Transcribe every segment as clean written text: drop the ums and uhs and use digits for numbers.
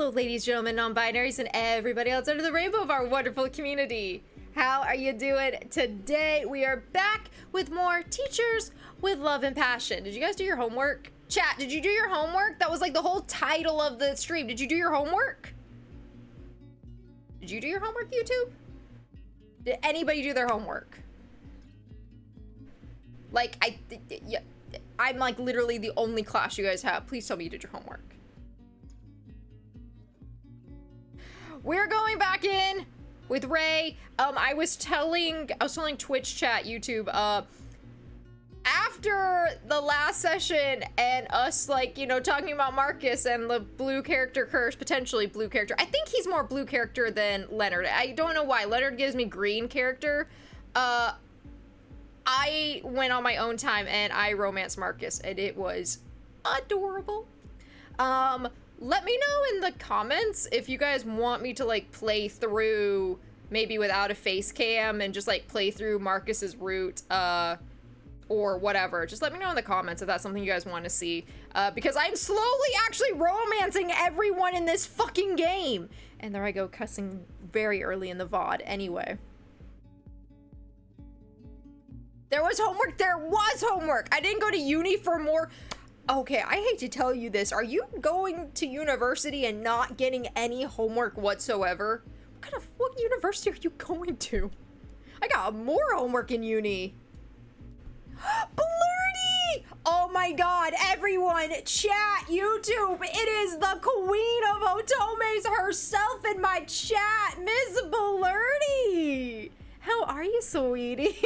Hello, ladies, gentlemen, non-binaries, and everybody else under the rainbow of our wonderful community. How are you doing today? We are back with more Teachers with Love and Passion. Did you guys do your homework? Chat, did you do your homework? That was like the whole title of the stream. Did you do your homework? Did you do your homework, YouTube? Did anybody do their homework? Like, yeah, I'm like literally the only class you guys have. Please tell me you did your homework. We're going back in with Ray. I was telling Twitch chat, YouTube, after the last session and us, like, you know, talking about Marcus and the blue character curse, potentially blue character. I think he's more blue character than Leonard. I don't know why. Leonard gives me green character. I went on my own time and I romanced Marcus and it was adorable. Let me know in the comments if you guys want me to like play through maybe without a face cam and just like play through Marcus's route, or whatever. Just let me know in the comments if that's something you guys want to see, because I'm slowly actually romancing everyone in this fucking game. And there I go, cussing very early in the VOD. Anyway. There was homework. There was homework. I didn't go to uni for more. Okay, I hate to tell you this. Are you going to university and not getting any homework whatsoever? What university are you going to? I got more homework in uni. Blurdy! Oh my god, everyone, chat, YouTube, it is the queen of otomes herself in my chat, Miss Blurdy! How are you, sweetie?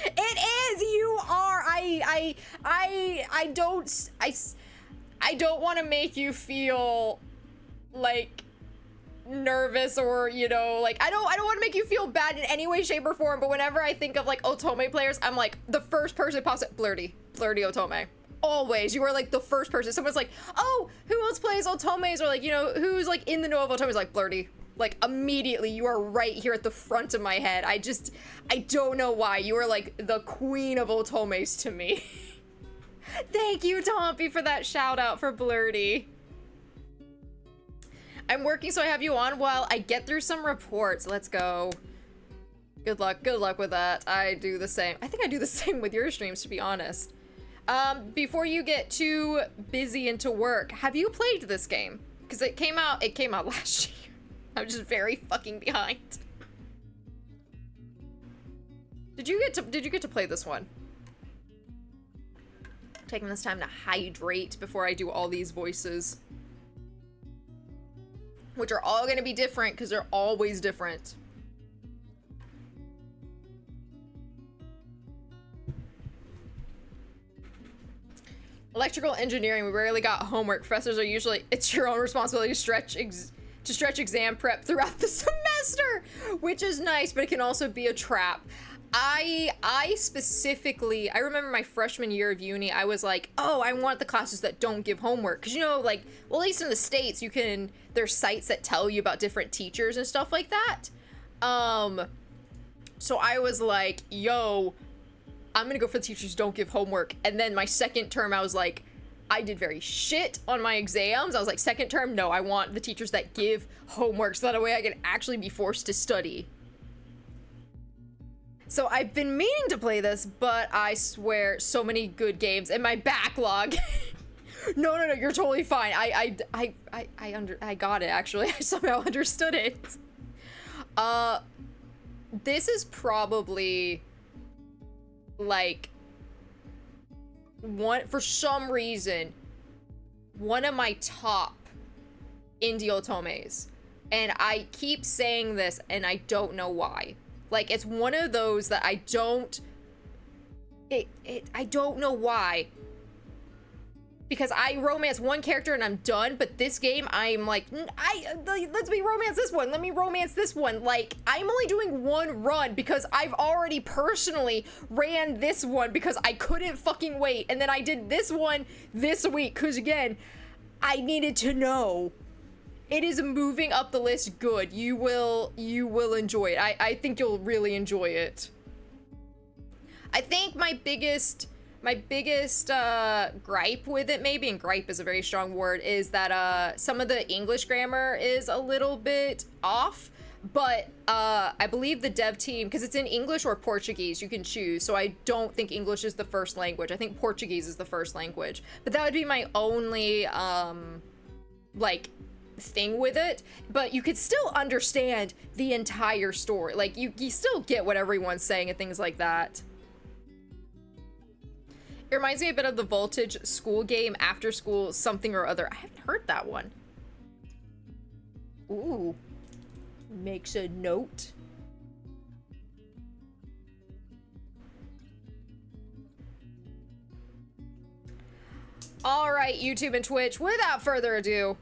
It is, you are. I don't want to make you feel like nervous or, you know, like I don't want to make you feel bad in any way, shape, or form, but whenever I think of like otome players, I'm like the first person that pops up, Blurdy otome. Always. You are like the first person. Someone's like, oh, who else plays otomes, or like, you know, who's like in the know of otomes? Like Blurdy. Like immediately you are right here at the front of my head. I don't know why. You are like the queen of otomes to me. Thank you, Tompy, for that shout out for Blurdy. I'm working, so I have you on while I get through some reports. Let's go. Good luck with that. I do the same. I think I do the same with your streams, to be honest. Before you get too busy into work, have you played this game? Because it came out last year. I'm just very fucking behind. Did you get to play this one? Taking this time to hydrate before I do all these voices, which are all gonna be different because they're always different. Electrical engineering, we rarely got homework. Professors are usually, it's your own responsibility to stretch exam prep throughout the semester, which is nice, but it can also be a trap. I specifically, I remember my freshman year of uni, I was like, oh, I want the classes that don't give homework. Because, you know, like, well, at least in the States, you can, there's sites that tell you about different teachers and stuff like that. So I was like, yo, I'm gonna go for the teachers who don't give homework. And then my second term, I was like, I did very shit on my exams. I was like, second term, no, I want the teachers that give homework so that way I can actually be forced to study. So I've been meaning to play this, but I swear, so many good games in my backlog. No, you're totally fine. I got it, actually. I somehow understood it. This is probably like for some reason, one of my top indie otomes. And I keep saying this and I don't know why. Like, it's one of those that I don't know why. Because I romance one character and I'm done, but this game I'm like, let's me romance this one. Let me romance this one. Like, I'm only doing one run because I've already personally ran this one because I couldn't fucking wait. And then I did this one this week because, again, I needed to know. It is moving up the list good. You will enjoy it. I think you'll really enjoy it. I think my biggest My biggest gripe with it, maybe, and gripe is a very strong word, is that some of the English grammar is a little bit off. But I believe the dev team, because it's in English or Portuguese, you can choose. So I don't think English is the first language. I think Portuguese is the first language. But that would be my only, like, thing with it. But you could still understand the entire story. Like, you still get what everyone's saying and things like that. It reminds me a bit of the Voltage school game, After School Something or Other. I haven't heard that one. Ooh. Makes a note. All right, YouTube and Twitch, without further ado,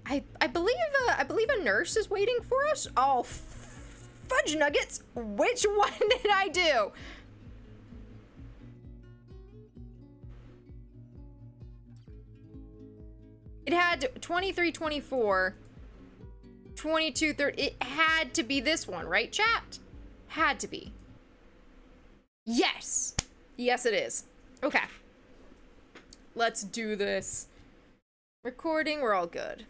I believe a nurse is waiting for us. Oh, fudge nuggets. Which one did I do? It had 23, 24. 22, 30, it had to be this one, right, chat? Had to be. Yes. Yes, it is. Okay. Let's do this. Recording, we're all good.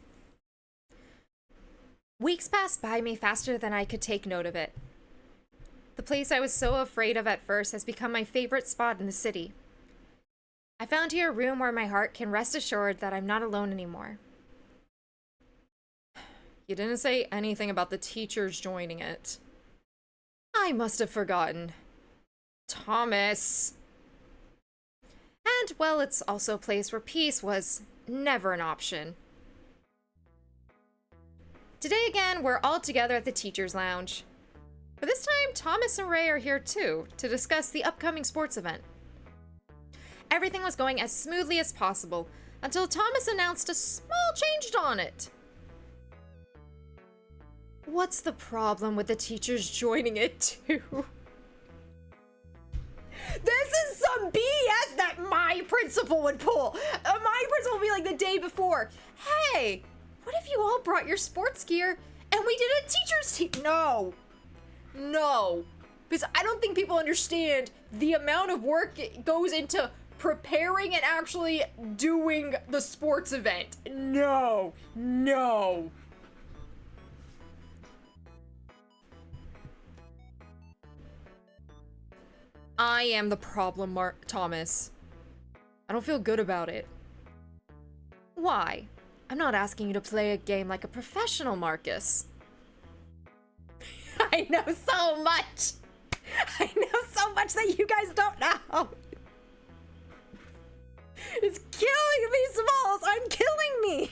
Weeks passed by me faster than I could take note of it. The place I was so afraid of at first has become my favorite spot in the city. I found here a room where my heart can rest assured that I'm not alone anymore. You didn't say anything about the teachers joining it. I must have forgotten. Thomas. And, well, it's also a place where peace was never an option. Today again, we're all together at the Teachers' Lounge. But this time, Thomas and Ray are here too, to discuss the upcoming sports event. Everything was going as smoothly as possible, until Thomas announced a small change on it. What's the problem with the teachers joining it too? This is some BS that my principal would pull. My principal would be like the day before. Hey, what if you all brought your sports gear and we did a teacher's team? No. No. Because I don't think people understand the amount of work it goes into preparing and actually doing the sports event. No. No. I am the problem, Thomas. I don't feel good about it. Why? I'm not asking you to play a game like a professional, Marcus. I know so much. I know so much that you guys don't know. It's killing me, Smalls. I'm killing me.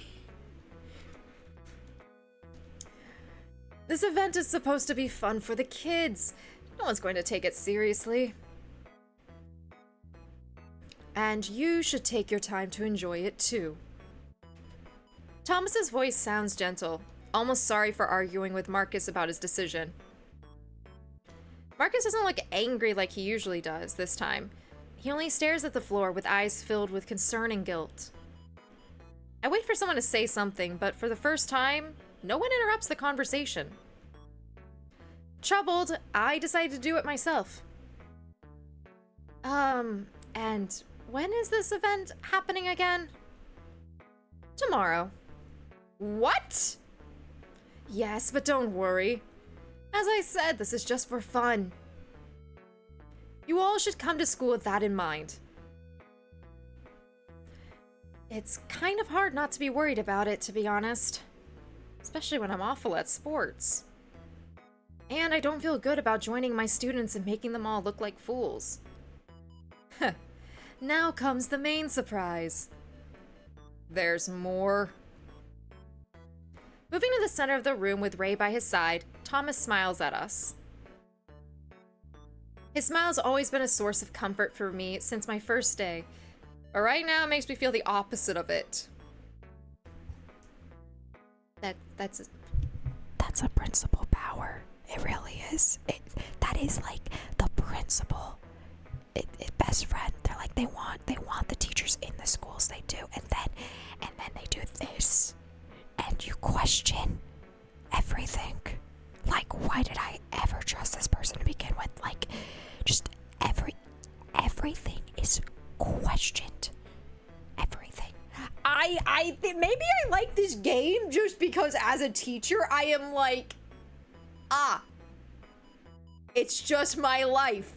This event is supposed to be fun for the kids. No one's going to take it seriously. And you should take your time to enjoy it too. Thomas's voice sounds gentle, almost sorry for arguing with Marcus about his decision. Marcus doesn't look angry like he usually does this time. He only stares at the floor with eyes filled with concern and guilt. I wait for someone to say something, but for the first time, no one interrupts the conversation. Troubled, I decided to do it myself. And when is this event happening again? Tomorrow. What? Yes, but don't worry. As I said, this is just for fun. You all should come to school with that in mind. It's kind of hard not to be worried about it, to be honest. Especially when I'm awful at sports. And I don't feel good about joining my students and making them all look like fools. Now comes the main surprise. There's more. Moving to the center of the room with Ray by his side, Thomas smiles at us. His smile's always been a source of comfort for me since my first day, but right now it makes me feel the opposite of it. That's a principal power. It really is. That is like the principal. Best friend. They're like they want the teachers in the schools. They do, and then they do this, and you question everything. Like, why did I ever trust this person to begin with? Like, just everything is questioned everything. Maybe I like this game just because as a teacher, I am like, it's just my life.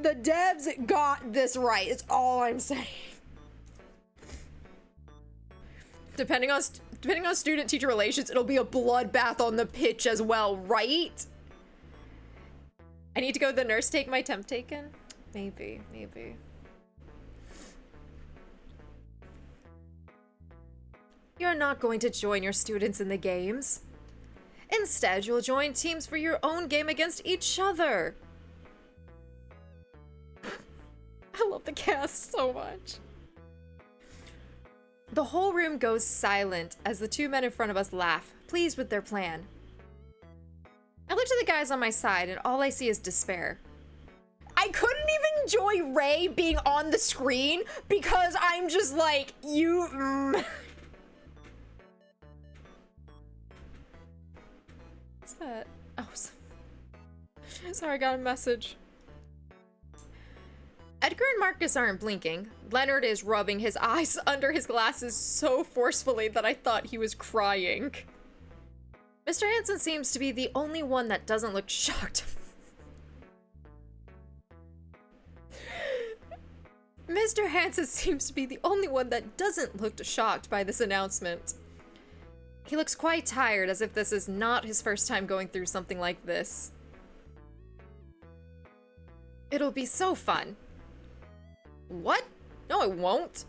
The devs got this right, is all I'm saying. Depending on student-teacher relations, it'll be a bloodbath on the pitch as well, right? I need to go to the nurse, take my temp taken? Maybe. You're not going to join your students in the games. Instead, you'll join teams for your own game against each other. I love the cast so much. The whole room goes silent as the two men in front of us laugh, pleased with their plan. I look to the guys on my side and all I see is despair. I couldn't even enjoy Ray being on the screen because I'm just like, What's that? Oh, sorry, I got a message. Edgar and Marcus aren't blinking. Leonard is rubbing his eyes under his glasses so forcefully that I thought he was crying. Mr. Hanson seems to be the only one that doesn't look shocked. Mr. Hanson seems to be the only one that doesn't look shocked by this announcement. He looks quite tired, as if this is not his first time going through something like this. It'll be so fun. What? No, it won't.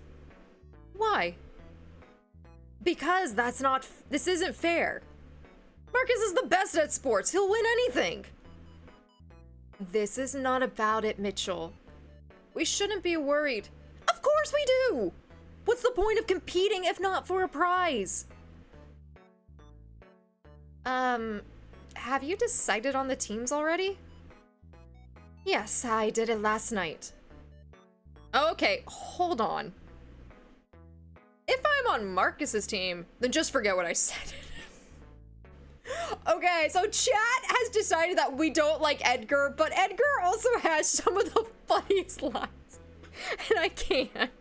Why? Because this isn't fair. Marcus is the best at sports. He'll win anything. This is not about it, Mitchell. We shouldn't be worried. Of course we do! What's the point of competing if not for a prize? Have you decided on the teams already? Yes, I did it last night. Okay, hold on. If I'm on Marcus's team, then just forget what I said. Okay, so chat has decided that we don't like Edgar, but Edgar also has some of the funniest lines, and I can't.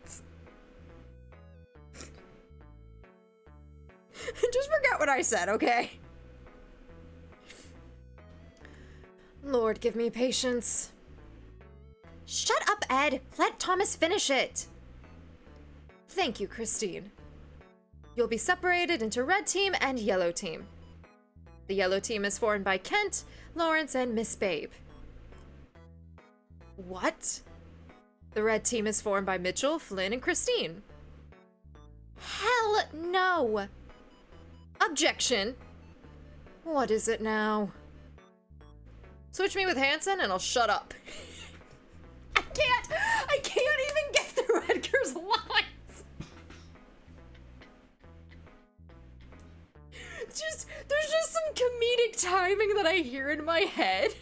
Just forget what I said, okay? Lord, give me patience. Shut up, Ed. Let Thomas finish it. Thank you, Christine. You'll be separated into red team and yellow team. The yellow team is formed by Kent, Lawrence, and Miss Babe. What? The red team is formed by Mitchell, Flynn, and Christine. Hell no! Objection. What is it now? Switch me with Hanson and I'll shut up. I can't even get through Edgar's lines. There's just some comedic timing that I hear in my head.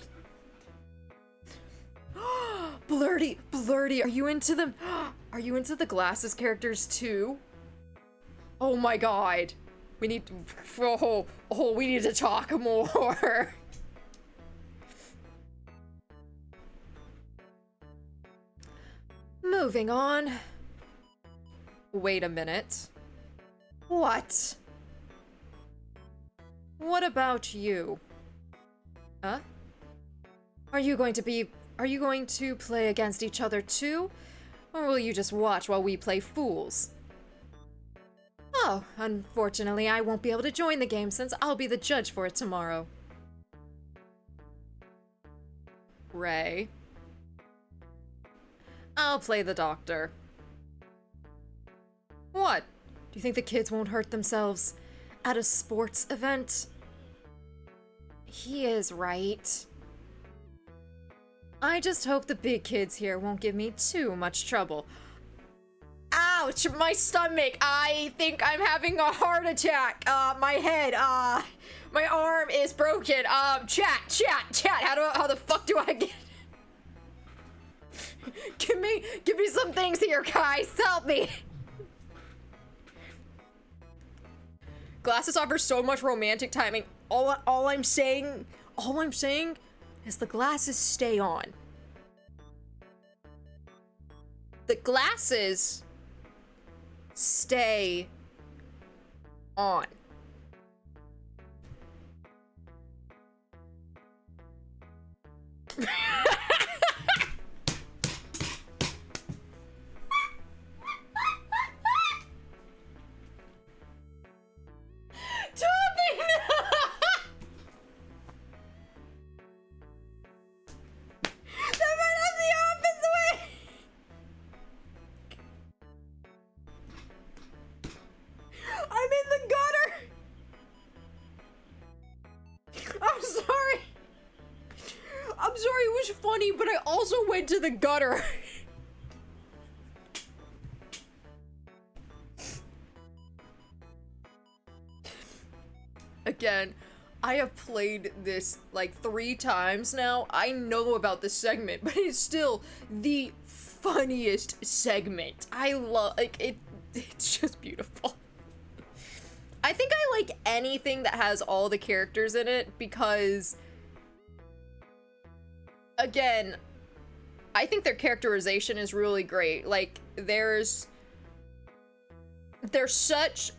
Blurty, are you into the glasses characters too? Oh my god. We need to talk more. Moving on. Wait a minute. What? What about you? Huh? Are you going to play against each other too? Or will you just watch while we play fools? Oh, unfortunately I won't be able to join the game since I'll be the judge for it tomorrow. Ray. I'll play the doctor. What? Do you think the kids won't hurt themselves at a sports event? He is right. I just hope the big kids here won't give me too much trouble. Ouch, my stomach. I think I'm having a heart attack. My head, my arm is broken. Chat. How the fuck do I get... Give me some things here, guys. Help me. Glasses offer so much romantic timing. All I'm saying is the glasses stay on. The glasses stay on. But I also went to the gutter. Again, I have played this like 3 times now. I know about this segment, but it's still the funniest segment. I love, like, it's just beautiful. I think I like anything that has all the characters in it because, again, I think their characterization is really great. Like, there's such,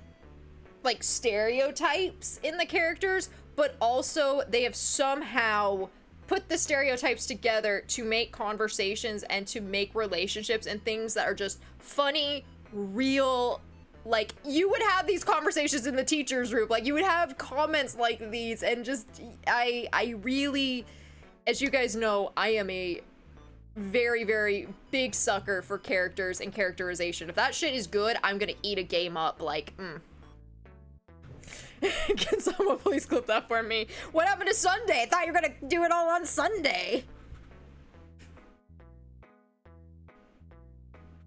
like, stereotypes in the characters, but also they have somehow put the stereotypes together to make conversations and to make relationships and things that are just funny, real. Like, you would have these conversations in the teacher's room. Like, you would have comments like these, and just, I really, as you guys know, I am a very, very big sucker for characters and characterization. If that shit is good, I'm gonna eat a game up, like, Can someone please clip that for me? What happened to Sunday? I thought you were gonna do it all on Sunday.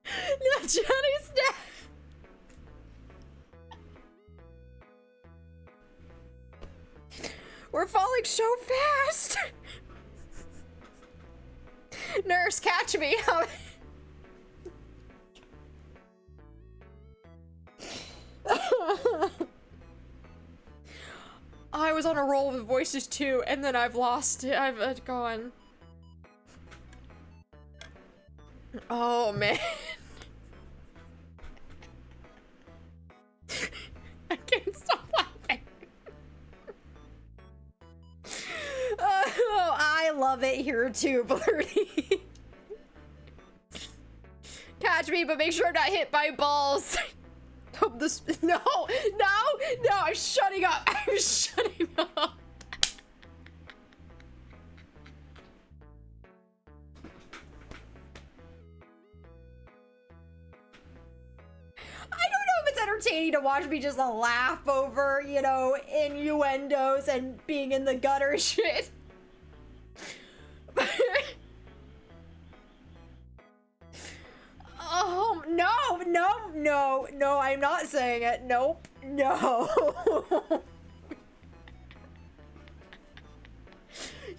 No, Johnny's dead. We're falling so fast. Nurse, catch me. I was on a roll with voices too, and then I've lost it. I've gone. Oh man. I can't stop laughing. Oh, I love it here too, Blurty. Catch me, but make sure I'm not hit by balls. Hope this. No, I'm shutting up. I'm shutting up. I don't know if it's entertaining to watch me just laugh over, you know, innuendos and being in the gutter shit. Oh, no, I'm not saying it. Nope, no.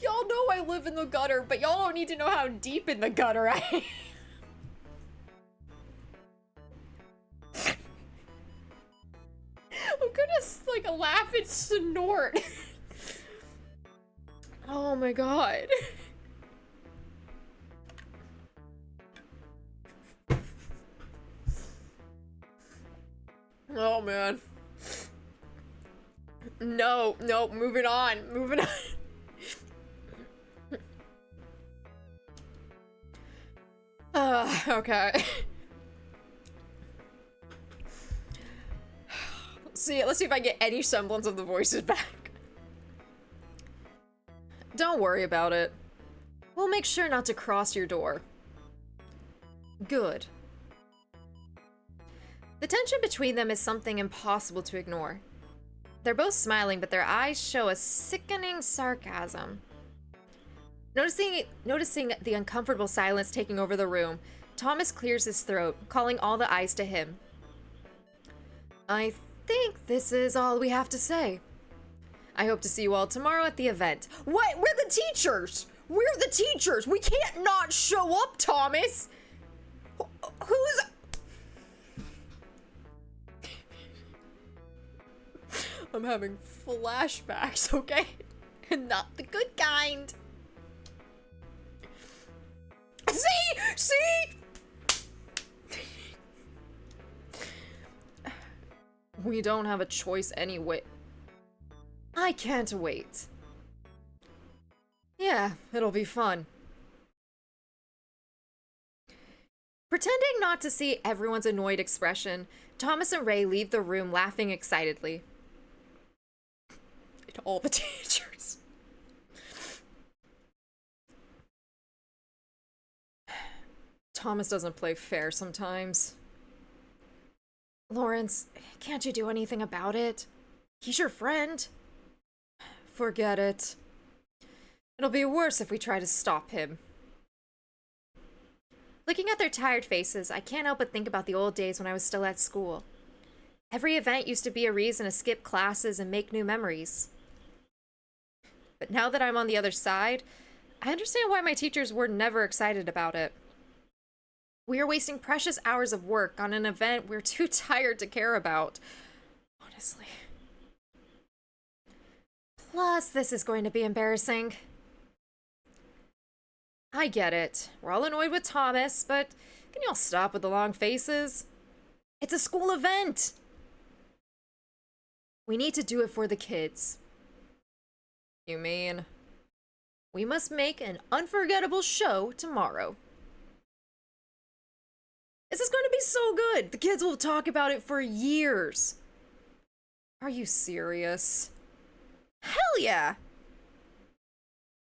Y'all know I live in the gutter, but y'all don't need to know how deep in the gutter I am. I'm gonna, like, laugh and snort. Oh my god. Oh man. No, moving on. Okay. Let's see if I get any semblance of the voices back. Don't worry about it. We'll make sure not to cross your door. Good. The tension between them is something impossible to ignore. They're both smiling, but their eyes show a sickening sarcasm. Noticing the uncomfortable silence taking over the room, Thomas clears his throat, calling all the eyes to him. I think this is all we have to say. I hope to see you all tomorrow at the event. What? We're the teachers! We're the teachers! We can't not show up, Thomas! Who's... I'm having flashbacks, okay? And not the good kind. See? We don't have a choice anyway. I can't wait. Yeah, it'll be fun. Pretending not to see everyone's annoyed expression, Thomas and Ray leave the room laughing excitedly. And all the teachers. Thomas doesn't play fair sometimes. Lawrence, can't you do anything about it? He's your friend. Forget it. It'll be worse if we try to stop him. Looking at their tired faces, I can't help but think about the old days when I was still at school. Every event used to be a reason to skip classes and make new memories. But now that I'm on the other side, I understand why my teachers were never excited about it. We are wasting precious hours of work on an event we're too tired to care about. Honestly. Plus, this is going to be embarrassing. I get it. We're all annoyed with Thomas, but can you all stop with the long faces? It's a school event! We need to do it for the kids. You mean? We must make an unforgettable show tomorrow. This is going to be so good! The kids will talk about it for years. Are you serious? Hell yeah!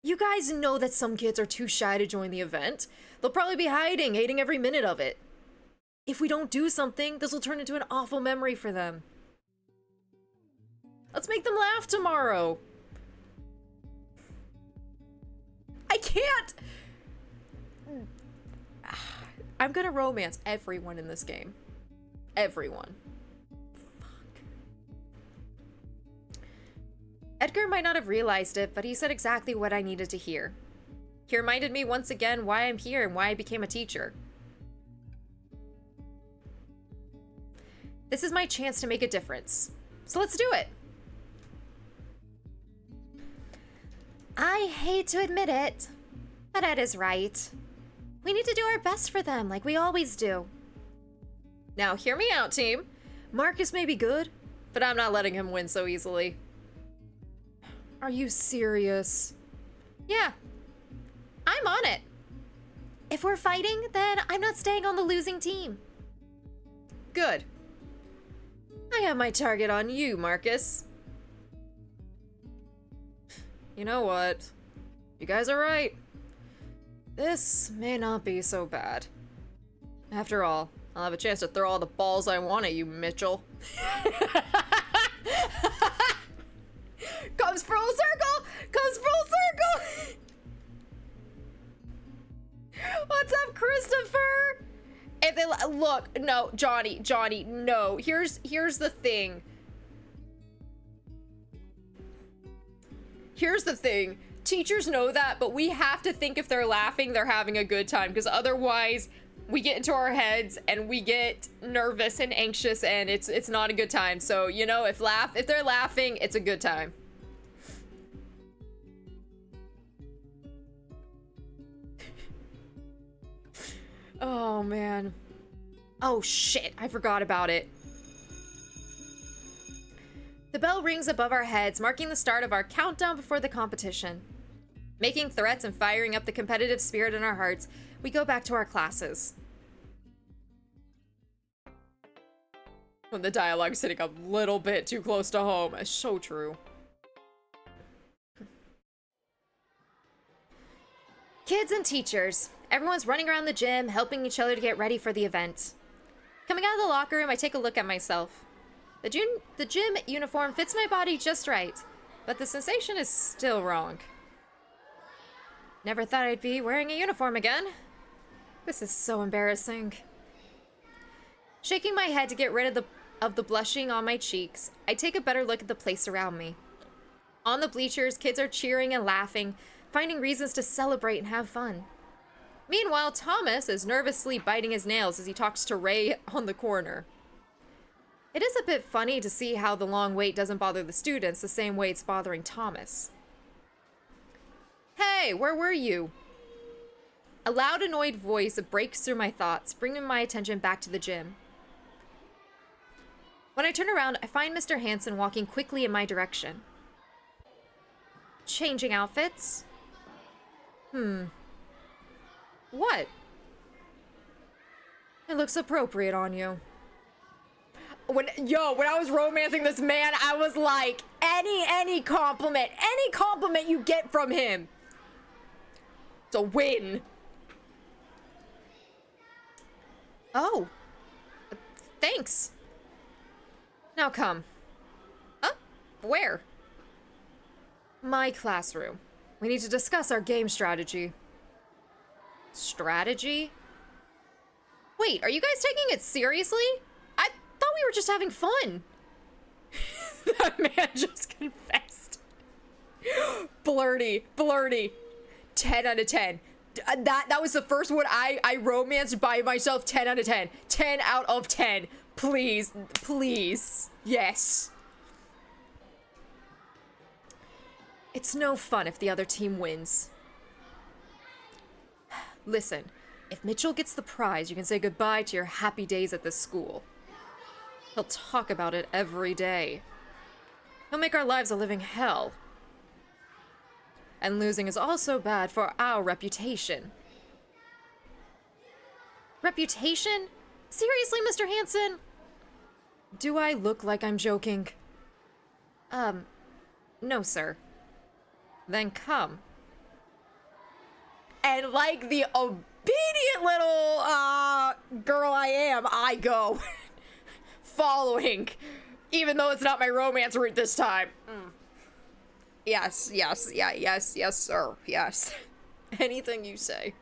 You guys know that some kids are too shy to join the event. They'll probably be hiding, hating every minute of it. If we don't do something, this will turn into an awful memory for them. Let's make them laugh tomorrow. I can't! I'm gonna romance everyone in this game. Everyone. Fuck. Edgar might not have realized it, but he said exactly what I needed to hear. He reminded me once again why I'm here and why I became a teacher. This is my chance to make a difference. So let's do it. I hate to admit it, but Ed is right. We need to do our best for them, like we always do. Now, hear me out, team. Marcus may be good, but I'm not letting him win so easily. Are you serious? Yeah. I'm on it. If we're fighting, then I'm not staying on the losing team. Good. I have my target on you, Marcus. You know what? You guys are right. This may not be so bad. After all, I'll have a chance to throw all the balls I want at you, Mitchell. Comes full circle! Comes full circle! What's up, Christopher? If they look, no, Johnny, no. Here's the thing. Here's the thing. Teachers know that, but we have to think if they're laughing, they're having a good time, because otherwise we get into our heads and we get nervous and anxious and it's not a good time. So, you know, if they're laughing, it's a good time. Oh man. Oh shit, I forgot about it. The bell rings above our heads, marking the start of our countdown before the competition. Making threats and firing up the competitive spirit in our hearts, we go back to our classes. When the dialogue's sitting a little bit too close to home, it's so true. Kids and teachers. Everyone's running around the gym, helping each other to get ready for the event. Coming out of the locker room, I take a look at myself. The gym uniform fits my body just right, but the sensation is still wrong. Never thought I'd be wearing a uniform again. This is so embarrassing. Shaking my head to get rid of the blushing on my cheeks, I take a better look at the place around me. On the bleachers, kids are cheering and laughing, finding reasons to celebrate and have fun. Meanwhile, Thomas is nervously biting his nails as he talks to Ray on the corner. It is a bit funny to see how the long wait doesn't bother the students the same way it's bothering Thomas. Hey, where were you? A loud, annoyed voice breaks through my thoughts, bringing my attention back to the gym. When I turn around, I find Mr. Hansen walking quickly in my direction. Changing outfits? What? It looks appropriate on you. When I was romancing this man, I was like, any compliment you get from him, it's a win. Oh, thanks. Now come. Where? My classroom. We need to discuss our game strategy. Strategy? Wait, are you guys taking it seriously? I thought we were just having fun. That man just confessed. Blurty. 10 out of 10. That was the first one I romanced by myself. 10 out of 10. 10 out of 10. Please. Yes. It's no fun if the other team wins. Listen, if Mitchell gets the prize, you can say goodbye to your happy days at this school. He'll talk about it every day. He'll make our lives a living hell. And losing is also bad for our reputation. Reputation? Seriously, Mr. Hansen? Do I look like I'm joking? No, sir. Then come. And like the obedient little, girl I am, I go. Following. Even though it's not my romance route this time. Yes, sir. Yes. Anything you say.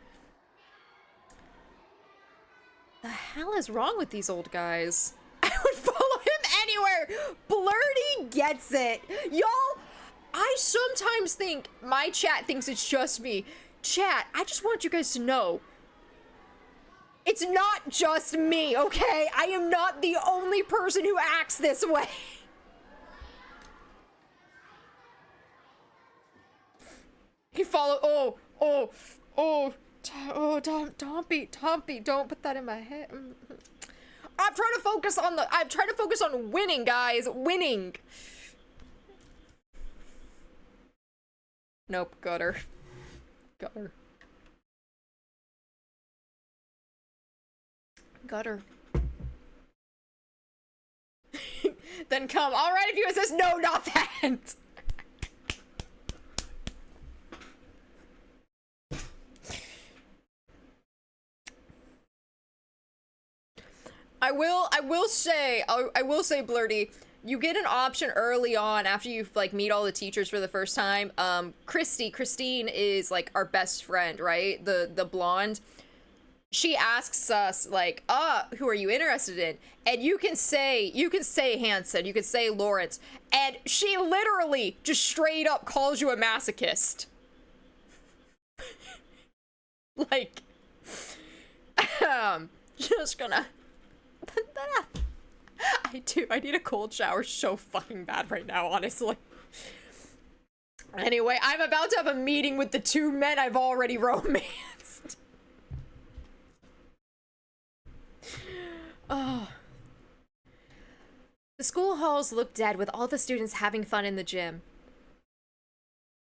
The hell is wrong with these old guys? I would follow him anywhere. Blurty gets it. Y'all, I sometimes think my chat thinks it's just me. Chat, I just want you guys to know. It's not just me, okay? I am not the only person who acts this way. He followed. Tompy, don't put that in my head. I'm trying to focus on winning, guys. Winning. Nope, gutter. Then come. Alright, if you assist. No, not that. I will say, Blurty, you get an option early on after you like meet all the teachers for the first time. Christine is like our best friend, right? The blonde. She asks us like, who are you interested in? And you can say Hansen, you can say Lawrence, and she literally just straight up calls you a masochist. Like, just gonna. I need a cold shower so fucking bad right now, honestly. Anyway, I'm about to have a meeting with the two men I've already romanced. Oh. The school halls look dead with all the students having fun in the gym.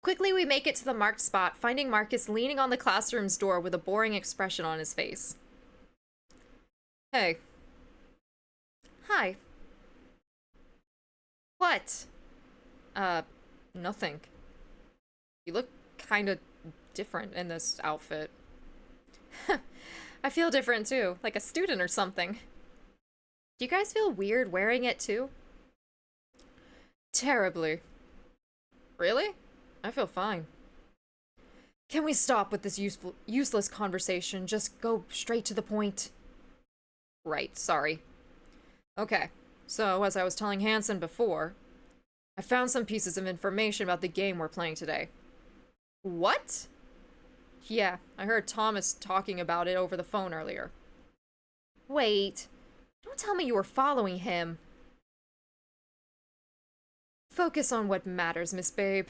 Quickly, we make it to the marked spot, finding Marcus leaning on the classroom's door with a boring expression on his face. Hey. Hi. What? Nothing. You look kinda different in this outfit. I feel different too, like a student or something. Do you guys feel weird wearing it too? Terribly. Really? I feel fine. Can we stop with this useless conversation? Just go straight to the point. Right, sorry. Okay, so as I was telling Hansen before, I found some pieces of information about the game we're playing today. What? Yeah, I heard Thomas talking about it over the phone earlier. Wait, don't tell me you were following him. Focus on what matters, Miss Babe.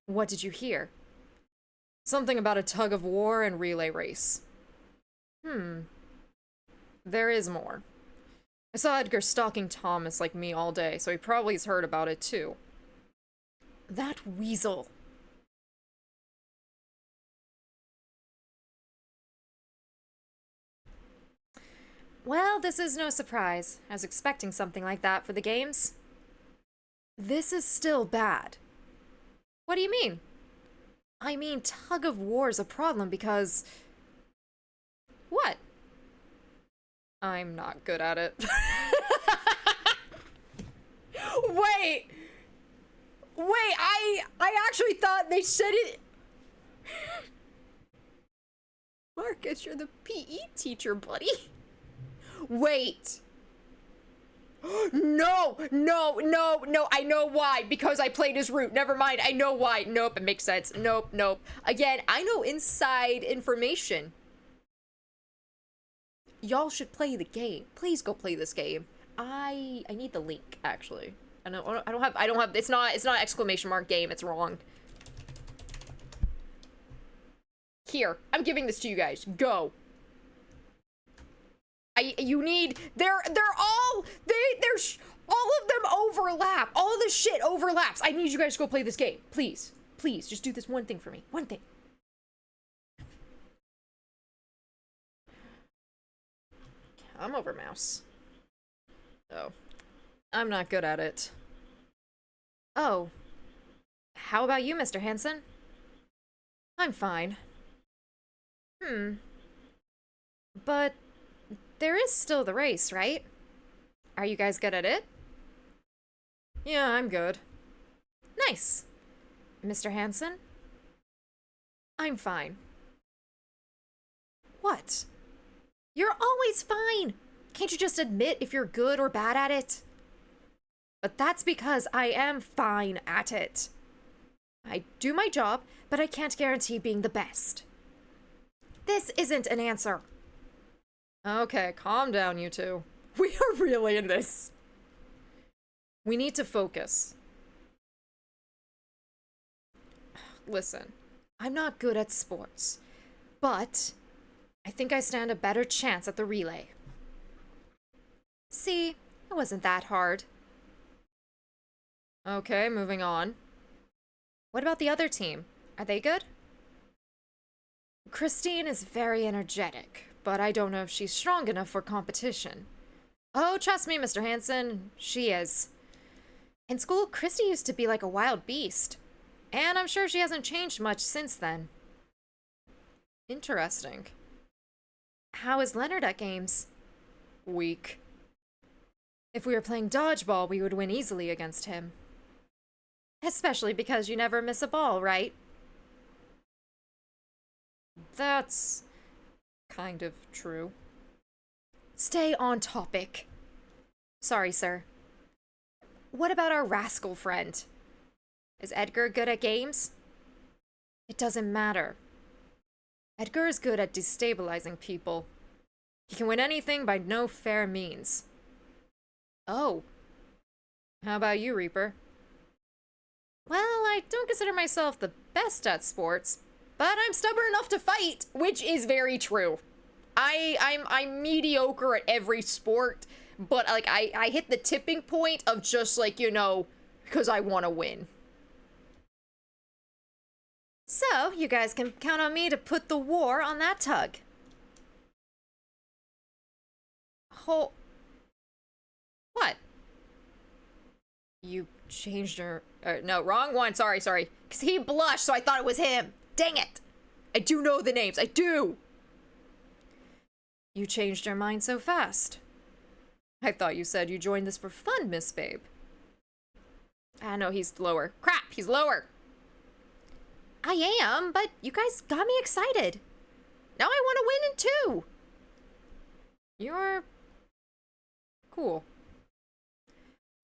What did you hear? Something about a tug of war and relay race. There is more. I saw Edgar stalking Thomas like me all day, so he probably has heard about it too. That weasel. Well, this is no surprise. I was expecting something like that for the games. This is still bad. What do you mean? I mean, tug of war is a problem because... What? I'm not good at it. Wait! Wait, I actually thought they said it... Marcus, you're the PE teacher, buddy. Wait. No, no, no, no, I know why. Because I played his route. Never mind, I know why. Nope, it makes sense. Nope, nope. Again, I know inside information. Y'all should play the game. Please go play this game. I need the link, actually. I don't have, it's not exclamation mark game, it's wrong. Here, I'm giving this to you guys. Go. You need, they're all of them overlap. All this shit overlaps. I need you guys to go play this game. Please, please, just do this one thing for me. One thing. Come over, mouse. Oh. I'm not good at it. Oh. How about you, Mr. Hansen? I'm fine. But there is still the race, right? Are you guys good at it? Yeah, I'm good. Nice. Mr. Hansen? I'm fine. What? You're always fine! Can't you just admit if you're good or bad at it? But that's because I am fine at it. I do my job, but I can't guarantee being the best. This isn't an answer. Okay, calm down, you two. We are really in this. We need to focus. Listen, I'm not good at sports, but I think I stand a better chance at the relay. See, it wasn't that hard. Okay, moving on. What about the other team? Are they good? Christine is very energetic, but I don't know if she's strong enough for competition. Oh, trust me, Mr. Hansen, she is. In school, Christy used to be like a wild beast, and I'm sure she hasn't changed much since then. Interesting. How is Leonard at games? Weak. If we were playing dodgeball, we would win easily against him. Especially because you never miss a ball, right? That's kind of true. Stay on topic. Sorry, sir. What about our rascal friend? Is Edgar good at games? It doesn't matter. Edgar is good at destabilizing people. He can win anything by no fair means. Oh. How about you, Reaper? Well, I don't consider myself the best at sports, but I'm stubborn enough to fight, which is very true. I'm mediocre at every sport, but like I hit the tipping point of just like, you know, because I want to win. So, you guys can count on me to put the war on that tug. What? You changed your... no, wrong one. Sorry. Because he blushed, so I thought it was him. Dang it. I do know the names. I do. You changed your mind so fast. I thought you said you joined this for fun, Miss Babe. Ah, no, he's lower. Crap, he's lower. I am, but you guys got me excited. Now I want to win in two. You're... cool.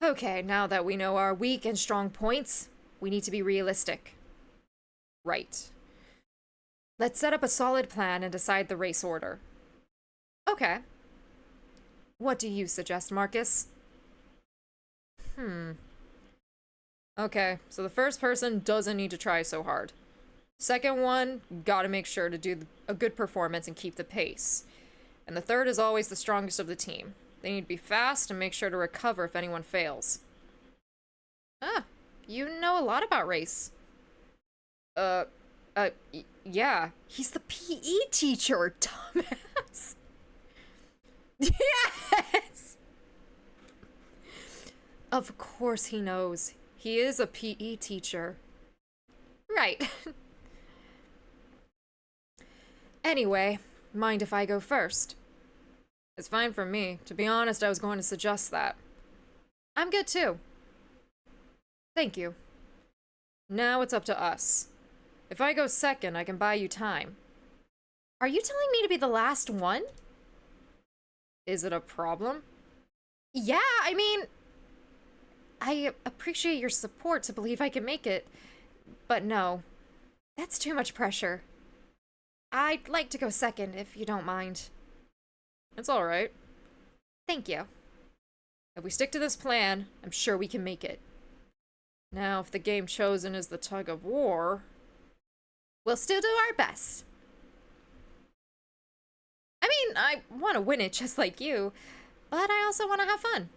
Okay, now that we know our weak and strong points, we need to be realistic. Right. Let's set up a solid plan and decide the race order. Okay. What do you suggest, Marcus? Okay, so the first person doesn't need to try so hard. Second one, gotta make sure to do a good performance and keep the pace. And the third is always the strongest of the team. They need to be fast and make sure to recover if anyone fails. Ah, you know a lot about race. Yeah. He's the PE teacher, dumbass. Yes! Of course he knows. He is a PE teacher. Right. Anyway, mind if I go first? It's fine for me. To be honest, I was going to suggest that. I'm good too. Thank you. Now it's up to us. If I go second, I can buy you time. Are you telling me to be the last one? Is it a problem? Yeah, I mean... I appreciate your support to believe I can make it, but no. That's too much pressure. I'd like to go second, if you don't mind. It's alright. Thank you. If we stick to this plan, I'm sure we can make it. Now, if the game chosen is the tug of war... We'll still do our best. I mean, I want to win it just like you, but I also want to have fun.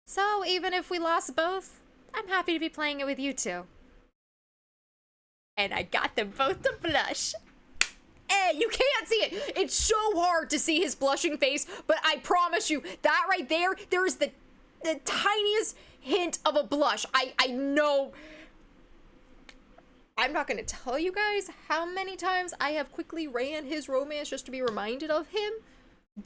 So even if we lost both, I'm happy to be playing it with you two. And I got them both to blush. Hey, you can't see it. It's so hard to see his blushing face, but I promise you, that right there is the tiniest hint of a blush. I know... I'm not gonna tell you guys how many times I have quickly ran his romance just to be reminded of him,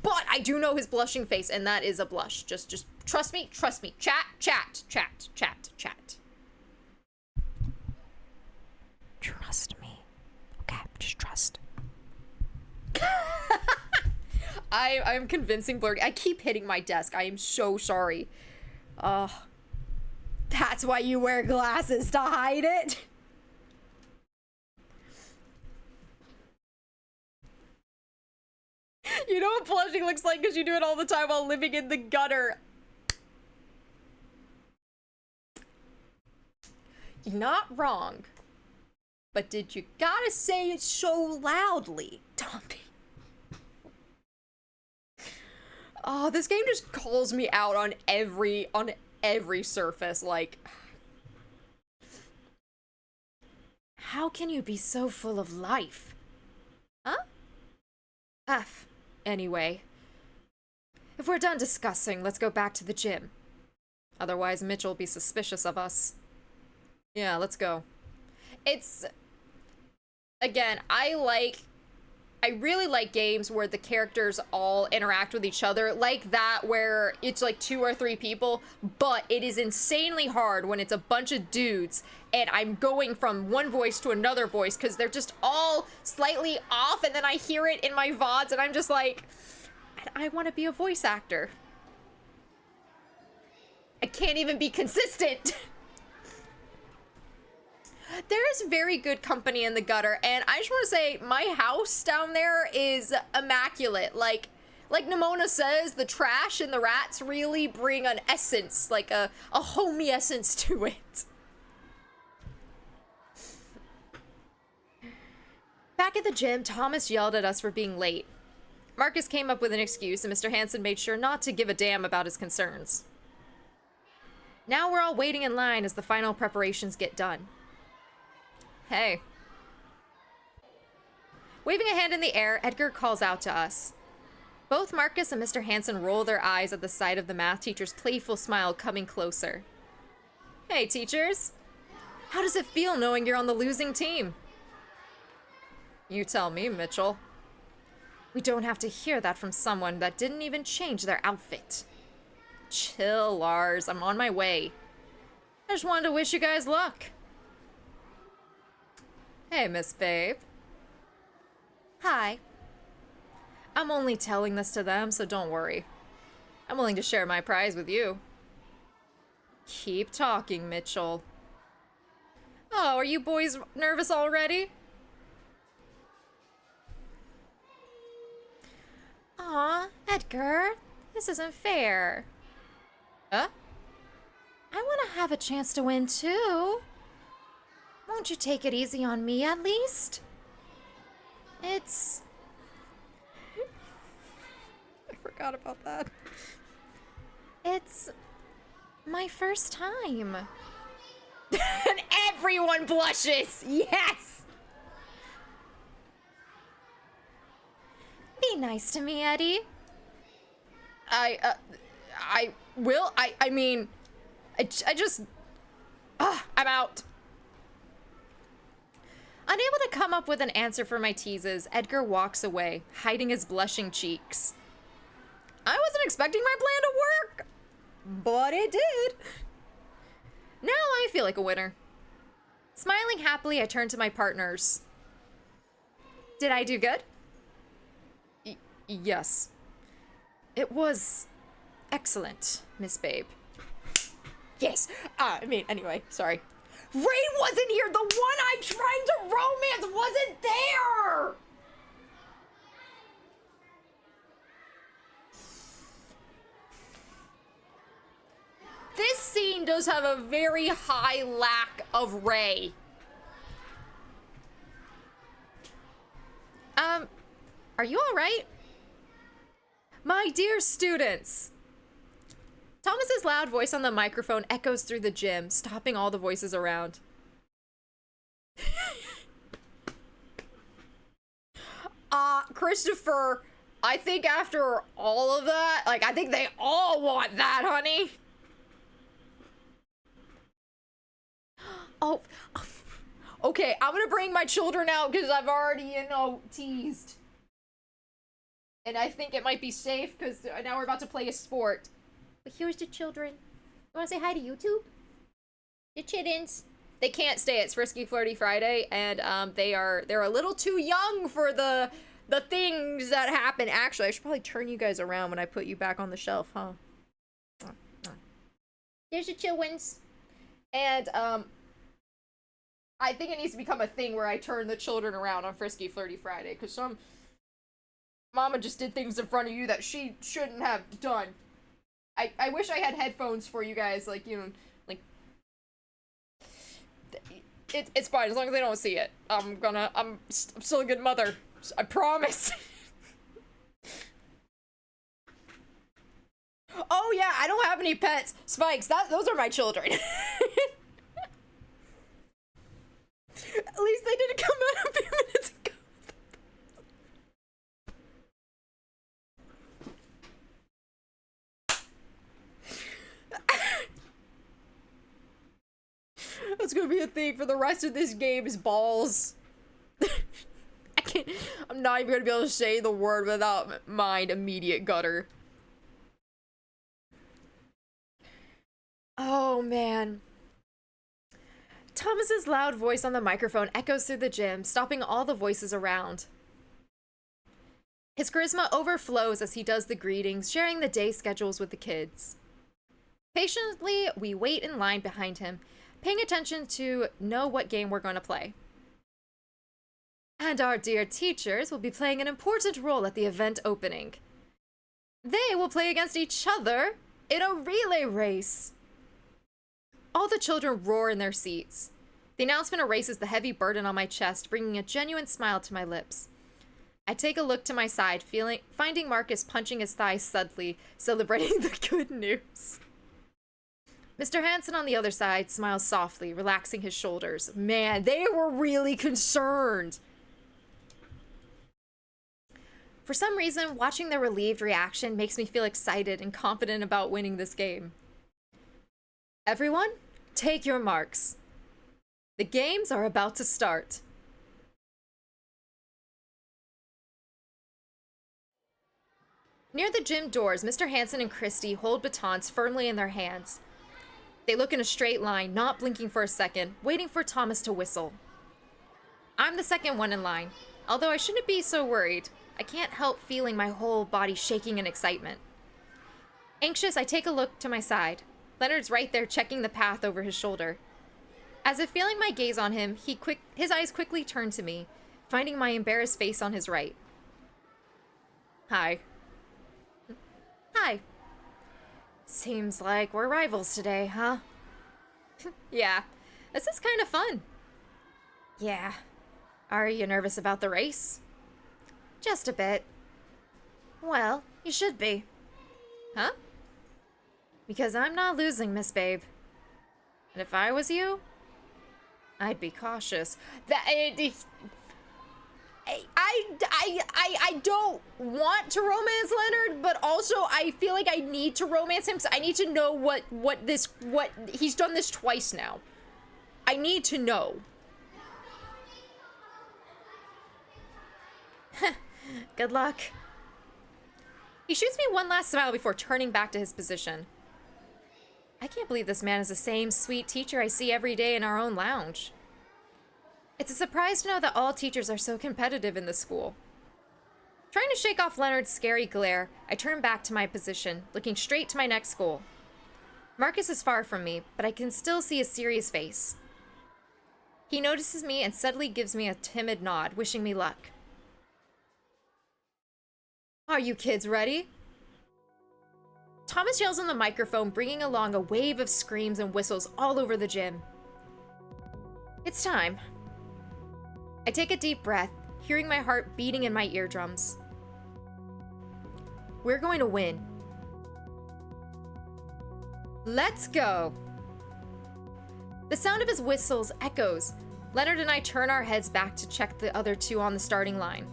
but I do know his blushing face, and that is a blush. Just trust me, trust me. Chat, chat, chat, chat, chat. Trust me. Okay, just trust. I'm convincing Blurry. I keep hitting my desk. I am so sorry. That's why you wear glasses, to hide it. You know what blushing looks like because you do it all the time while living in the gutter. You're not wrong. But did you gotta say it so loudly, Tommy? Oh, this game just calls me out on every surface, like... How can you be so full of life? Huh? F. Anyway. If we're done discussing, let's go back to the gym. Otherwise, Mitchell will be suspicious of us. Yeah, let's go. It's... Again, I really like games where the characters all interact with each other, like that where it's like 2 or 3 people, but it is insanely hard when it's a bunch of dudes and I'm going from one voice to another voice because they're just all slightly off, and then I hear it in my VODs and I'm just like, I want to be a voice actor. I can't even be consistent. There is very good company in the gutter, and I just want to say my house down there is immaculate. Like Nimona says, the trash and the rats really bring an essence, like a homey essence to it. Back at the gym, Thomas yelled at us for being late. Marcus came up with an excuse, and Mr. Hansen made sure not to give a damn about his concerns. Now we're all waiting in line as the final preparations get done. Hey. Waving a hand in the air, Edgar calls out to us. Both Marcus and Mr. Hansen roll their eyes at the sight of the math teacher's playful smile coming closer. Hey, teachers. How does it feel knowing you're on the losing team? You tell me, Mitchell. We don't have to hear that from someone that didn't even change their outfit. Chill, Lars. I'm on my way. I just wanted to wish you guys luck. Hey, Miss Babe. Hi. I'm only telling this to them, so don't worry. I'm willing to share my prize with you. Keep talking, Mitchell. Oh, are you boys nervous already? Aw, Edgar, this isn't fair. Huh? I want to have a chance to win, too. Won't you take it easy on me, at least? It's... I forgot about that. It's my first time. And everyone blushes. Yes. Be nice to me, Eddie. I will. I mean, I just, I'm out. Unable to come up with an answer for my teases, Edgar walks away, hiding his blushing cheeks. I wasn't expecting my plan to work, but it did. Now I feel like a winner. Smiling happily, I turn to my partners. Did I do good? Yes. It was excellent, Miss Babe. Yes. Anyway, sorry. Ray wasn't here. The one I'm trying to romance wasn't there. This scene does have a very high lack of Ray. Are you all right? My dear students. Thomas's loud voice on the microphone echoes through the gym, stopping all the voices around. Christopher, I think after all of that, I think they all want that, honey. Oh, okay, I'm gonna bring my children out because I've already, teased. And I think it might be safe because now we're about to play a sport. But here's the children. You want to say hi to YouTube? The chittens. They can't stay. It's Frisky Flirty Friday, and they're a little too young for the things that happen. Actually, I should probably turn you guys around when I put you back on the shelf, huh? There's the children's. And I think it needs to become a thing where I turn the children around on Frisky Flirty Friday, because some mama just did things in front of you that she shouldn't have done. I wish I had headphones for you guys, it's fine as long as they don't see it. I'm still a good mother. I promise. Oh yeah, I don't have any pets. Spikes, those are my children. At least they didn't come out a few minutes ago. That's gonna be a thing for the rest of this game is balls. I'm not even gonna be able to say the word without mind immediate gutter. Oh man. Thomas's loud voice on the microphone echoes through the gym, stopping all the voices around. His charisma overflows as he does the greetings, sharing the day schedules with the kids. Patiently, we wait in line behind him, paying attention to know what game we're going to play. And our dear teachers will be playing an important role at the event opening. They will play against each other in a relay race. All the children roar in their seats. The announcement erases the heavy burden on my chest, bringing a genuine smile to my lips. I take a look to my side, finding Marcus punching his thigh suddenly, celebrating the good news. Mr. Hansen on the other side smiles softly, relaxing his shoulders. Man, they were really concerned. For some reason, watching their relieved reaction makes me feel excited and confident about winning this game. Everyone, take your marks. The games are about to start. Near the gym doors, Mr. Hansen and Christy hold batons firmly in their hands. They look in a straight line, not blinking for a second, waiting for Thomas to whistle. I'm the second one in line. Although I shouldn't be so worried, I can't help feeling my whole body shaking in excitement. Anxious, I take a look to my side. Leonard's right there checking the path over his shoulder. As if feeling my gaze on him, his eyes quickly turn to me, finding my embarrassed face on his right. Hi. Hi. Seems like we're rivals today, huh? Yeah, this is kind of fun. Yeah. Are you nervous about the race? Just a bit. Well, you should be. Huh? Because I'm not losing, Miss Babe. And if I was you, I'd be cautious. I don't want to romance Leonard, but also I feel like I need to romance him, so I need to know what he's done this twice now. I need to know. Good luck. He shoots me one last smile before turning back to his position. I can't believe this man is the same sweet teacher I see every day in our own lounge. It's a surprise to know that all teachers are so competitive in this school. Trying to shake off Leonard's scary glare, I turn back to my position, looking straight to my next goal. Marcus is far from me, but I can still see his serious face. He notices me and suddenly gives me a timid nod, wishing me luck. Are you kids ready? Thomas yells on the microphone, bringing along a wave of screams and whistles all over the gym. It's time. I take a deep breath, hearing my heart beating in my eardrums. We're going to win. Let's go. The sound of his whistles echoes. Leonard and I turn our heads back to check the other two on the starting line.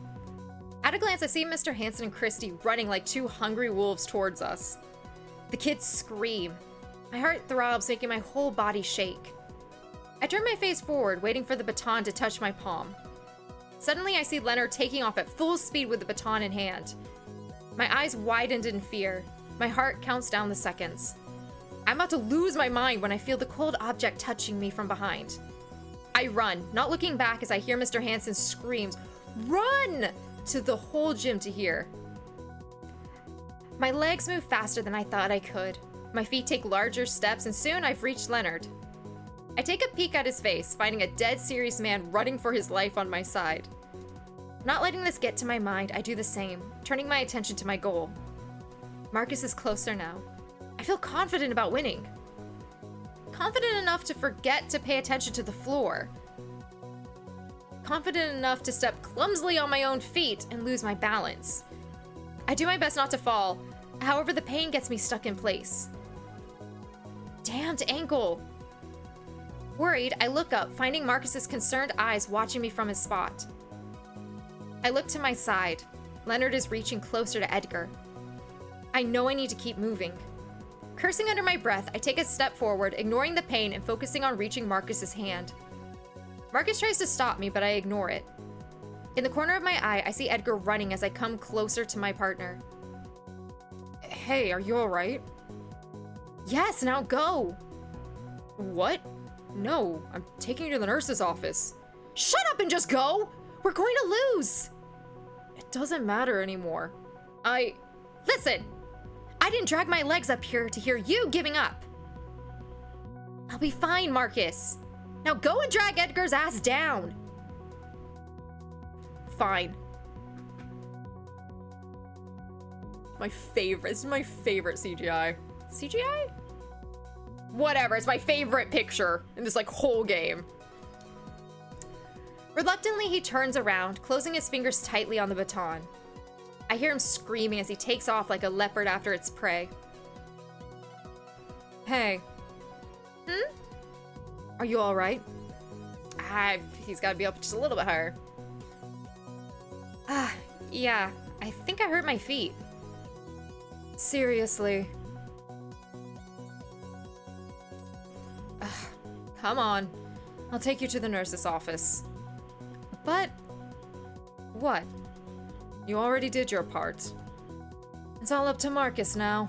At a glance, I see Mr. Hansen and Christy running like two hungry wolves towards us. The kids scream. My heart throbs, making my whole body shake. I turn my face forward, waiting for the baton to touch my palm. Suddenly, I see Leonard taking off at full speed with the baton in hand. My eyes widened in fear. My heart counts down the seconds. I'm about to lose my mind when I feel the cold object touching me from behind. I run, not looking back as I hear Mr. Hansen screams, "Run!" to the whole gym to hear. My legs move faster than I thought I could. My feet take larger steps, and soon I've reached Leonard. I take a peek at his face, finding a dead serious man running for his life on my side. Not letting this get to my mind, I do the same, turning my attention to my goal. Marcus is closer now. I feel confident about winning. Confident enough to forget to pay attention to the floor. Confident enough to step clumsily on my own feet and lose my balance. I do my best not to fall, however the pain gets me stuck in place. Damned ankle! Worried, I look up, finding Marcus's concerned eyes watching me from his spot. I look to my side. Leonard is reaching closer to Edgar. I know I need to keep moving. Cursing under my breath, I take a step forward, ignoring the pain and focusing on reaching Marcus's hand. Marcus tries to stop me, but I ignore it. In the corner of my eye, I see Edgar running as I come closer to my partner. Hey, are you alright? Yes, now go! What? No, I'm taking you to the nurse's office. Shut up and just go! We're going to lose! It doesn't matter anymore. Listen! I didn't drag my legs up here to hear you giving up. I'll be fine, Marcus. Now go and drag Edgar's ass down. Fine. This is my favorite CGI. CGI? Whatever, it's my favorite picture in this, like, whole game. Reluctantly, he turns around, closing his fingers tightly on the baton. I hear him screaming as he takes off like a leopard after its prey. Hey. Are you alright? He's gotta be up just a little bit higher. Yeah, I think I hurt my feet. Seriously. Come on. I'll take you to the nurse's office. But... what? You already did your part. It's all up to Marcus now.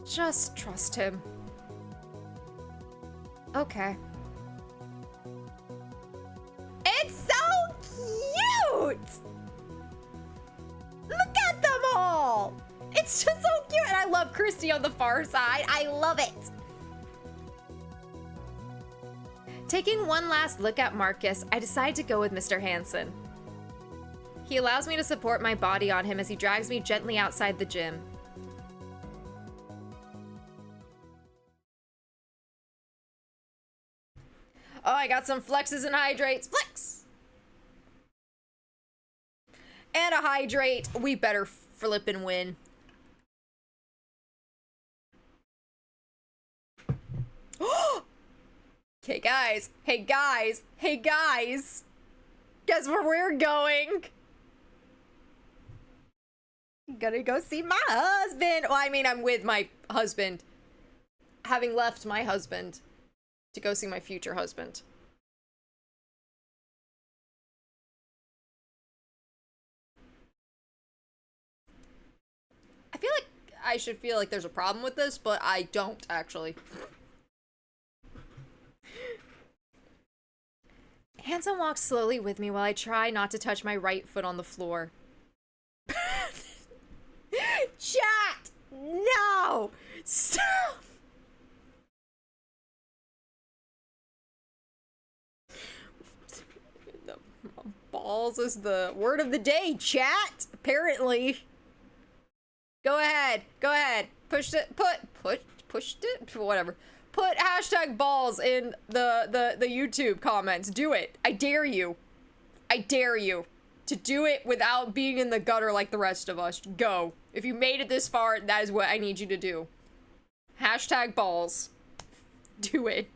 Just trust him. Okay. It's so cute! Look at them all! It's just so cute, and I love Christy on the far side. I love it. Taking one last look at Marcus, I decide to go with Mr. Hansen. He allows me to support my body on him as he drags me gently outside the gym. Oh, I got some flexes and hydrates. Flex! And a hydrate. We better flip and win. Okay, guys. Hey, guys. Hey, guys. Guess where we're going? Gonna go see my husband. Well, I mean, I'm with my husband. Having left my husband to go see my future husband. I feel like I should feel like there's a problem with this, but I don't, actually. Hanson walks slowly with me while I try not to touch my right foot on the floor. Chat! No! Stop! The balls is the word of the day, chat! Apparently. Go ahead. Go ahead. Pushed it. Pushed it? Whatever. Put hashtag balls in the YouTube comments. Do it. I dare you. I dare you to do it without being in the gutter like the rest of us. Go. If you made it this far, that is what I need you to do. Hashtag balls. Do it.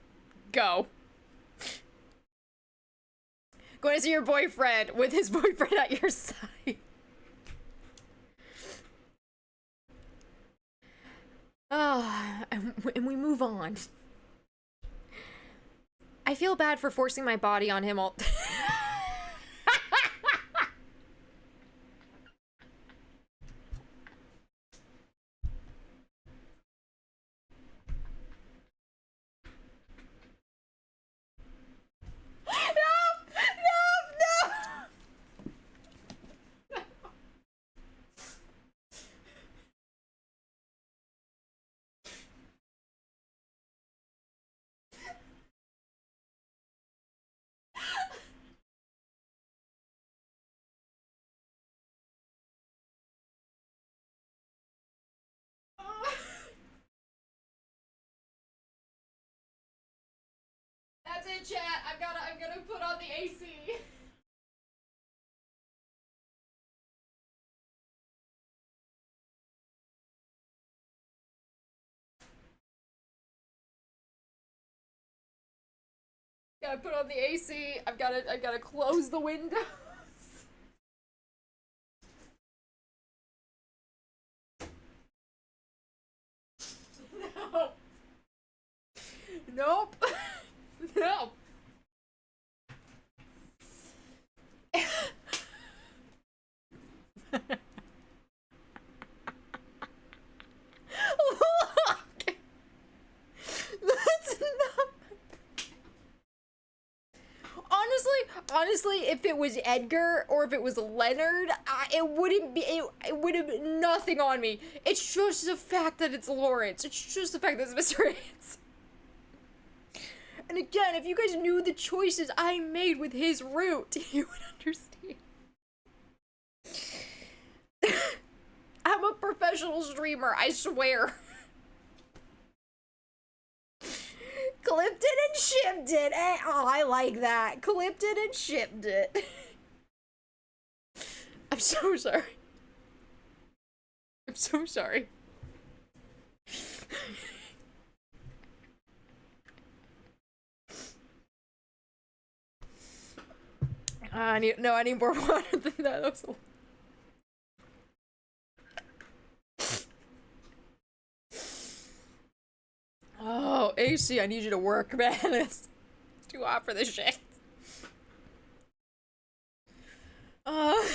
Go. Going to see your boyfriend with his boyfriend at your side. And we move on. I feel bad for forcing my body on him all... That's it, chat. I'm gonna put on the AC. Gotta put on the AC. I've gotta close the windows. No. Nope. No. Look. That's not. Honestly, if it was Edgar or if it was Leonard, it wouldn't be. It would have been nothing on me. It's just the fact that it's Lawrence. It's just the fact that it's Mr. Hanson. And again, if you guys knew the choices I made with his route, you would understand. I'm a professional streamer, I swear. Clipped it and shipped it. Oh, I like that. Clipped it and shipped it. I'm so sorry. I'm so sorry. I need more water than that. That was Oh, AC, I need you to work, man. It's too hot for this shit. I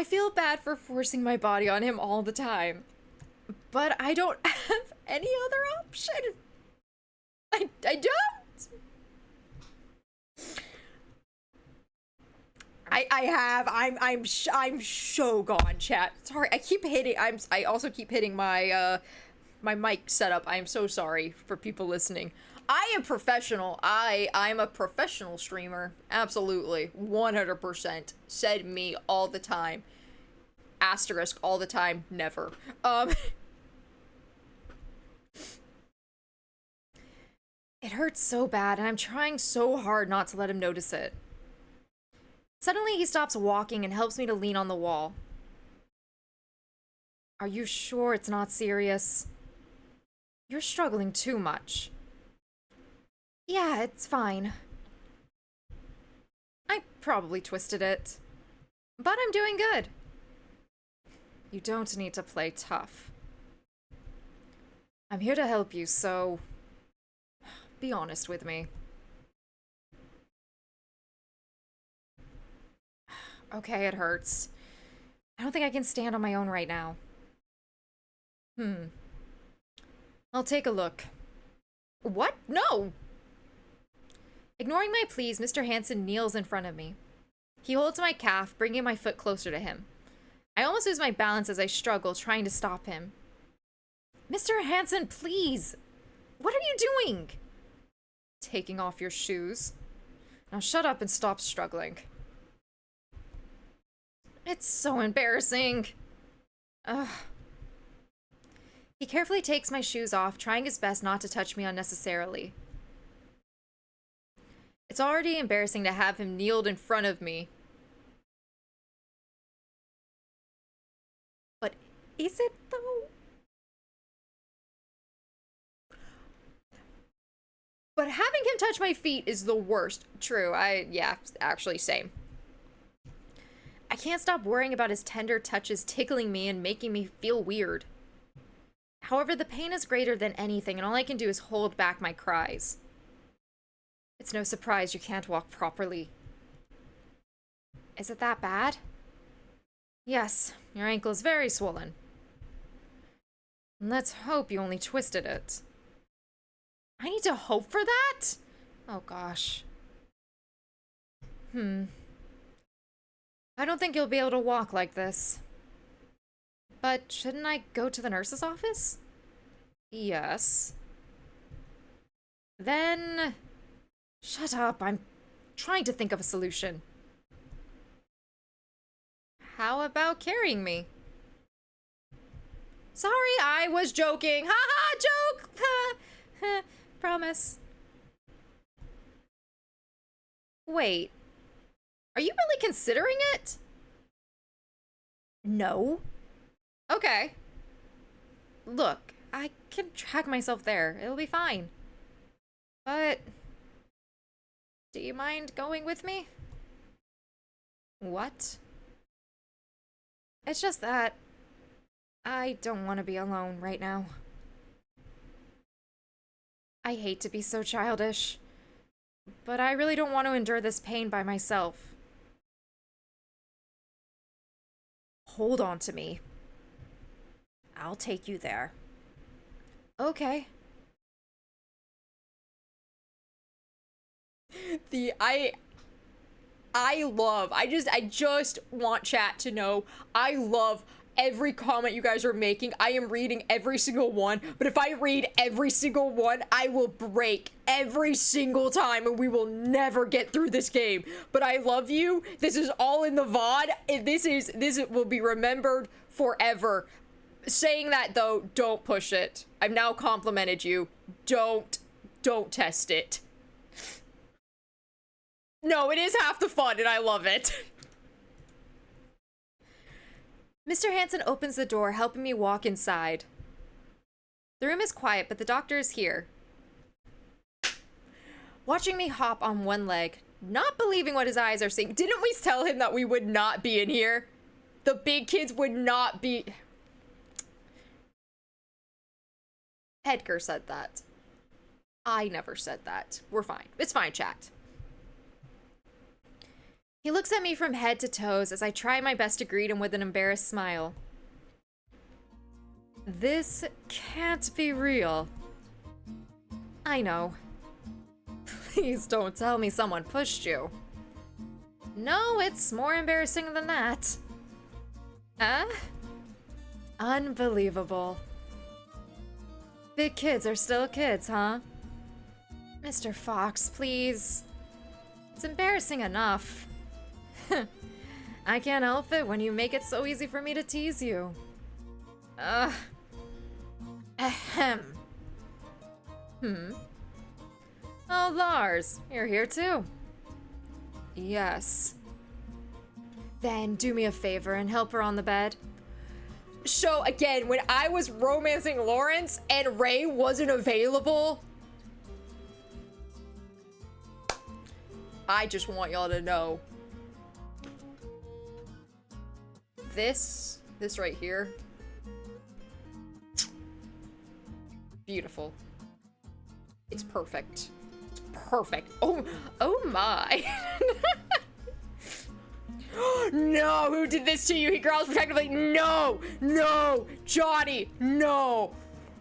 feel bad for forcing my body on him all the time, but I don't have any other option. I don't. I'm so gone, chat. Sorry, I keep hitting. I also keep hitting my my mic setup. I'm so sorry for people listening. I am professional. I'm a professional streamer. Absolutely, 100%. Said me all the time. Asterisk all the time. Never. It hurts so bad, and I'm trying so hard not to let him notice it. Suddenly, he stops walking and helps me to lean on the wall. Are you sure it's not serious? You're struggling too much. Yeah, it's fine. I probably twisted it. But I'm doing good. You don't need to play tough. I'm here to help you, so be honest with me. Okay, it hurts. I don't think I can stand on my own right now. I'll take a look. What? No! Ignoring my pleas, Mr. Hansen kneels in front of me. He holds my calf, bringing my foot closer to him. I almost lose my balance as I struggle, trying to stop him. Mr. Hansen, please! What are you doing? Taking off your shoes. Now shut up and stop struggling. It's so embarrassing. Ugh. He carefully takes my shoes off, trying his best not to touch me unnecessarily. It's already embarrassing to have him kneeled in front of me. But is it, though? But having him touch my feet is the worst. True, yeah, actually, same. I can't stop worrying about his tender touches tickling me and making me feel weird. However, the pain is greater than anything, and all I can do is hold back my cries. It's no surprise you can't walk properly. Is it that bad? Yes, your ankle is very swollen. Let's hope you only twisted it. I need to hope for that? Oh gosh. I don't think you'll be able to walk like this. But shouldn't I go to the nurse's office? Yes. Then... Shut up, I'm trying to think of a solution. How about carrying me? Sorry, I was joking. Ha ha, joke! Promise. Wait. Are you really considering it? No. Okay. Look, I can drag myself there. It'll be fine. But... do you mind going with me? What? It's just that I don't want to be alone right now. I hate to be so childish, but I really don't want to endure this pain by myself. Hold on to me. I'll take you there. Okay. I just want chat to know I love every comment you guys are making. I am reading every single one, but if I read every single one, I will break every single time and we will never get through this game. But I love you. This is all in the VOD. This will be remembered forever. Saying that though, don't push it. I've now complimented you. Don't test it. No, it is half the fun and I love it. Mr. Hansen opens the door, helping me walk inside. The room is quiet, but the doctor is here. Watching me hop on one leg, not believing what his eyes are seeing. Didn't we tell him that we would not be in here? The big kids would not be... Edgar said that. I never said that. We're fine. It's fine, chat. He looks at me from head to toes as I try my best to greet him with an embarrassed smile. This can't be real. I know. Please don't tell me someone pushed you. No, it's more embarrassing than that. Huh? Unbelievable. Big kids are still kids, huh? Mr. Fox, please. It's embarrassing enough. I can't help it when you make it so easy for me to tease you. Ahem. Oh, Lars, you're here too. Yes. Then do me a favor and help her on the bed. So again, when I was romancing Lawrence and Ray wasn't available, I just want y'all to know. This right here. Beautiful. It's perfect. It's perfect. Oh my. No, who did this to you? He growls protectively. No, Johnny, no.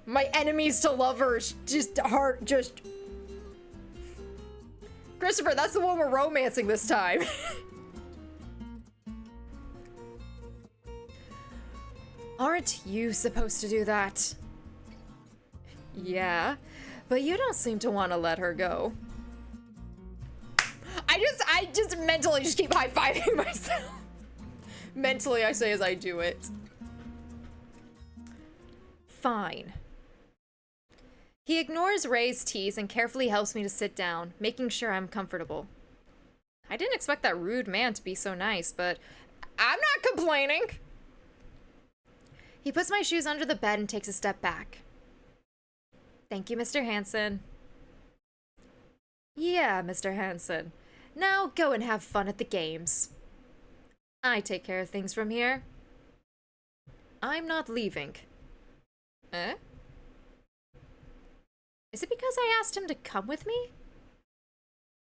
My enemies to lovers, just. Christopher, that's the one we're romancing this time. Aren't you supposed to do that? Yeah, but you don't seem to want to let her go. I just mentally just keep high-fiving myself. Mentally, I say as I do it. Fine. He ignores Ray's tease and carefully helps me to sit down, making sure I'm comfortable. I didn't expect that rude man to be so nice, but I'm not complaining. He puts my shoes under the bed and takes a step back. Thank you, Mr. Hanson. Yeah, Mr. Hanson. Now go and have fun at the games. I take care of things from here. I'm not leaving. Eh? Is it because I asked him to come with me?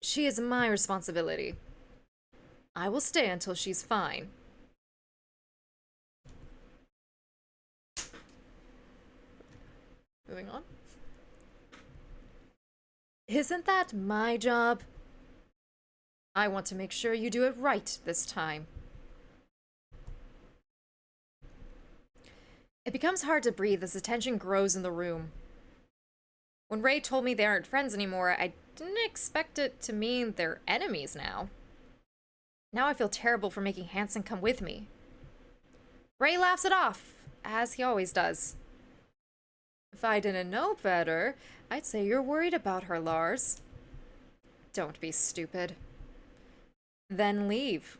She is my responsibility. I will stay until she's fine. Moving on. Isn't that my job? I want to make sure you do it right this time. It becomes hard to breathe as the tension grows in the room. When Ray told me they aren't friends anymore, I didn't expect it to mean they're enemies now. Now I feel terrible for making Hanson come with me. Ray laughs it off, as he always does. If I didn't know better, I'd say you're worried about her, Lars. Don't be stupid. Then leave.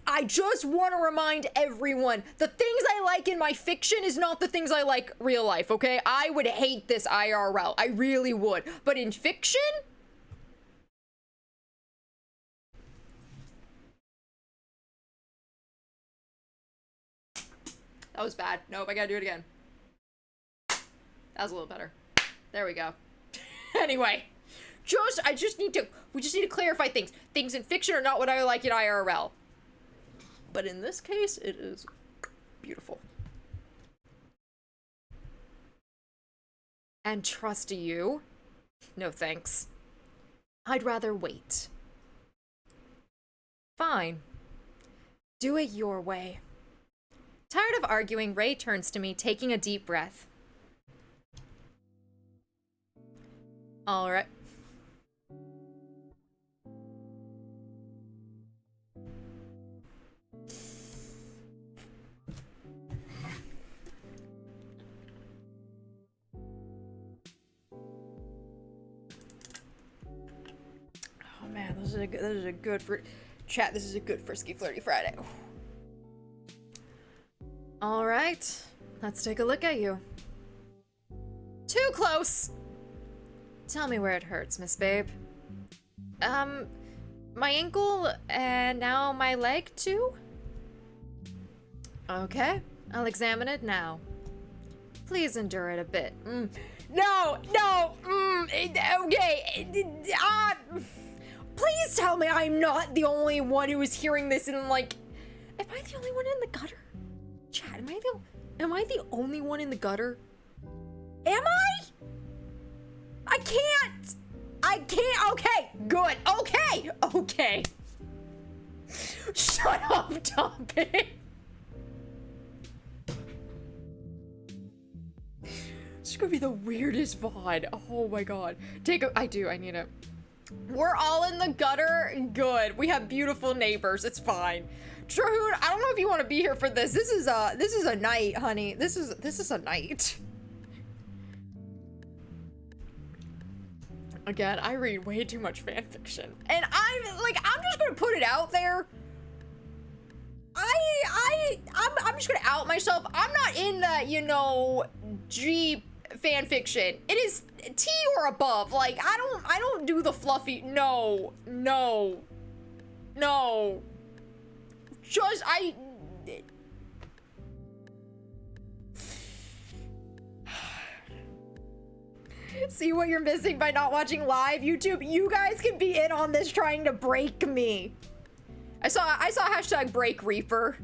I just want to remind everyone, the things I like in my fiction is not the things I like real life, okay? I would hate this IRL. I really would. But in fiction? That was bad. Nope, I gotta do it again. That was a little better. There we go. Anyway, we just need to clarify things. Things in fiction are not what I like in IRL. But in this case, it is beautiful. And trust you? No thanks. I'd rather wait. Fine. Do it your way. Tired of arguing, Ray turns to me, taking a deep breath. All right. Oh man, this is a good for chat. This is a good frisky flirty Friday. All right, let's take a look at you. Too close. Tell me where it hurts, Miss Babe. My ankle and now my leg too? Okay, I'll examine it now. Please endure it a bit. No, okay. Please tell me I'm not the only one who is hearing this and like, am I the only one in the gutter? Chat, am I the only one in the gutter? Am I? I can't, okay, good, okay. Shut up, Topic. It's gonna be the weirdest VOD. Oh my god. I need it. We're all in the gutter, good. We have beautiful neighbors, it's fine. Trahoon, I don't know if you want to be here for this. This is a night, honey. This is a night. Again, I read way too much fan fiction. And I'm just gonna put it out there. I'm just gonna out myself. I'm not in the, you know, G fan fiction. It is T or above. Like, I don't do the fluffy. No. Just, see what you're missing by not watching live YouTube? You guys can be in on this trying to break me. I saw hashtag break Reaper.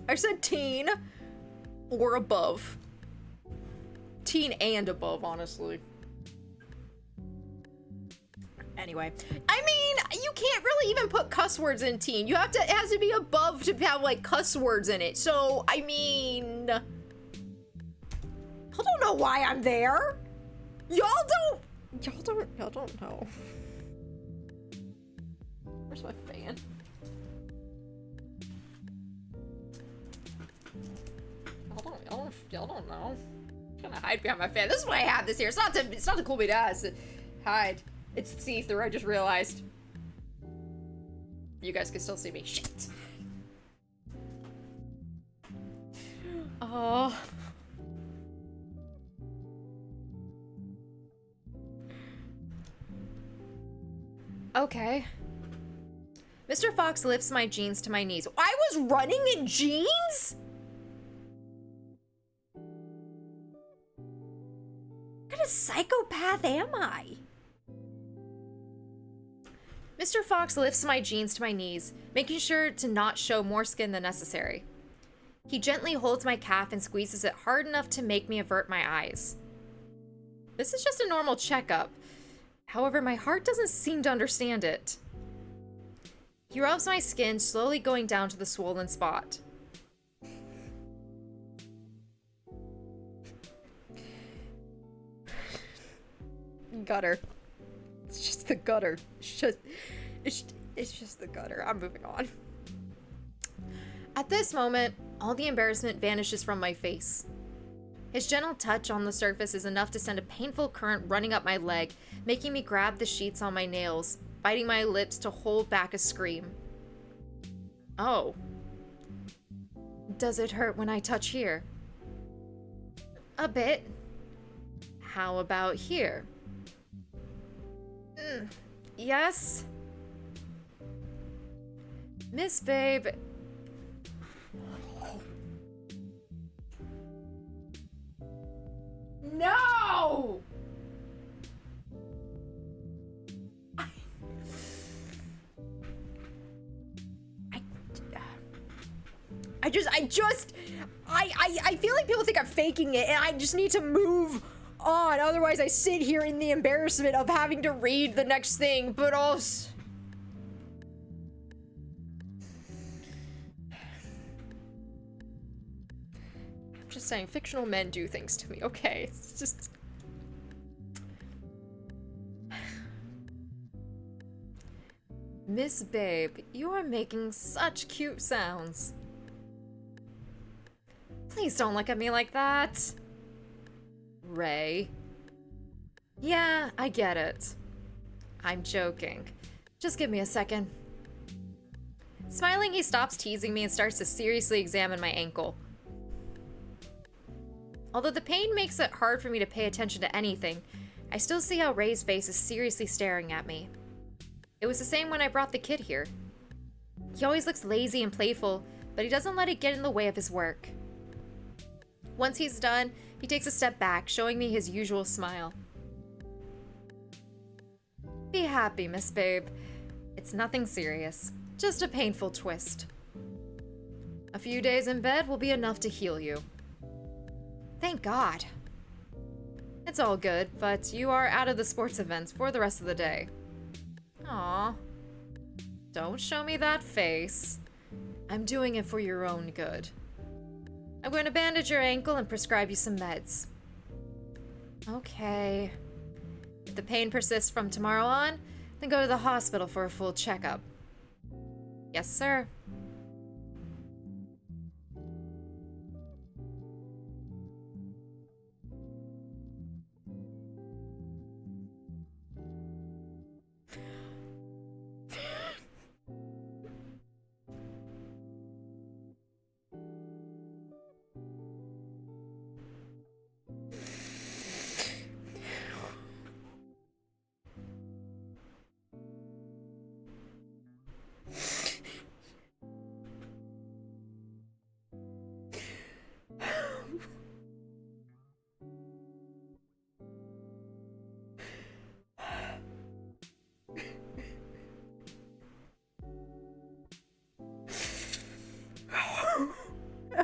I said teen or above. Teen and above, honestly. Anyway, I mean, you can't really even put cuss words in teen. You have to, it has to be above to have like cuss words in it. So, I mean, I don't know why I'm there. Y'all don't know. Where's my fan? Y'all don't know. I'm gonna hide behind my fan. This is why I have this here. It's not to cool me down. To hide. It's see-through, I just realized. You guys can still see me. Shit. Oh. Okay. Mr. Fox lifts my jeans to my knees. I was running in jeans? What kind of psychopath am I? Mr. Fox lifts my jeans to my knees, making sure to not show more skin than necessary. He gently holds my calf and squeezes it hard enough to make me avert my eyes. This is just a normal checkup. However, my heart doesn't seem to understand it. He rubs my skin, slowly going down to the swollen spot. Gutter. It's just the gutter. It's just the gutter. I'm moving on. At this moment, all the embarrassment vanishes from my face. His gentle touch on the surface is enough to send a painful current running up my leg, making me grab the sheets on my nails, biting my lips to hold back a scream. Oh. Does it hurt when I touch here? A bit. How about here? Yes? Miss Babe. No! I feel like people think I'm faking it, and I just need to move on. Otherwise, I sit here in the embarrassment of having to read the next thing, but also... I'm just saying, fictional men do things to me, okay? It's just... Miss Babe, you are making such cute sounds. Please don't look at me like that. Ray. Yeah, I get it. I'm joking. Just give me a second. Smiling, he stops teasing me and starts to seriously examine my ankle. Although the pain makes it hard for me to pay attention to anything, I still see how Ray's face is seriously staring at me. It was the same when I brought the kid here. He always looks lazy and playful, but he doesn't let it get in the way of his work. Once he's done, he takes a step back, showing me his usual smile. Be happy, Miss Babe. It's nothing serious, just a painful twist. A few days in bed will be enough to heal you. Thank God. It's all good, but you are out of the sports events for the rest of the day. Aw. Don't show me that face. I'm doing it for your own good. I'm going to bandage your ankle and prescribe you some meds. Okay. If the pain persists from tomorrow on, then go to the hospital for a full checkup. Yes, sir.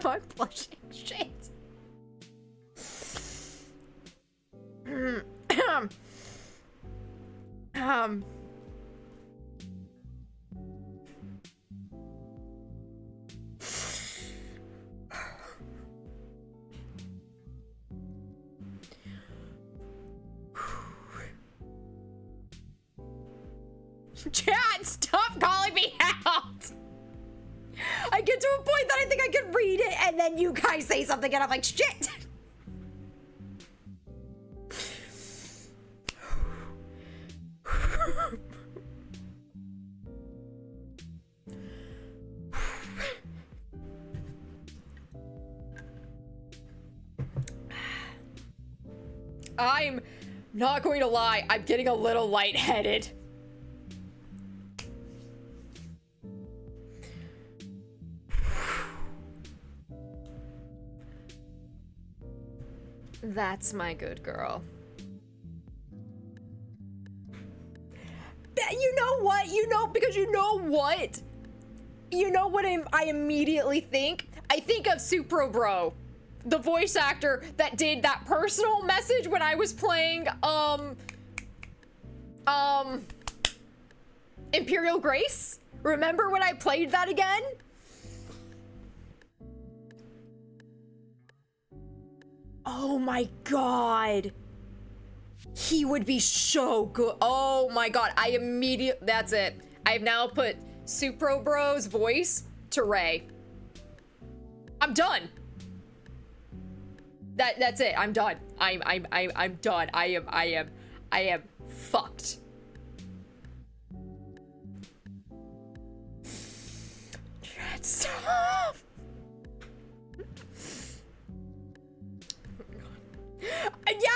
Am I blushing? Shit. Chat, stop calling me out! I get to a point that I think I can read it, and then you guys say something, and I'm like, shit! I'm not going to lie, I'm getting a little lightheaded. That's my good girl. You know what? Because you know what? You know what I immediately think? I think of Supro Bro, the voice actor that did that personal message when I was playing, Imperial Grace? Remember when I played that again? Oh my god. He would be so good. Oh my god, that's it. I've now put Supro Bro's voice to Ray. I'm done. That's it. I'm done. I'm done. I am fucked. Stop. Yeah,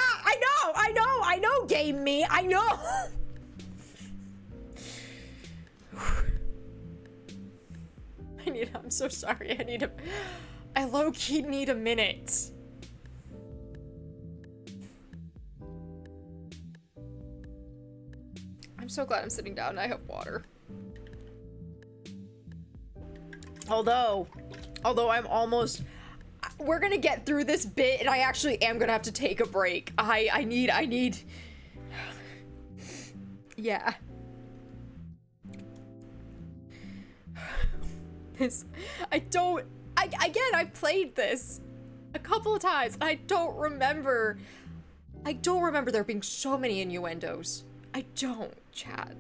I know, game me, I know. I'm so sorry, I low-key need a minute. I'm so glad I'm sitting down and I have water. Although I'm almost... We're gonna get through this bit, and I actually am gonna have to take a break. I need... Yeah. Again, I played this a couple of times, and I don't remember there being so many innuendos. I don't, chat.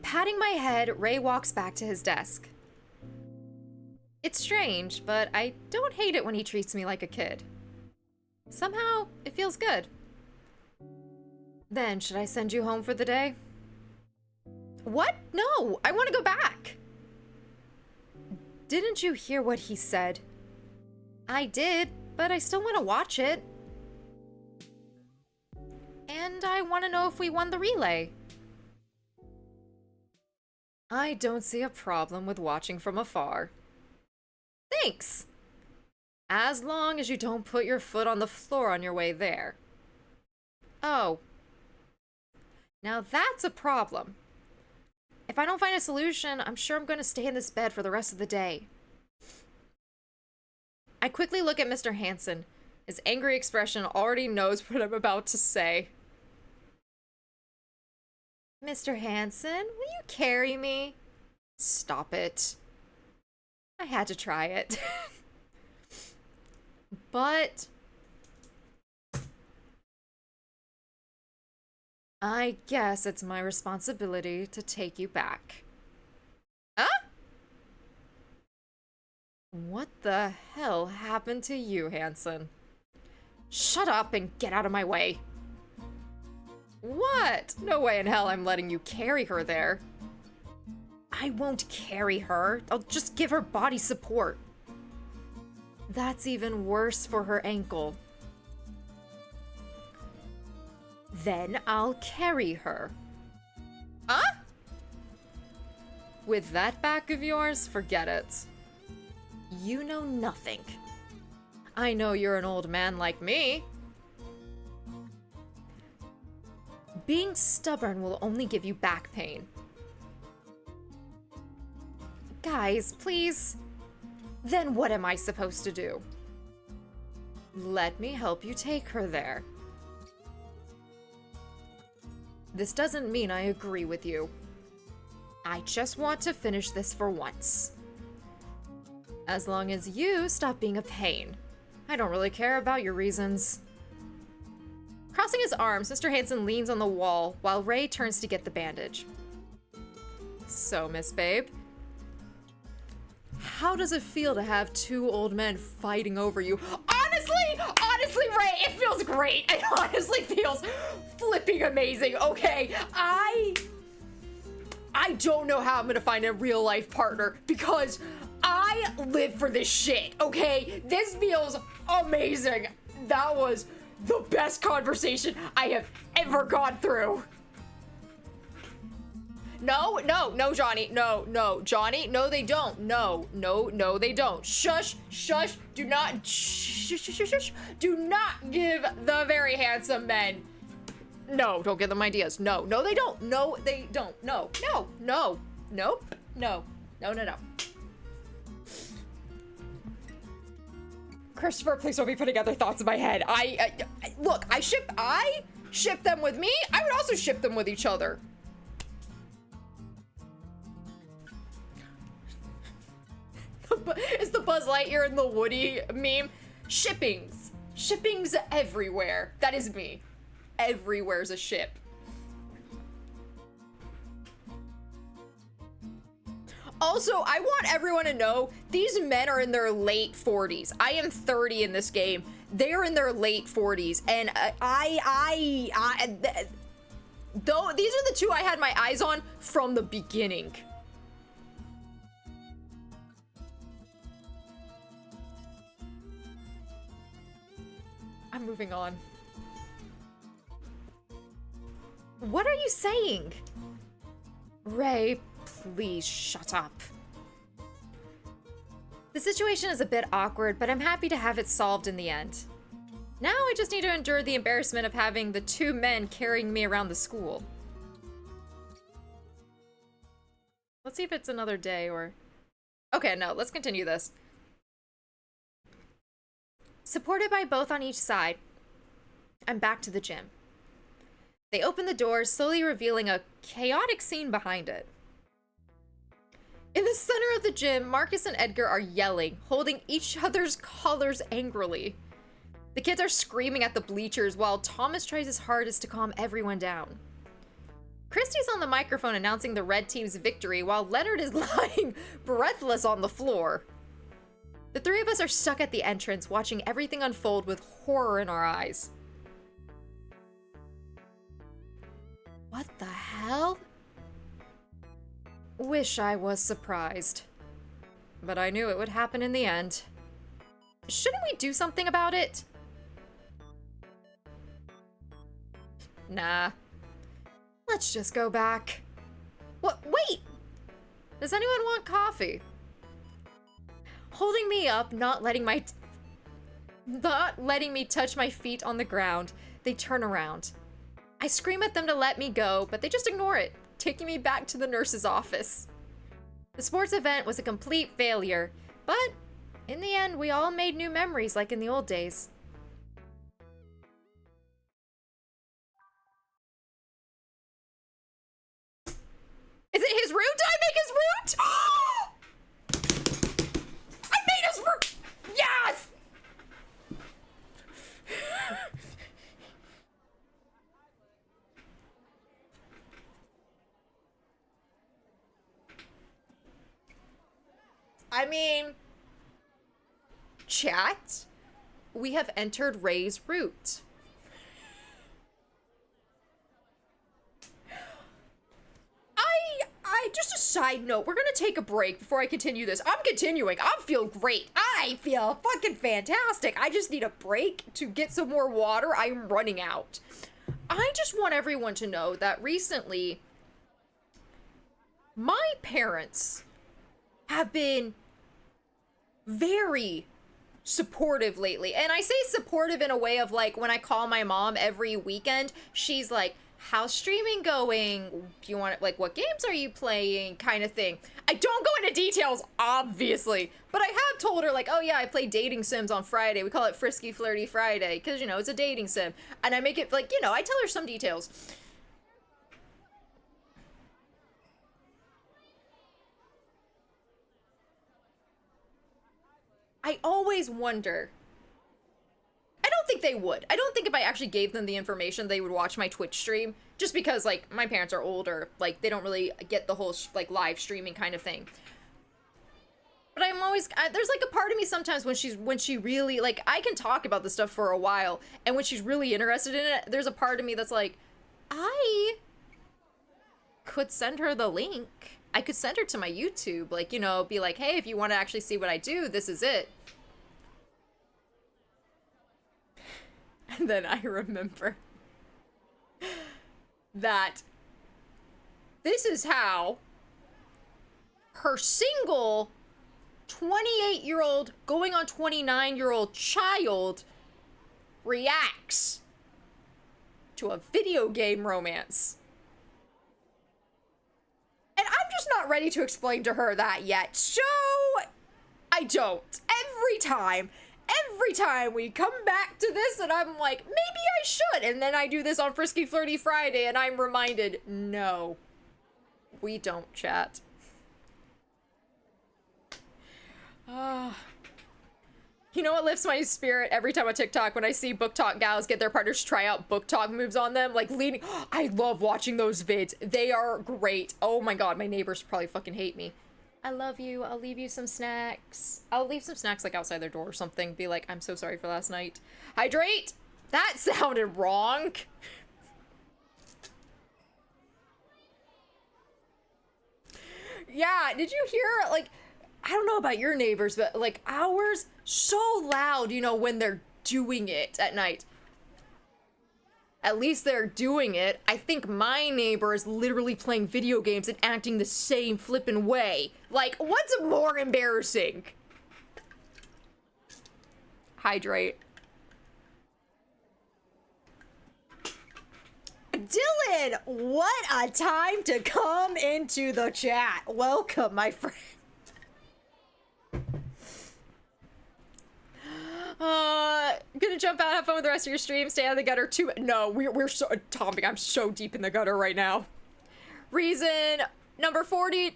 Patting my head, Ray walks back to his desk. It's strange, but I don't hate it when he treats me like a kid. Somehow, it feels good. Then, should I send you home for the day? What? No, I want to go back. Didn't you hear what he said? I did, but I still want to watch it. And I want to know if we won the relay. I don't see a problem with watching from afar. Thanks! As long as you don't put your foot on the floor on your way there. Oh. Now that's a problem. If I don't find a solution, I'm sure I'm going to stay in this bed for the rest of the day. I quickly look at Mr. Hansen. His angry expression already knows what I'm about to say. Mr. Hansen, will you carry me? Stop it. I had to try it. But I guess it's my responsibility to take you back. Huh? What the hell happened to you, Hansen? Shut up and get out of my way. What? No way in hell I'm letting you carry her there. I won't carry her. I'll just give her body support. That's even worse for her ankle. Then I'll carry her. Huh? With that back of yours, forget it. You know nothing. I know you're an old man like me. Being stubborn will only give you back pain. Guys, please. Then what am I supposed to do? Let me help you take her there. This doesn't mean I agree with you. I just want to finish this for once. As long as you stop being a pain. I don't really care about your reasons. Crossing his arms, Mr. Hanson leans on the wall while Ray turns to get the bandage. So, Miss Babe, how does it feel to have two old men fighting over you? Honestly, Ray, it feels great. It honestly feels flipping amazing, okay? I don't know how I'm gonna find a real life partner because I live for this shit, okay? This feels amazing. That was the best conversation I have ever gone through. No, Johnny. No, Johnny. No, they don't. No, they don't. Shush. Do not, shush. Do not give the very handsome men. No, don't give them ideas. No, they don't. No, they don't. No. Christopher, please don't be putting other thoughts in my head. Look, I ship them with me. I would also ship them with each other. It's the Buzz Lightyear and the Woody meme. Shippings everywhere. That is me. Everywhere's a ship. Also, I want everyone to know these men are in their late 40s. I am 30 in this game. They're in their late 40s, and though these are the two I had my eyes on from the beginning. I'm moving on. What are you saying? Ray, please shut up. The situation is a bit awkward, but I'm happy to have it solved in the end. Now I just need to endure the embarrassment of having the two men carrying me around the school. Let's see if it's another day or... Okay, no, let's continue this. Supported by both on each side, I'm back to the gym. They open the door, slowly revealing a chaotic scene behind it. In the center of the gym, Marcus and Edgar are yelling, holding each other's collars angrily. The kids are screaming at the bleachers while Thomas tries his hardest to calm everyone down. Christy's on the microphone announcing the red team's victory while Leonard is lying breathless on the floor. The three of us are stuck at the entrance, watching everything unfold with horror in our eyes. What the hell? Wish I was surprised. But I knew it would happen in the end. Shouldn't we do something about it? Nah. Let's just go back. What? Wait! Does anyone want coffee? Holding me up, not letting me touch my feet on the ground, they turn around. I scream at them to let me go, but they just ignore it, taking me back to the nurse's office. The sports event was a complete failure, but in the end, we all made new memories like in the old days. Is it his route? Did I make his route? I made his route! Yes! I mean, chat, we have entered Ray's route. Just a side note, we're gonna take a break before I continue this. I'm continuing. I feel great. I feel fucking fantastic. I just need a break to get some more water. I'm running out. I just want everyone to know that recently, my parents have been very supportive lately. And I say supportive in a way of like, when I call my mom every weekend, she's like, how's streaming going? Do you want, like, what games are you playing, kind of thing. I don't go into details, obviously, but I have told her, like, oh yeah, I play dating sims on Friday. We call it Frisky Flirty Friday, because, you know, it's a dating sim. And I make it, like, you know, I tell her some details. I always wonder. I don't think they would. I don't think if I actually gave them the information, they would watch my Twitch stream. Just because, like, my parents are older. Like, they don't really get the whole, like, live streaming kind of thing. But I'm always, there's, like, a part of me sometimes when she really, like, I can talk about this stuff for a while. And when she's really interested in it, there's a part of me that's like, I could send her the link. I could send her to my YouTube. Like, you know, be like, hey, if you want to actually see what I do, this is it. And then I remember that this is how her single 28-year-old going on 29-year-old child reacts to a video game romance. And I'm just not ready to explain to her that yet, so I don't. Every time we come back to this and I'm like, maybe I should, and then I do this on Frisky Flirty Friday and I'm reminded, no, we don't chat. You know what lifts my spirit every time on TikTok when I see book talk gals get their partners try out book talk moves on them, like leaning. I love watching those vids. They are great. Oh my god, my neighbors probably fucking hate me. I love you. I'll leave you some snacks. I'll leave some snacks like outside their door or something. Be like, I'm so sorry for last night. Hydrate? That sounded wrong. Yeah, did you hear, like, I don't know about your neighbors, but like ours, so loud, you know, when they're doing it at night. At least they're doing it. I think my neighbor is literally playing video games and acting the same flippin' way. Like, what's more embarrassing? Hydrate. Dylan, what a time to come into the chat. Welcome, my friend. Gonna jump out, have fun with the rest of your stream, stay out of the gutter too. No, we're so, Tommy, I'm so deep in the gutter right now. Reason number 40,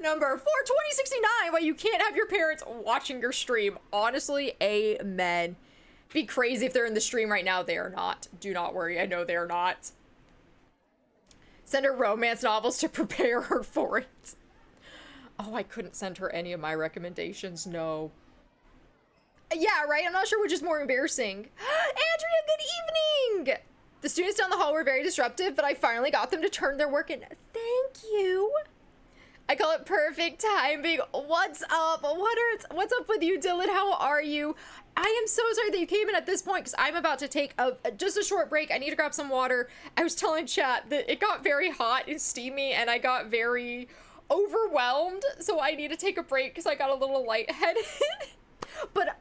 number 2069, why you can't have your parents watching your stream. Honestly, amen. Be crazy if they're in the stream right now. They are not. Do not worry, I know they are not. Send her romance novels to prepare her for it. Oh, I couldn't send her any of my recommendations, no. Yeah, right? I'm not sure which is more embarrassing. Andrea, good evening! The students down the hall were very disruptive, but I finally got them to turn their work in. Thank you. I call it perfect timing. What's up? What's up with you, Dylan? How are you? I am so sorry that you came in at this point, because I'm about to take just a short break. I need to grab some water. I was telling chat that it got very hot and steamy, and I got very overwhelmed, so I need to take a break because I got a little lightheaded. But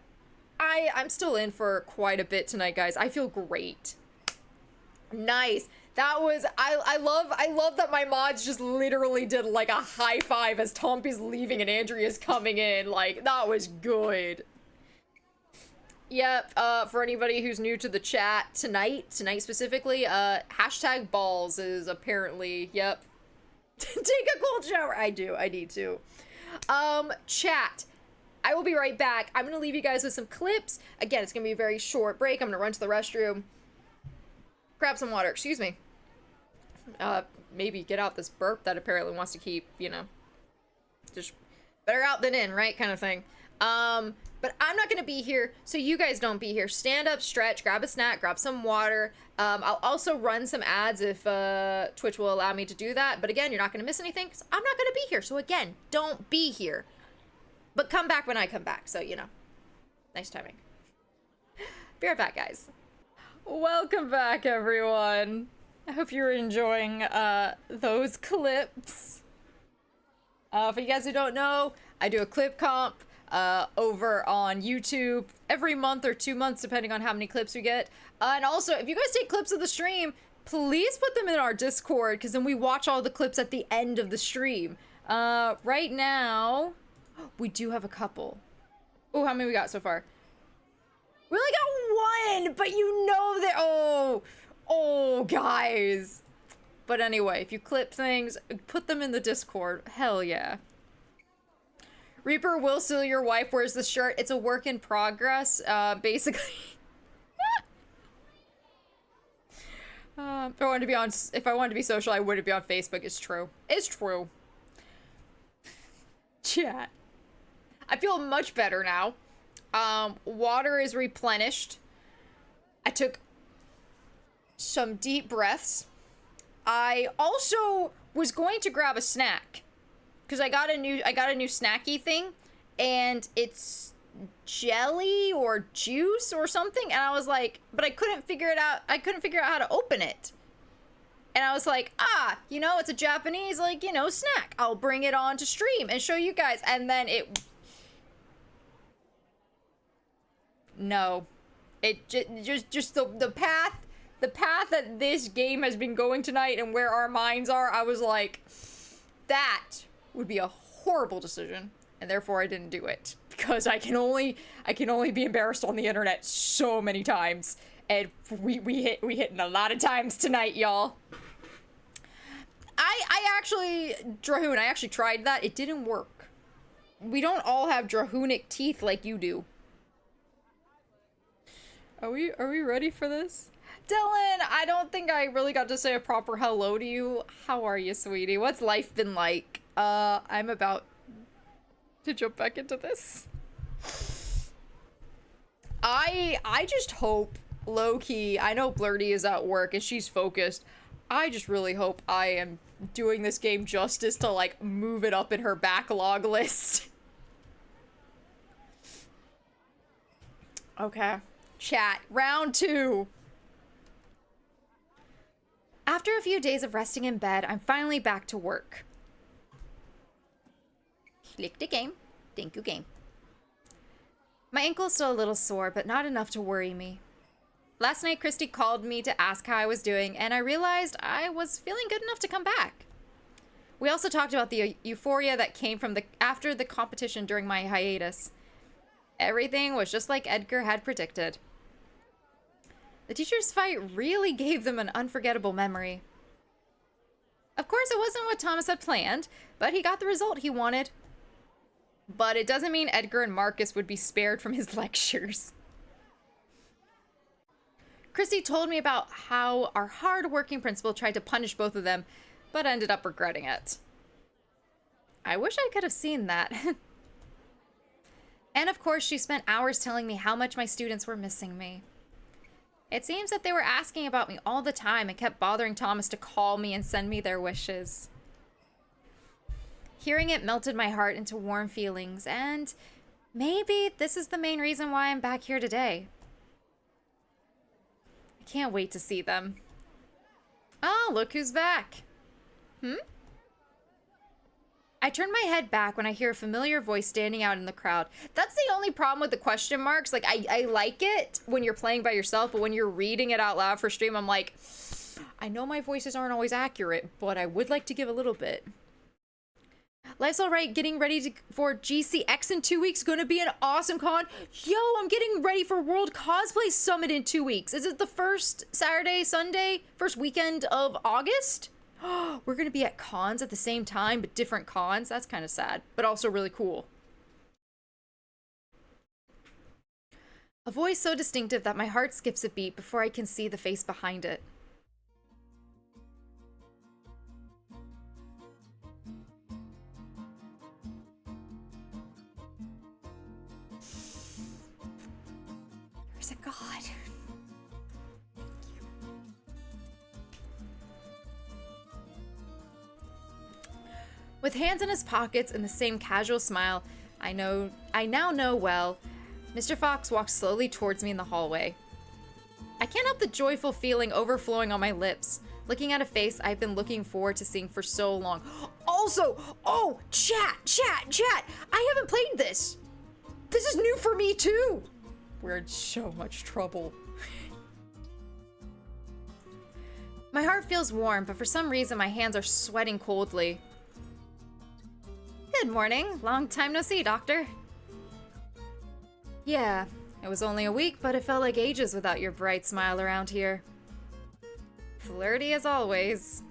I'm still in for quite a bit tonight, guys. I feel great. Nice. That was, I love that my mods just literally did like a high five as Tompy's leaving and Andrea's coming in. Like, that was good. Yep, for anybody who's new to the chat, tonight specifically, hashtag balls is apparently, yep. Take a cold shower. I need to. Chat. I will be right back. I'm gonna leave you guys with some clips. Again, it's gonna be a very short break. I'm gonna run to the restroom, grab some water, excuse me. Maybe get out this burp that apparently wants to keep, you know, just better out than in, right? Kind of thing. But I'm not gonna be here, so you guys don't be here. Stand up, stretch, grab a snack, grab some water. I'll also run some ads if Twitch will allow me to do that. But again, you're not gonna miss anything, because I'm not gonna be here. So again, don't be here. But come back when I come back, so, you know. Nice timing. Be right back, guys. Welcome back, everyone. I hope you're enjoying those clips. For you guys who don't know, I do a clip comp over on YouTube every month or 2 months, depending on how many clips we get. And also, if you guys take clips of the stream, please put them in our Discord, because then we watch all the clips at the end of the stream. Right now, we do have a couple. Oh, how many we got so far? We only got one, but you know that, oh, guys. But anyway, if you clip things, put them in the Discord. Hell yeah. Reaper will seal your wife wears the shirt. It's a work in progress, basically. If I wanted to be social, I wouldn't be on Facebook. It's true. It's true. Chat. I feel much better now. Water is replenished. I took some deep breaths. I also was going to grab a snack because I got a new snacky thing, and it's jelly or juice or something, and I was like, but I couldn't figure it out. I couldn't figure out how to open it. And I was like, you know, it's a Japanese, like, you know, snack. I'll bring it on to stream and show you guys. And then no, it just the path that this game has been going tonight and where our minds are, I was like, that would be a horrible decision, and therefore I didn't do it, because I can only be embarrassed on the internet so many times, and we hit a lot of times tonight, y'all. I actually tried that. It didn't work. We don't all have Drahunic teeth like you do. Are we ready for this? Dylan, I don't think I really got to say a proper hello to you. How are you, sweetie? What's life been like? I'm about to jump back into this. I just hope, low-key, I know Blurty is at work and she's focused. I just really hope I am doing this game justice to, like, move it up in her backlog list. Okay. Chat, round 2. After a few days of resting in bed, I'm finally back to work. Click the game. Thank you, game. My ankle is still a little sore, but not enough to worry me. Last night, Christy called me to ask how I was doing, and I realized I was feeling good enough to come back. We also talked about the euphoria that came from after the competition during my hiatus. Everything was just like Edgar had predicted. The teachers' fight really gave them an unforgettable memory. Of course, it wasn't what Thomas had planned, but he got the result he wanted. But it doesn't mean Edgar and Marcus would be spared from his lectures. Christy told me about how our hard-working principal tried to punish both of them, but ended up regretting it. I wish I could have seen that. And of course, she spent hours telling me how much my students were missing me. It seems that they were asking about me all the time and kept bothering Thomas to call me and send me their wishes. Hearing it melted my heart into warm feelings, and maybe this is the main reason why I'm back here today. I can't wait to see them. Oh, look who's back. I turn my head back when I hear a familiar voice standing out in the crowd. That's the only problem with the question marks. Like, I like it when you're playing by yourself, but when you're reading it out loud for stream, I'm like, I know my voices aren't always accurate, but I would like to give a little bit. Life's alright, getting ready for GCX in 2 weeks. Gonna be an awesome con. Yo, I'm getting ready for World Cosplay Summit in 2 weeks. Is it the first Saturday, Sunday, first weekend of August? We're gonna be at cons at the same time, but different cons. That's kind of sad, but also really cool. A voice so distinctive that my heart skips a beat before I can see the face behind it. There's a God. With hands in his pockets and the same casual smile I now know well, Mr. Fox walks slowly towards me in the hallway. I can't help the joyful feeling overflowing on my lips, looking at a face I've been looking forward to seeing for so long. Also, oh, chat, I haven't played this. This is new for me too. We're in so much trouble. My heart feels warm, but for some reason my hands are sweating coldly. Good morning. Long time no see, Doctor. Yeah, it was only a week, but it felt like ages without your bright smile around here. Flirty as always.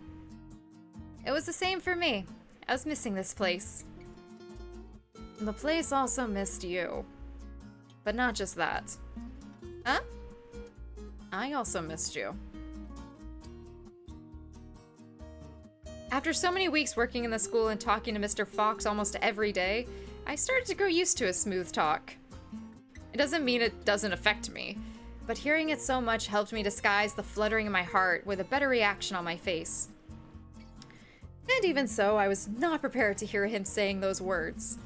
It was the same for me. I was missing this place. And the place also missed you. But not just that. Huh? I also missed you. After so many weeks working in the school and talking to Mr. Fox almost every day, I started to grow used to his smooth talk. It doesn't mean it doesn't affect me, but hearing it so much helped me disguise the fluttering in my heart with a better reaction on my face. And even so, I was not prepared to hear him saying those words.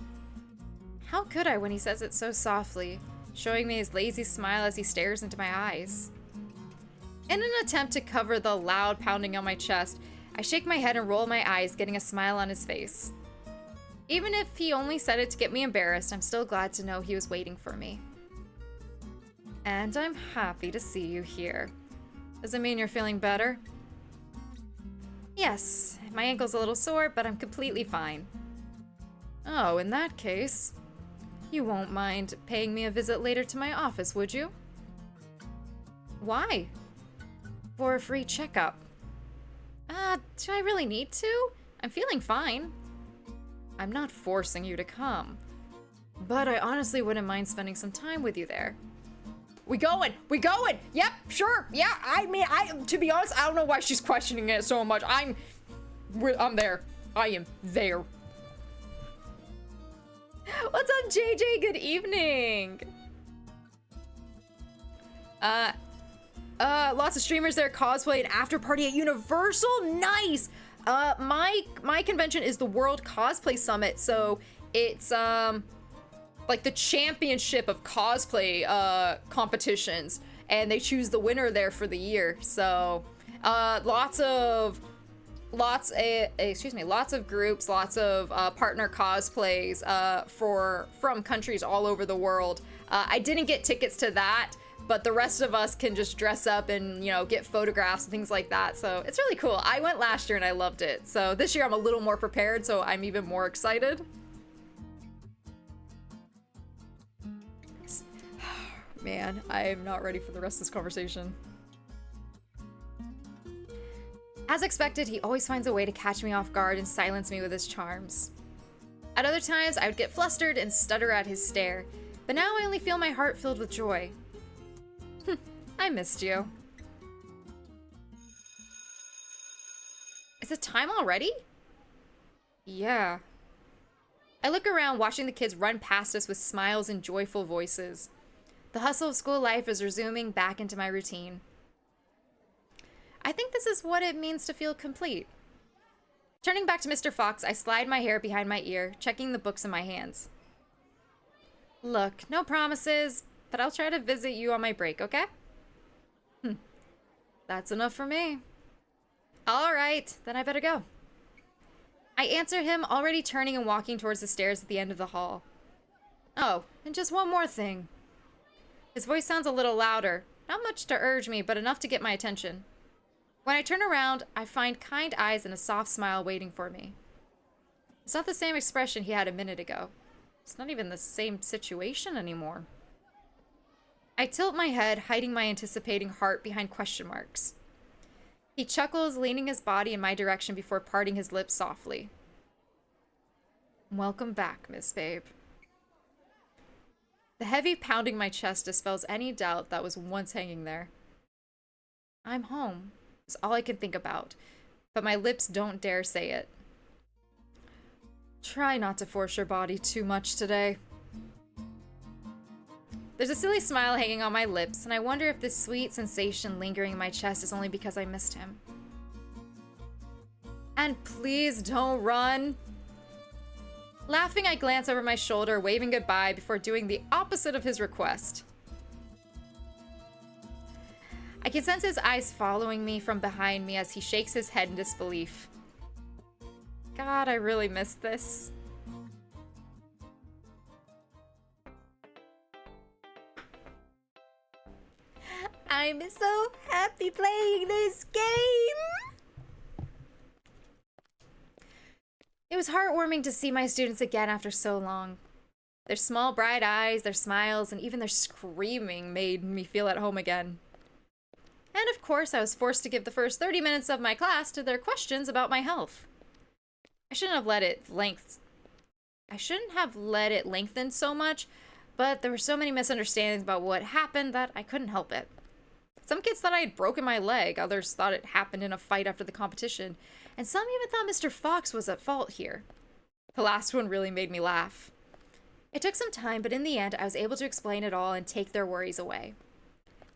How could I when he says it so softly, showing me his lazy smile as he stares into my eyes? In an attempt to cover the loud pounding on my chest, I shake my head and roll my eyes, getting a smile on his face. Even if he only said it to get me embarrassed, I'm still glad to know he was waiting for me. And I'm happy to see you here. Does it mean you're feeling better? Yes, my ankle's a little sore, but I'm completely fine. Oh, in that case, you won't mind paying me a visit later to my office, would you? Why? For a free checkup. Do I really need to? I'm feeling fine. I'm not forcing you to come, but I honestly wouldn't mind spending some time with you there. We going? We going? Yep, sure. Yeah, I mean, to be honest, I don't know why she's questioning it so much. I'm there. I am there. What's up, JJ? Good evening. Lots of streamers there, cosplay and after party at Universal. Nice. My convention is the World Cosplay Summit, so it's like the championship of cosplay competitions, and they choose the winner there for the year. So lots of groups, lots of partner cosplays from countries all over the world. I didn't get tickets to that, but the rest of us can just dress up and, you know, get photographs and things like that. So it's really cool. I went last year and I loved it. So this year I'm a little more prepared, so I'm even more excited. Man, I'm not ready for the rest of this conversation. As expected, he always finds a way to catch me off guard and silence me with his charms. At other times, I would get flustered and stutter at his stare, but now I only feel my heart filled with joy. I missed you. Is it time already? Yeah. I look around, watching the kids run past us with smiles and joyful voices. The hustle of school life is resuming back into my routine. I think this is what it means to feel complete. Turning back to Mr. Fox, I slide my hair behind my ear, checking the books in my hands. Look, no promises, but I'll try to visit you on my break, okay? That's enough for me. All right, then I better go. I answer him, already turning and walking towards the stairs at the end of the hall. Oh, and just one more thing. His voice sounds a little louder, not much to urge me, but enough to get my attention. When I turn around, I find kind eyes and a soft smile waiting for me. It's not the same expression he had a minute ago. It's not even the same situation anymore. I tilt my head, hiding my anticipating heart behind question marks. He chuckles, leaning his body in my direction before parting his lips softly. Welcome back, Miss Babe. The heavy pounding my chest dispels any doubt that was once hanging there. I'm home, is all I can think about, but my lips don't dare say it. Try not to force your body too much today. There's a silly smile hanging on my lips, and I wonder if this sweet sensation lingering in my chest is only because I missed him. And please don't run. Laughing, I glance over my shoulder, waving goodbye before doing the opposite of his request. I can sense his eyes following me from behind me as he shakes his head in disbelief. God, I really missed this. I'm so happy playing this game. It was heartwarming to see my students again after so long. Their small, bright eyes, their smiles, and even their screaming made me feel at home again. And of course, I was forced to give the first 30 minutes of my class to their questions about my health. I shouldn't have let it lengthen so much, but there were so many misunderstandings about what happened that I couldn't help it. Some kids thought I had broken my leg, others thought it happened in a fight after the competition, and some even thought Mr. Fox was at fault here. The last one really made me laugh. It took some time, but in the end, I was able to explain it all and take their worries away.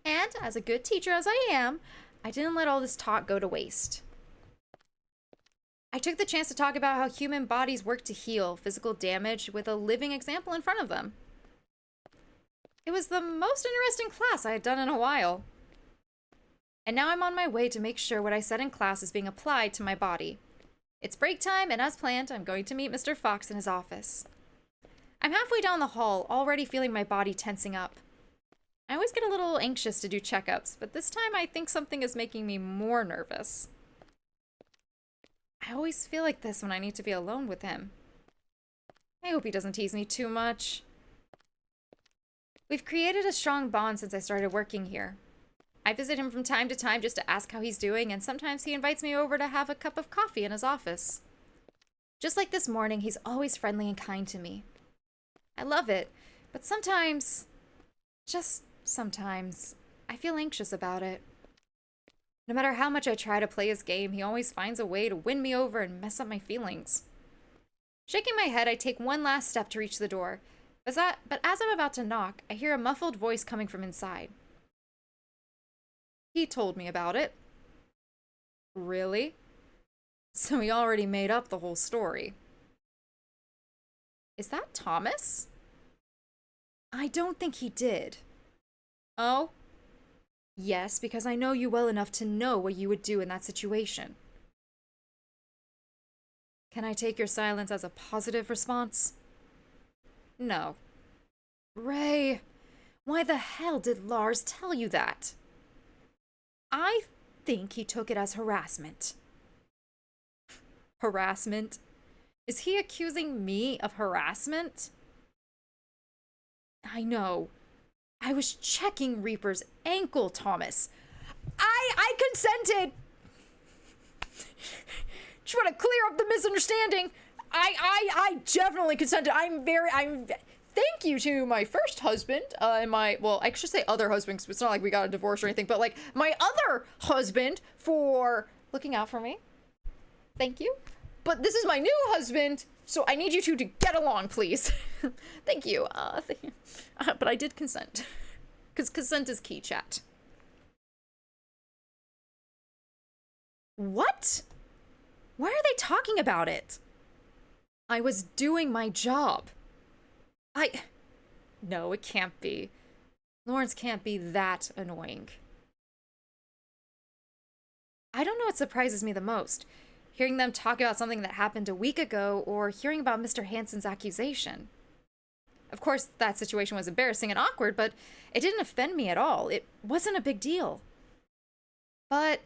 And, as a good teacher as I am, I didn't let all this talk go to waste. I took the chance to talk about how human bodies work to heal physical damage with a living example in front of them. It was the most interesting class I had done in a while. And now I'm on my way to make sure what I said in class is being applied to my body. It's break time, and as planned, I'm going to meet Mr. Fox in his office. I'm halfway down the hall, already feeling my body tensing up. I always get a little anxious to do checkups, but this time I think something is making me more nervous. I always feel like this when I need to be alone with him. I hope he doesn't tease me too much. We've created a strong bond since I started working here. I visit him from time to time just to ask how he's doing, and sometimes he invites me over to have a cup of coffee in his office. Just like this morning, he's always friendly and kind to me. I love it, but sometimes, just sometimes, I feel anxious about it. No matter how much I try to play his game, he always finds a way to win me over and mess up my feelings. Shaking my head, I take one last step to reach the door. But as I'm about to knock, I hear a muffled voice coming from inside. He told me about it. Really? So he already made up the whole story. Is that Thomas? I don't think he did. Oh? Yes, because I know you well enough to know what you would do in that situation. Can I take your silence as a positive response? No. Ray, why the hell did Lars tell you that? I think he took it as harassment. Harassment? Is he accusing me of harassment? I know. I was checking Reaper's ankle, Thomas. I consented! Just want to clear up the misunderstanding. I definitely consented. Thank you to my first husband, and I should say other husband, because it's not like we got a divorce or anything, but like my other husband for looking out for me. Thank you. But this is my new husband, so I need you two to get along, please. Thank you. But I did consent. Because consent is key, chat. What? Why are they talking about it? I was doing my job. No, it can't be. Lawrence can't be that annoying. I don't know what surprises me the most. Hearing them talk about something that happened a week ago, or hearing about Mr. Hansen's accusation. Of course, that situation was embarrassing and awkward, but it didn't offend me at all. It wasn't a big deal. But,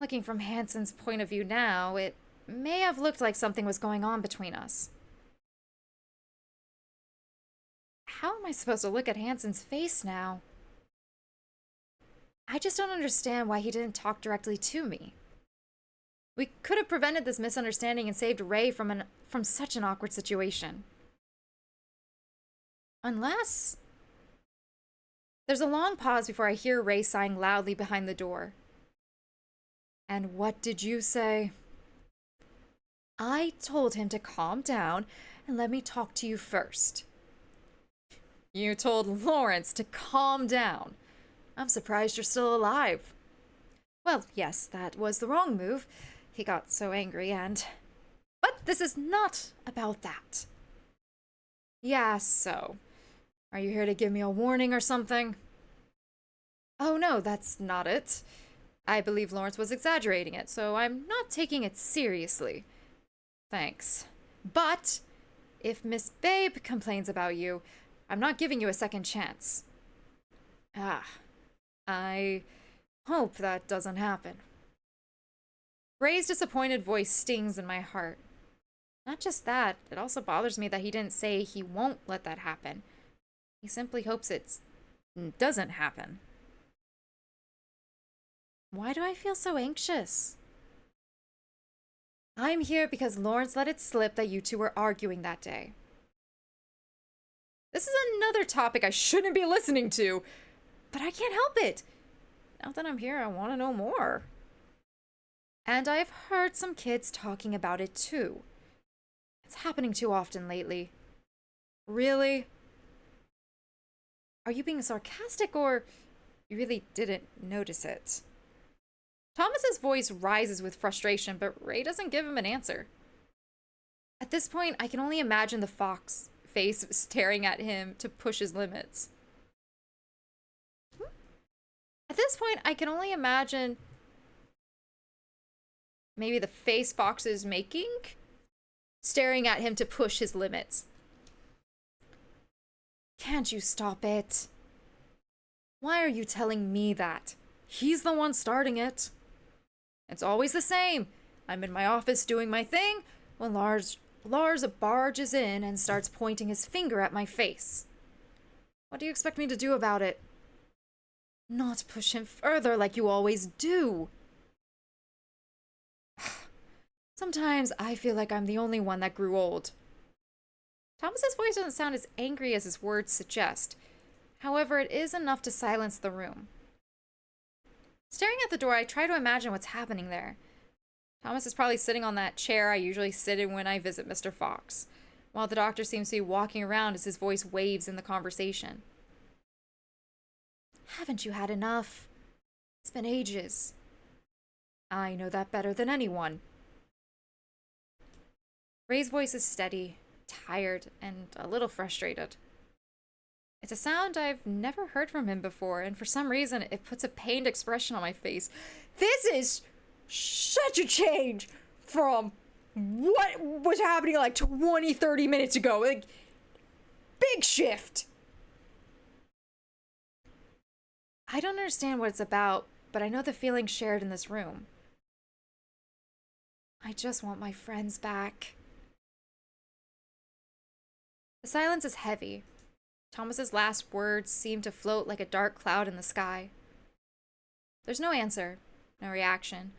looking from Hansen's point of view now, it may have looked like something was going on between us. How am I supposed to look at Hansen's face now? I just don't understand why he didn't talk directly to me. We could have prevented this misunderstanding and saved Ray from such an awkward situation. Unless... There's a long pause before I hear Ray sighing loudly behind the door. And what did you say? I told him to calm down and let me talk to you first. You told Lawrence to calm down. I'm surprised you're still alive. Well, yes, that was the wrong move. He got so angry and... But this is not about that. Yeah, so... Are you here to give me a warning or something? Oh no, that's not it. I believe Lawrence was exaggerating it, so I'm not taking it seriously. Thanks. But, if Miss Babe complains about you, I'm not giving you a second chance. Ah, I hope that doesn't happen. Ray's disappointed voice stings in my heart. Not just that, it also bothers me that he didn't say he won't let that happen. He simply hopes it doesn't happen. Why do I feel so anxious? I'm here because Lawrence let it slip that you two were arguing that day. This is another topic I shouldn't be listening to, but I can't help it. Now that I'm here, I want to know more. And I've heard some kids talking about it too. It's happening too often lately. Really? Are you being sarcastic or you really didn't notice it? Thomas's voice rises with frustration, but Ray doesn't give him an answer. At this point, I can only imagine the fox face staring at him to push his limits. At this point, I can only imagine maybe the face Fox is making, staring at him to push his limits. Can't you stop it? Why are you telling me that? He's the one starting it. It's always the same. I'm in my office doing my thing when Lars barges in and starts pointing his finger at my face. What do you expect me to do about it? Not push him further like you always do. Sometimes I feel like I'm the only one that grew old. Thomas's voice doesn't sound as angry as his words suggest. However, it is enough to silence the room. Staring at the door, I try to imagine what's happening there. Thomas is probably sitting on that chair I usually sit in when I visit Mr. Fox, while the doctor seems to be walking around as his voice waves in the conversation. Haven't you had enough? It's been ages. I know that better than anyone. Ray's voice is steady, tired, and a little frustrated. It's a sound I've never heard from him before, and for some reason, it puts a pained expression on my face. This is such a change from what was happening like 20, 30 minutes ago. Like, big shift. I don't understand what it's about, but I know the feeling shared in this room. I just want my friends back. The silence is heavy. Thomas's last words seem to float like a dark cloud in the sky. There's no answer, no reaction,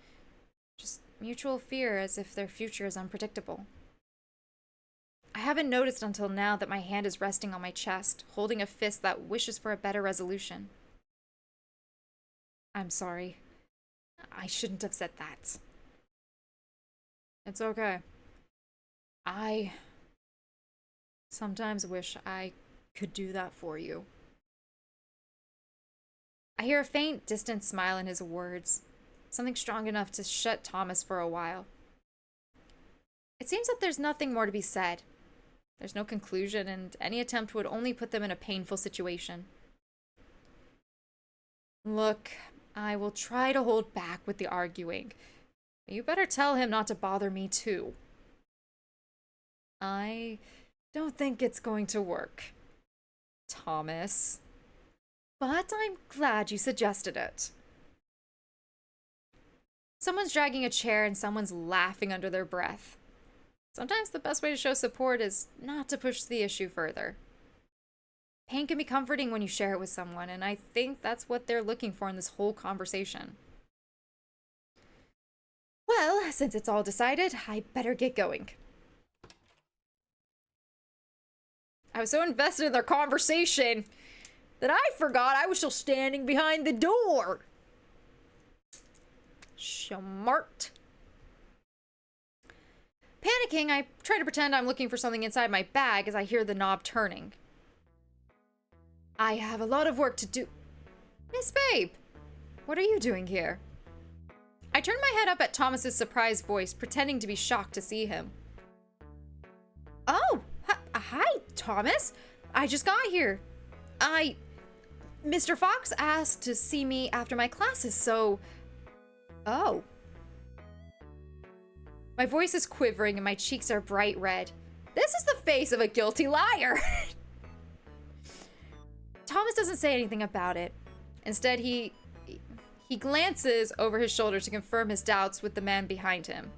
just mutual fear as if their future is unpredictable. I haven't noticed until now that my hand is resting on my chest, holding a fist that wishes for a better resolution. I'm sorry. I shouldn't have said that. It's okay. I sometimes wish I could do that for you. I hear a faint, distant smile in his words, something strong enough to shut Thomas for a while. It seems that there's nothing more to be said. There's no conclusion, and any attempt would only put them in a painful situation. Look, I will try to hold back with the arguing, but you better tell him not to bother me too. I don't think it's going to work, Thomas. But I'm glad you suggested it. Someone's dragging a chair and someone's laughing under their breath. Sometimes the best way to show support is not to push the issue further. Pain can be comforting when you share it with someone, and I think that's what they're looking for in this whole conversation. Well, since it's all decided, I better get going. I was so invested in their conversation that I forgot I was still standing behind the door. Smart. Panicking, I try to pretend I'm looking for something inside my bag as I hear the knob turning. I have a lot of work to do. Miss Babe, what are you doing here? I turn my head up at Thomas's surprised voice, pretending to be shocked to see him. Oh, hi, Thomas. I just got here. Mr. Fox asked to see me after my classes, so... Oh. My voice is quivering and my cheeks are bright red. This is the face of a guilty liar. Thomas doesn't say anything about it. Instead, he glances over his shoulder to confirm his doubts with the man behind him.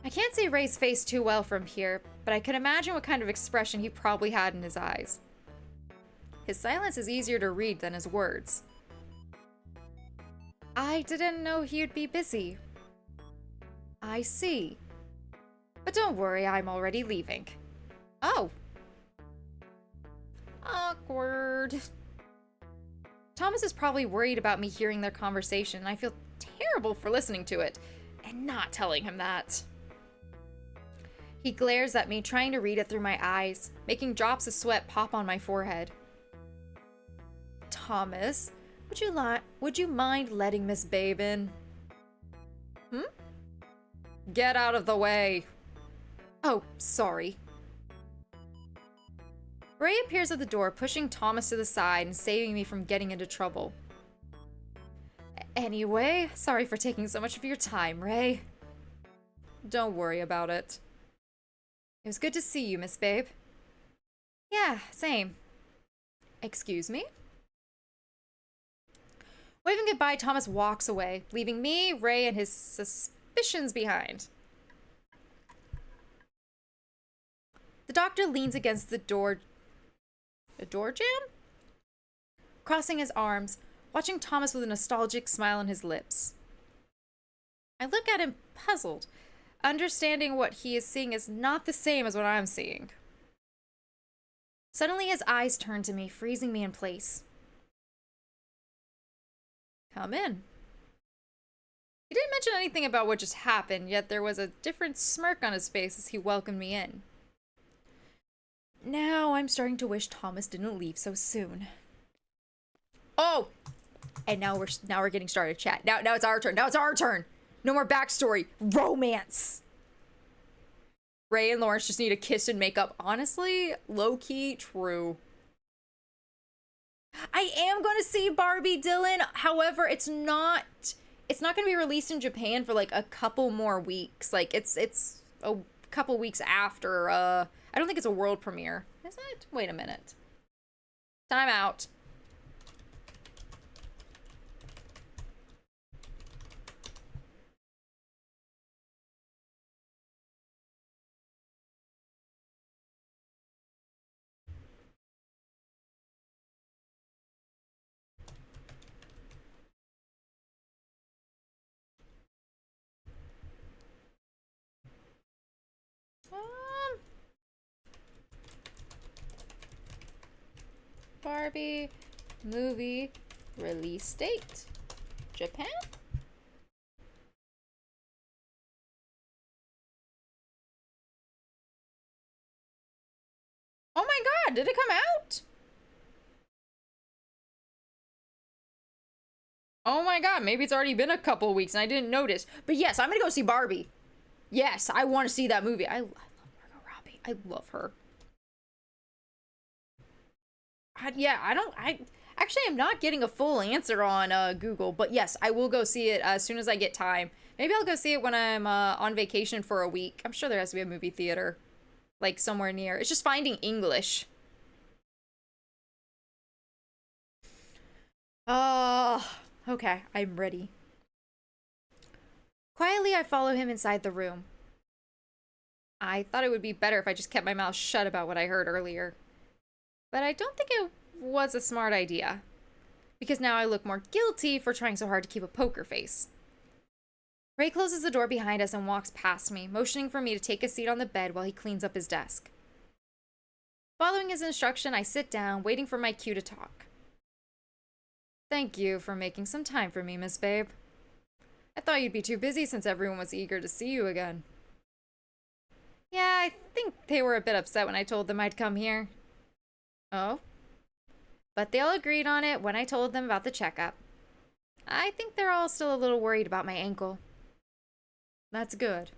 I can't see Ray's face too well from here, but I can imagine what kind of expression he probably had in his eyes. His silence is easier to read than his words. I didn't know he'd be busy. I see. But don't worry, I'm already leaving. Oh. Awkward. Thomas is probably worried about me hearing their conversation, and I feel terrible for listening to it and not telling him that. He glares at me, trying to read it through my eyes, making drops of sweat pop on my forehead. Thomas, would you mind letting Miss Babe in? Get out of the way. Oh, sorry. Ray appears at the door, pushing Thomas to the side and saving me from getting into trouble. Anyway, sorry for taking so much of your time, Ray. Don't worry about it. It was good to see you, Miss Babe. Yeah, same. Excuse me? Waving goodbye, Thomas walks away, leaving me, Ray, and his suspicions behind. The doctor leans against the door. The door jam? Crossing his arms, watching Thomas with a nostalgic smile on his lips. I look at him puzzled, understanding what he is seeing is not the same as what I'm seeing. Suddenly his eyes turn to me, freezing me in place. Come in. He didn't mention anything about what just happened, yet there was a different smirk on his face as he welcomed me in. Now I'm starting to wish Thomas didn't leave so soon. Oh! And now we're getting started, chat. Now it's our turn. Now it's our turn. No more backstory. Romance. Ray and Lawrence just need a kiss and make up. Honestly, low-key, true. I am going to see Barbie, Dylan. However, it's not going to be released in Japan for like a couple more weeks. Like it's a couple weeks after. I don't think it's a world premiere. Is it? Wait a minute. Time out. Barbie movie release date. Japan? Oh my god, did it come out? Oh my god, maybe it's already been a couple weeks and I didn't notice. But yes, I'm gonna go see Barbie. Yes, I want to see that movie. I love Margot Robbie. I love her. I actually am not getting a full answer on Google, but yes, I will go see it as soon as I get time. Maybe I'll go see it when I'm on vacation for a week. I'm sure there has to be a movie theater, like somewhere near. It's just finding English. Okay, I'm ready. Quietly, I follow him inside the room. I thought it would be better if I just kept my mouth shut about what I heard earlier. But I don't think it was a smart idea, because now I look more guilty for trying so hard to keep a poker face. Ray closes the door behind us and walks past me, motioning for me to take a seat on the bed while he cleans up his desk. Following his instruction, I sit down, waiting for my cue to talk. Thank you for making some time for me, Miss Babe. I thought you'd be too busy since everyone was eager to see you again. Yeah, I think they were a bit upset when I told them I'd come here. Oh? But they all agreed on it when I told them about the checkup. I think they're all still a little worried about my ankle. That's good.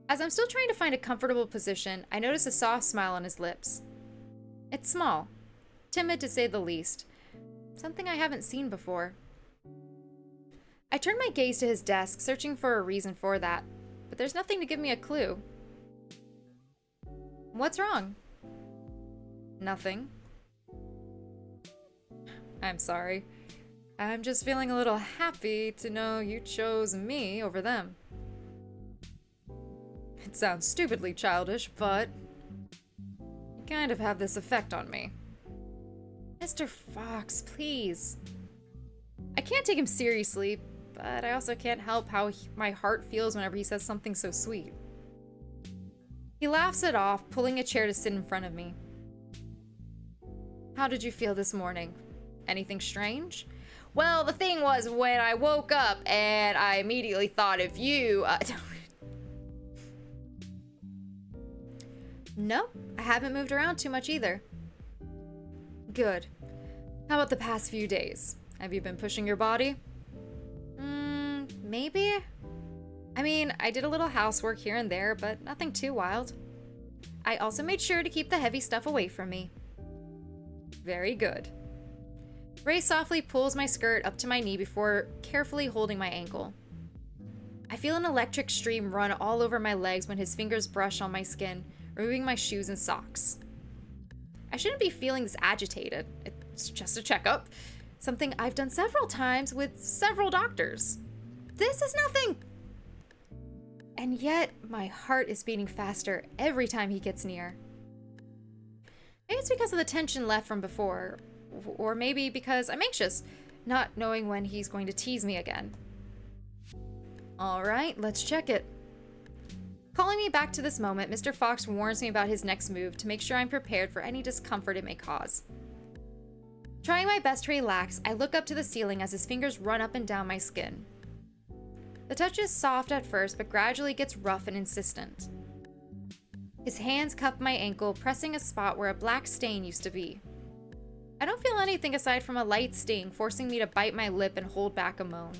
As I'm still trying to find a comfortable position, I notice a soft smile on his lips. It's small, timid to say the least, something I haven't seen before. I turn my gaze to his desk, searching for a reason for that, but there's nothing to give me a clue. What's wrong? Nothing. I'm sorry. I'm just feeling a little happy to know you chose me over them. It sounds stupidly childish, but you kind of have this effect on me. Mr. Fox, please. I can't take him seriously, but I also can't help how my heart feels whenever he says something so sweet. He laughs it off, pulling a chair to sit in front of me. How did you feel this morning? Anything strange? Well, the thing was, when I woke up and I immediately thought of you, No, I haven't moved around too much either. Good. How about the past few days? Have you been pushing your body? Maybe? I mean, I did a little housework here and there, but nothing too wild. I also made sure to keep the heavy stuff away from me. Very good. Ray softly pulls my skirt up to my knee before carefully holding my ankle. I feel an electric stream run all over my legs when his fingers brush on my skin, removing my shoes and socks. I shouldn't be feeling this agitated. It's just a checkup. Something I've done several times with several doctors. This is nothing. And yet, my heart is beating faster every time he gets near. Maybe it's because of the tension left from before, or maybe because I'm anxious, not knowing when he's going to tease me again. All right, let's check it. Calling me back to this moment, Mr. Fox warns me about his next move to make sure I'm prepared for any discomfort it may cause. Trying my best to relax, I look up to the ceiling as his fingers run up and down my skin. The touch is soft at first, but gradually gets rough and insistent. His hands cup my ankle, pressing a spot where a black stain used to be. I don't feel anything aside from a light sting, forcing me to bite my lip and hold back a moan.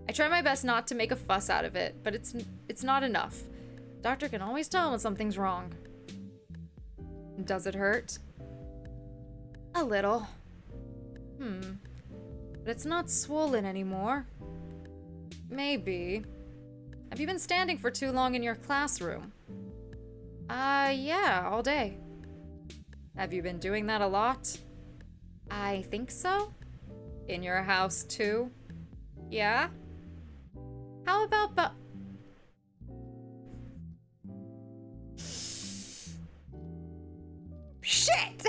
I try my best not to make a fuss out of it, but it's not enough. Doctor can always tell when something's wrong. Does it hurt? A little. But it's not swollen anymore. Maybe. Have you been standing for too long in your classroom? Yeah, all day. Have you been doing that a lot? I think so. In your house, too? Yeah? How about Shit!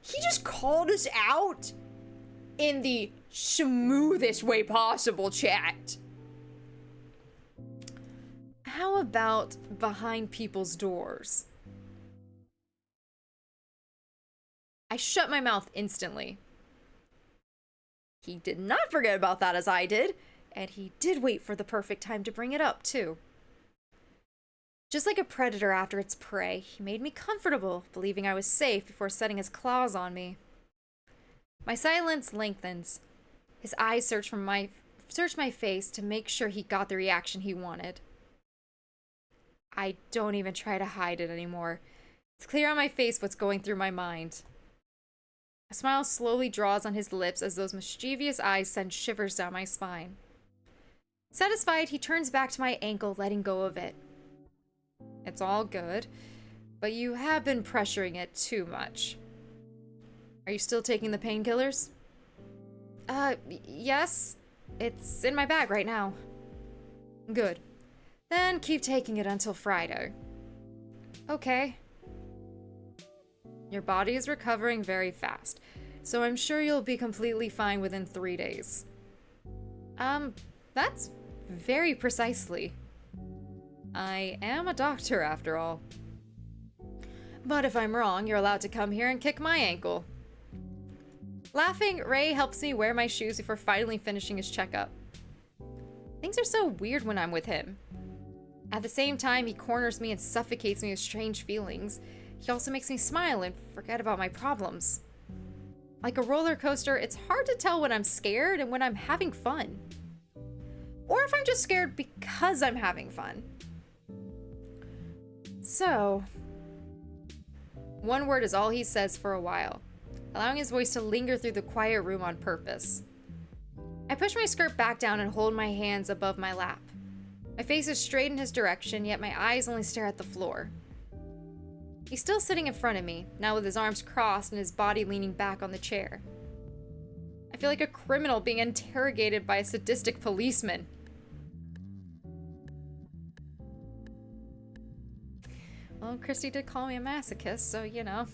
He just called us out in the smoothest way possible, chat. How about behind people's doors? I shut my mouth instantly. He did not forget about that as I did, and he did wait for the perfect time to bring it up, too. Just like a predator after its prey, he made me comfortable, believing I was safe before setting his claws on me. My silence lengthens. His eyes search my face to make sure he got the reaction he wanted. I don't even try to hide it anymore. It's clear on my face what's going through my mind. A smile slowly draws on his lips as those mischievous eyes send shivers down my spine. Satisfied, he turns back to my ankle, letting go of it. It's all good, but you have been pressuring it too much. Are you still taking the painkillers? Yes. It's in my bag right now. Good. Then keep taking it until Friday. Okay. Your body is recovering very fast, so I'm sure you'll be completely fine within 3 days. That's very precisely. I am a doctor, after all. But if I'm wrong, you're allowed to come here and kick my ankle. Laughing, Ray helps me wear my shoes before finally finishing his checkup. Things are so weird when I'm with him. At the same time, he corners me and suffocates me with strange feelings. He also makes me smile and forget about my problems. Like a roller coaster, it's hard to tell when I'm scared and when I'm having fun. Or if I'm just scared because I'm having fun. So, one word is all he says for a while, allowing his voice to linger through the quiet room on purpose. I push my skirt back down and hold my hands above my lap. My face is straight in his direction, yet my eyes only stare at the floor. He's still sitting in front of me, now with his arms crossed and his body leaning back on the chair. I feel like a criminal being interrogated by a sadistic policeman. Well, Christy did call me a masochist, so, you know,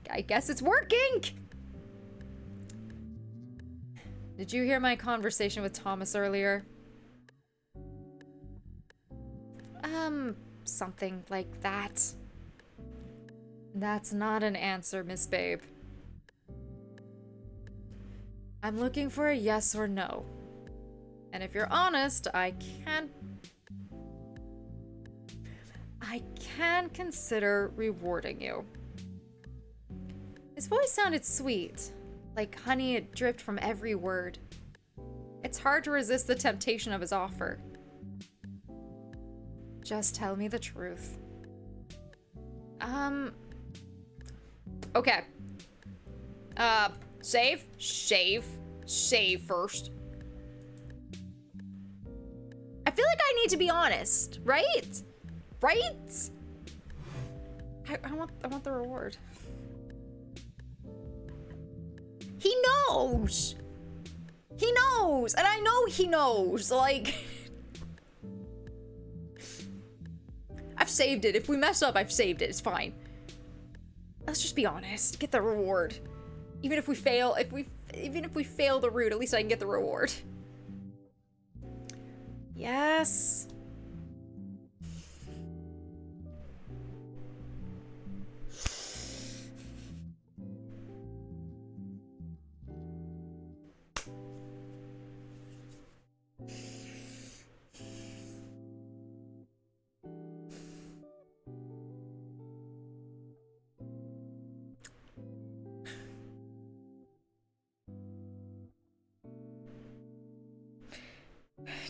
I guess it's working! Did you hear my conversation with Thomas earlier? Something like that. That's not an answer, Miss Babe. I'm looking for a yes or no. And if you're honest, I can consider rewarding you. His voice sounded sweet, like honey it dripped from every word. It's hard to resist the temptation of his offer. Just tell me the truth. Okay. Shave first. I feel like I need to be honest, right? Right? I want the reward. He knows! He knows! And I know he knows, like... I've saved it. If we mess up, I've saved it. It's fine. Let's just be honest. Get the reward. Even if we fail, even if we fail the route, at least I can get the reward. Yes.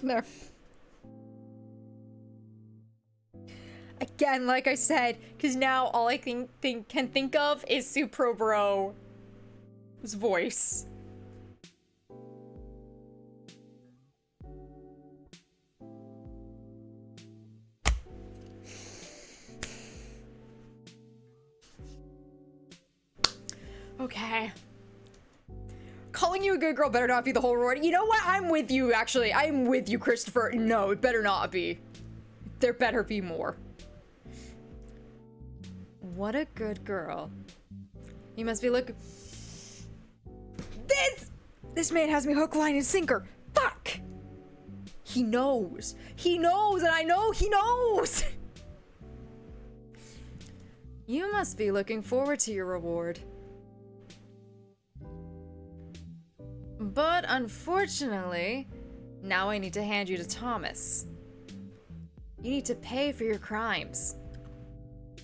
No. Again, like I said, because now all I can think of is Supro Bro's voice. Okay. Calling you a good girl better not be the whole reward. You know what? I'm with you, actually. I'm with you, Christopher. No, it better not be. There better be more. What a good girl. You must be looking... This man has me hook, line, and sinker. Fuck! He knows. He knows, and I know he knows! You must be looking forward to your reward. But unfortunately, now I need to hand you to Thomas. You need to pay for your crimes.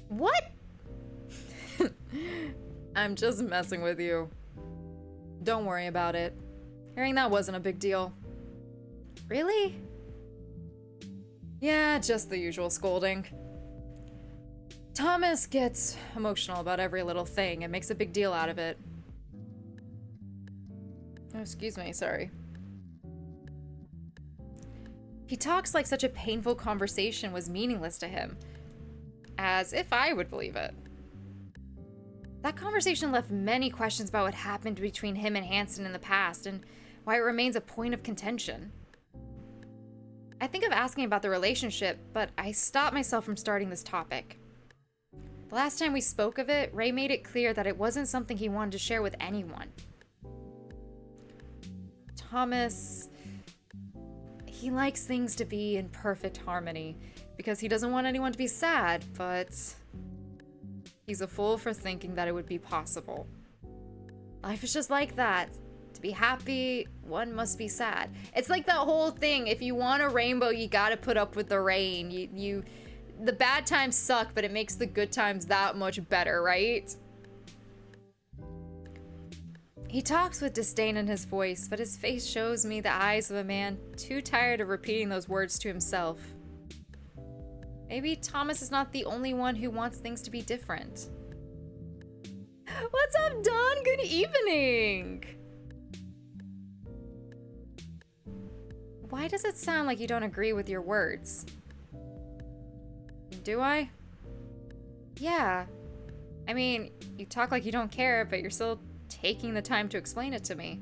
What? I'm just messing with you. Don't worry about it. Hearing that wasn't a big deal. Really? Yeah, just the usual scolding. Thomas gets emotional about every little thing and makes a big deal out of it. Oh, excuse me, sorry. He talks like such a painful conversation was meaningless to him. As if I would believe it. That conversation left many questions about what happened between him and Hansen in the past and why it remains a point of contention. I think of asking about the relationship, but I stopped myself from starting this topic. The last time we spoke of it, Ray made it clear that it wasn't something he wanted to share with anyone. Thomas, he likes things to be in perfect harmony because he doesn't want anyone to be sad, but he's a fool for thinking that it would be possible. Life is just like that. To be happy, one must be sad. It's like that whole thing, if you want a rainbow, you gotta put up with the rain. The bad times suck, but it makes the good times that much better, right? He talks with disdain in his voice, but his face shows me the eyes of a man too tired of repeating those words to himself. Maybe Thomas is not the only one who wants things to be different. What's up, Dawn? Good evening! Why does it sound like you don't agree with your words? Do I? Yeah. I mean, you talk like you don't care, but you're still taking the time to explain it to me.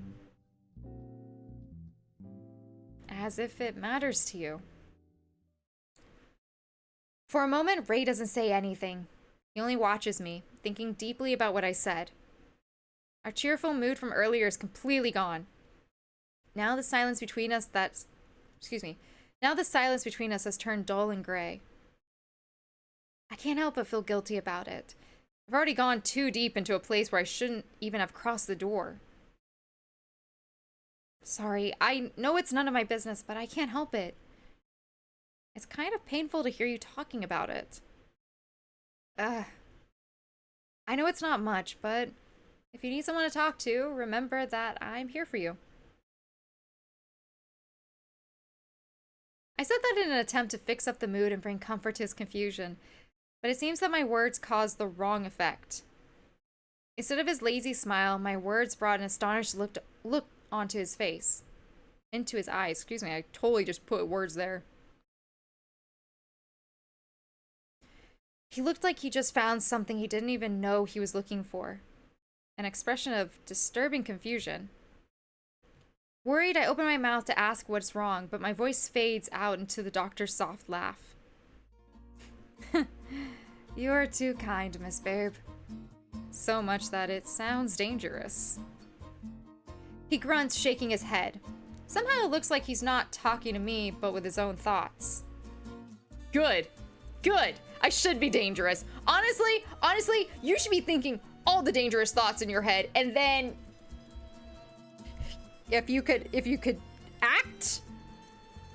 As if it matters to you. For a moment, Ray doesn't say anything. He only watches me, thinking deeply about what I said. Our cheerful mood from earlier is completely gone. Now the silence between us Now the silence between us has turned dull and gray. I can't help but feel guilty about it. I've already gone too deep into a place where I shouldn't even have crossed the door. Sorry, I know it's none of my business, but I can't help it. It's kind of painful to hear you talking about it. I know it's not much, but if you need someone to talk to, remember that I'm here for you. I said that in an attempt to fix up the mood and bring comfort to his confusion, but it seems that my words caused the wrong effect. Instead of his lazy smile, my words brought an astonished look onto his face. Into his eyes, excuse me, I totally just put words there. He looked like he just found something he didn't even know he was looking for. An expression of disturbing confusion. Worried, I open my mouth to ask what's wrong, but my voice fades out into the doctor's soft laugh. You're too kind, Miss Babe. So much that it sounds dangerous. He grunts, shaking his head. Somehow it looks like he's not talking to me, but with his own thoughts. Good. Good. I should be dangerous. Honestly, you should be thinking all the dangerous thoughts in your head, and then if you could act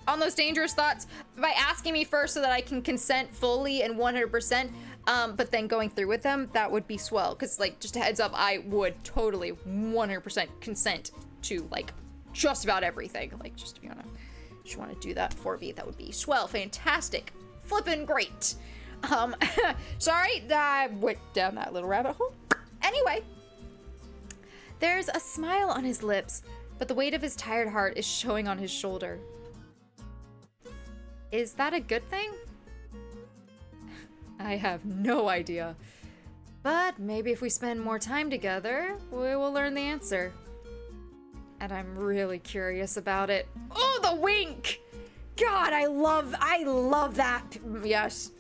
on those dangerous thoughts by asking me first so that I can consent fully and 100%, but then going through with them, that would be swell. Because, like, just a heads up, I would totally 100% consent to, like, just about everything. Like, just if you want to do that for me, that would be swell, fantastic, flippin' great. Sorry, I went down that little rabbit hole. Anyway, there's a smile on his lips, but the weight of his tired heart is showing on his shoulder. Is that a good thing? I have no idea. But maybe if we spend more time together, we will learn the answer. And I'm really curious about it. Oh, the wink! God, I love that. Yes.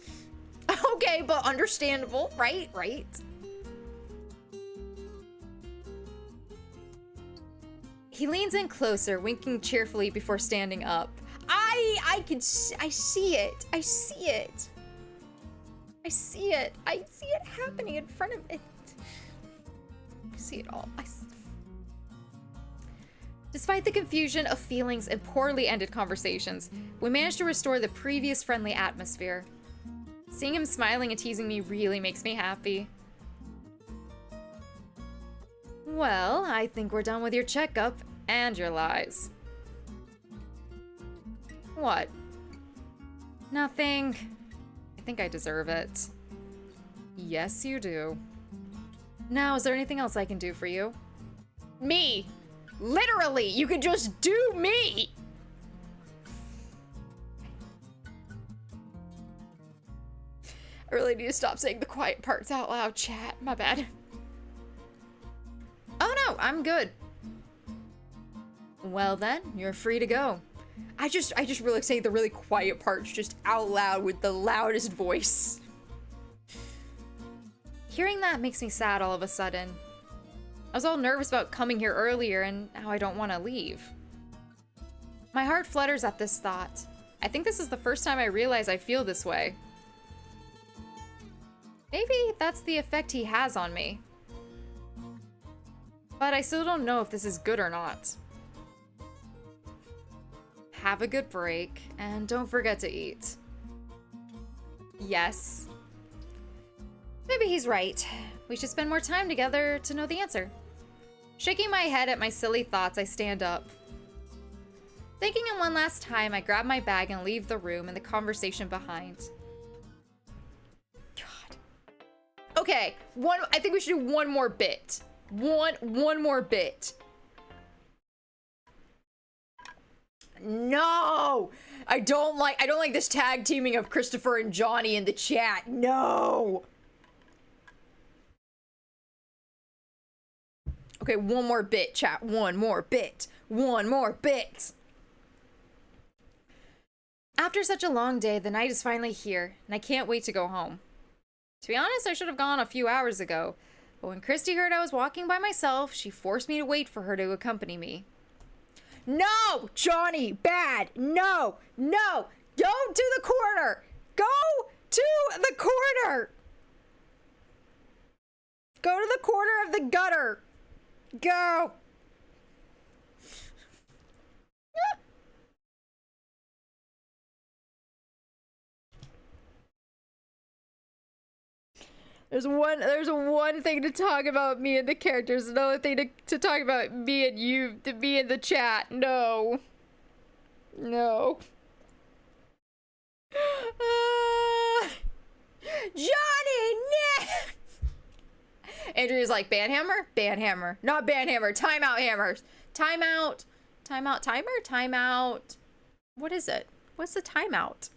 Okay, but understandable, right? Right. He leans in closer, winking cheerfully before standing up. I see it. I see it. I see it. I see it happening in front of it. I see it all. Despite the confusion of feelings and poorly ended conversations, we managed to restore the previous friendly atmosphere. Seeing him smiling and teasing me really makes me happy. Well, I think we're done with your checkup and your lies. What? Nothing. I think I deserve it. Yes, you do. Now, is there anything else I can do for you? Me! Literally, you could just do me! I really need to stop saying the quiet parts out loud, chat. My bad. Oh no, I'm good. Well then, you're free to go. I just really like saying the really quiet parts just out loud with the loudest voice. Hearing that makes me sad all of a sudden. I was all nervous about coming here earlier and now I don't want to leave. My heart flutters at this thought. I think this is the first time I realize I feel this way. Maybe that's the effect he has on me. But I still don't know if this is good or not. Have a good break, and don't forget to eat. Yes. Maybe he's right. We should spend more time together to know the answer. Shaking my head at my silly thoughts, I stand up. Thinking him one last time, I grab my bag and leave the room and the conversation behind. God. Okay, I think we should do one more bit. One more bit. No! No! I don't like this tag teaming of Christopher and Johnny in the chat. No! Okay, one more bit, chat. One more bit. One more bit. After such a long day, the night is finally here, and I can't wait to go home. To be honest, I should have gone a few hours ago, but when Christy heard I was walking by myself, she forced me to wait for her to accompany me. No! Johnny, bad! No! No! Don't do the corner! Go to the corner! Go to the corner of the gutter! Go! There's one thing to talk about me and the characters, another thing to talk about me and you, to me in the chat. No. No. Johnny, no! Andrea's like, banhammer? Banhammer. Not banhammer. Timeout hammers. Timeout. Timeout timer? Timeout. What is it? What's the timeout?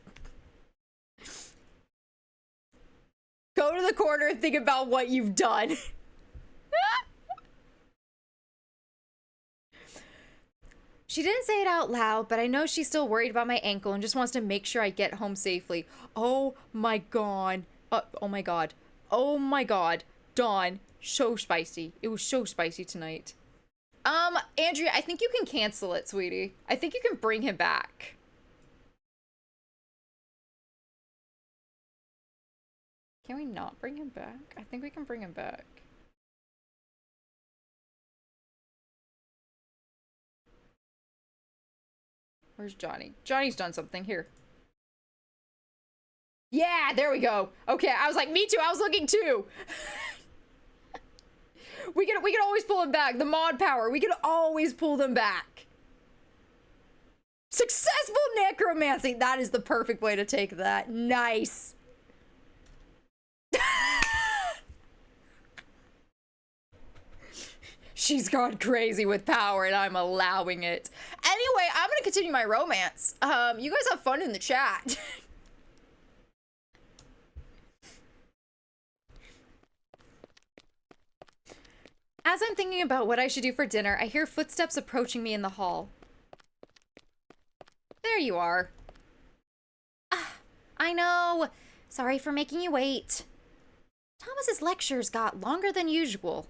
Go to the corner and think about what you've done. She didn't say it out loud, but I know she's still worried about my ankle and just wants to make sure I get home safely. Oh my god. Oh my god. Oh my god. Dawn, so spicy. It was so spicy tonight. Andrea, I think you can cancel it, sweetie. I think you can bring him back. Can we not bring him back? I think we can bring him back. Where's Johnny? Johnny's done something. Here. Yeah, there we go. Okay, I was like, me too. I was looking too. we can always pull him back. The mod power. We can always pull them back. Successful necromancy. That is the perfect way to take that. Nice. She's gone crazy with power and I'm allowing it. Anyway, I'm gonna continue my romance. You guys have fun in the chat. As I'm thinking about what I should do for dinner, I hear footsteps approaching me in the hall. There you are. I know. Sorry for making you wait. Thomas's lectures got longer than usual.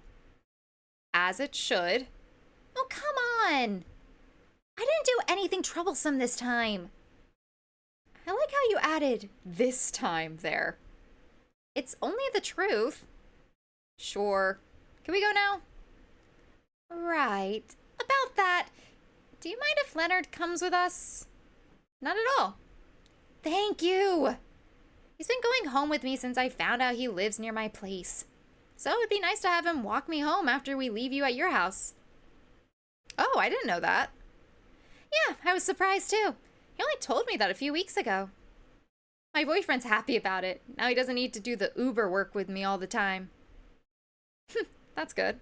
As it should. Oh, come on. I didn't do anything troublesome this time. I like how you added this time there. It's only the truth. Sure. Can we go now? Right. About that, do you mind if Leonard comes with us? Not at all. Thank you. He's been going home with me since I found out he lives near my place. So it'd be nice to have him walk me home after we leave you at your house. Oh, I didn't know that. Yeah, I was surprised too. He only told me that a few weeks ago. My boyfriend's happy about it. Now he doesn't need to do the Uber work with me all the time. That's good.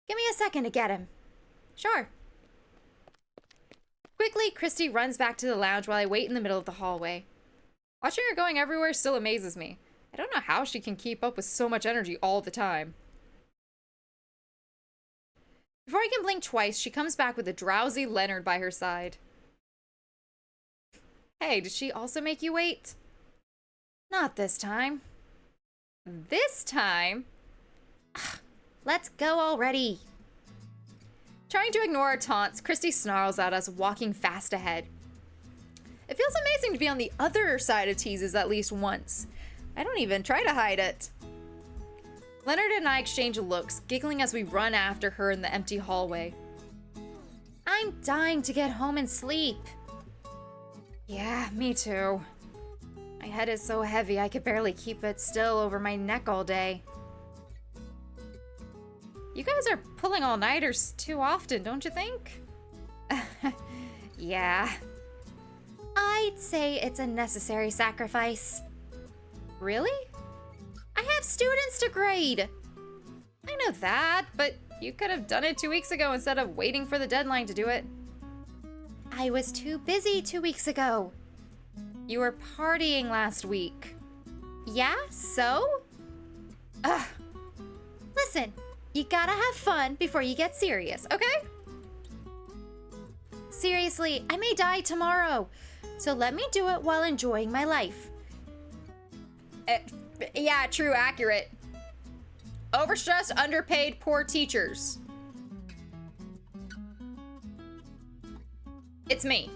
Give me a second to get him. Sure. Quickly, Christy runs back to the lounge while I wait in the middle of the hallway. Watching her going everywhere still amazes me. I don't know how she can keep up with so much energy all the time. Before I can blink twice, she comes back with a drowsy Leonard by her side. Hey, did she also make you wait? Not this time. This time? Let's go already. Trying to ignore our taunts, Christy snarls at us, walking fast ahead. It feels amazing to be on the other side of teases at least once. I don't even try to hide it. Leonard and I exchange looks, giggling as we run after her in the empty hallway. I'm dying to get home and sleep. Yeah, me too. My head is so heavy I could barely keep it still over my neck all day. You guys are pulling all-nighters too often, don't you think? Yeah. I'd say it's a necessary sacrifice. Really? I have students to grade. I know that, but you could have done it 2 weeks ago instead of waiting for the deadline to do it. I was too busy 2 weeks ago. You were partying last week. Yeah, so? Ugh. Listen, you gotta have fun before you get serious, okay? Seriously, I may die tomorrow, so let me do it while enjoying my life. Yeah, true, accurate. Overstressed, underpaid, poor teachers. It's me.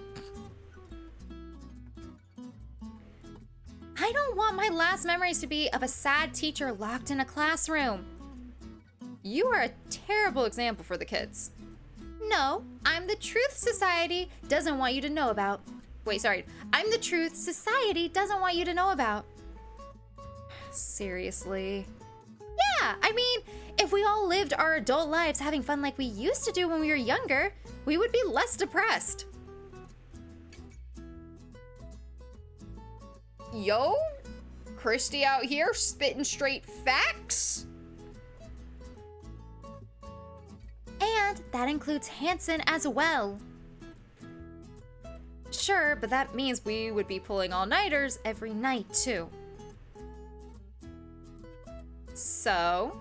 I don't want my last memories to be of a sad teacher locked in a classroom. You are a terrible example for the kids. No, I'm the truth society doesn't want you to know about. Wait, sorry. I'm the truth society doesn't want you to know about. Seriously? Yeah, I mean, if we all lived our adult lives having fun like we used to do when we were younger, we would be less depressed. Yo, Christy out here spitting straight facts. And that includes Hanson as well. Sure, but that means we would be pulling all-nighters every night too. So,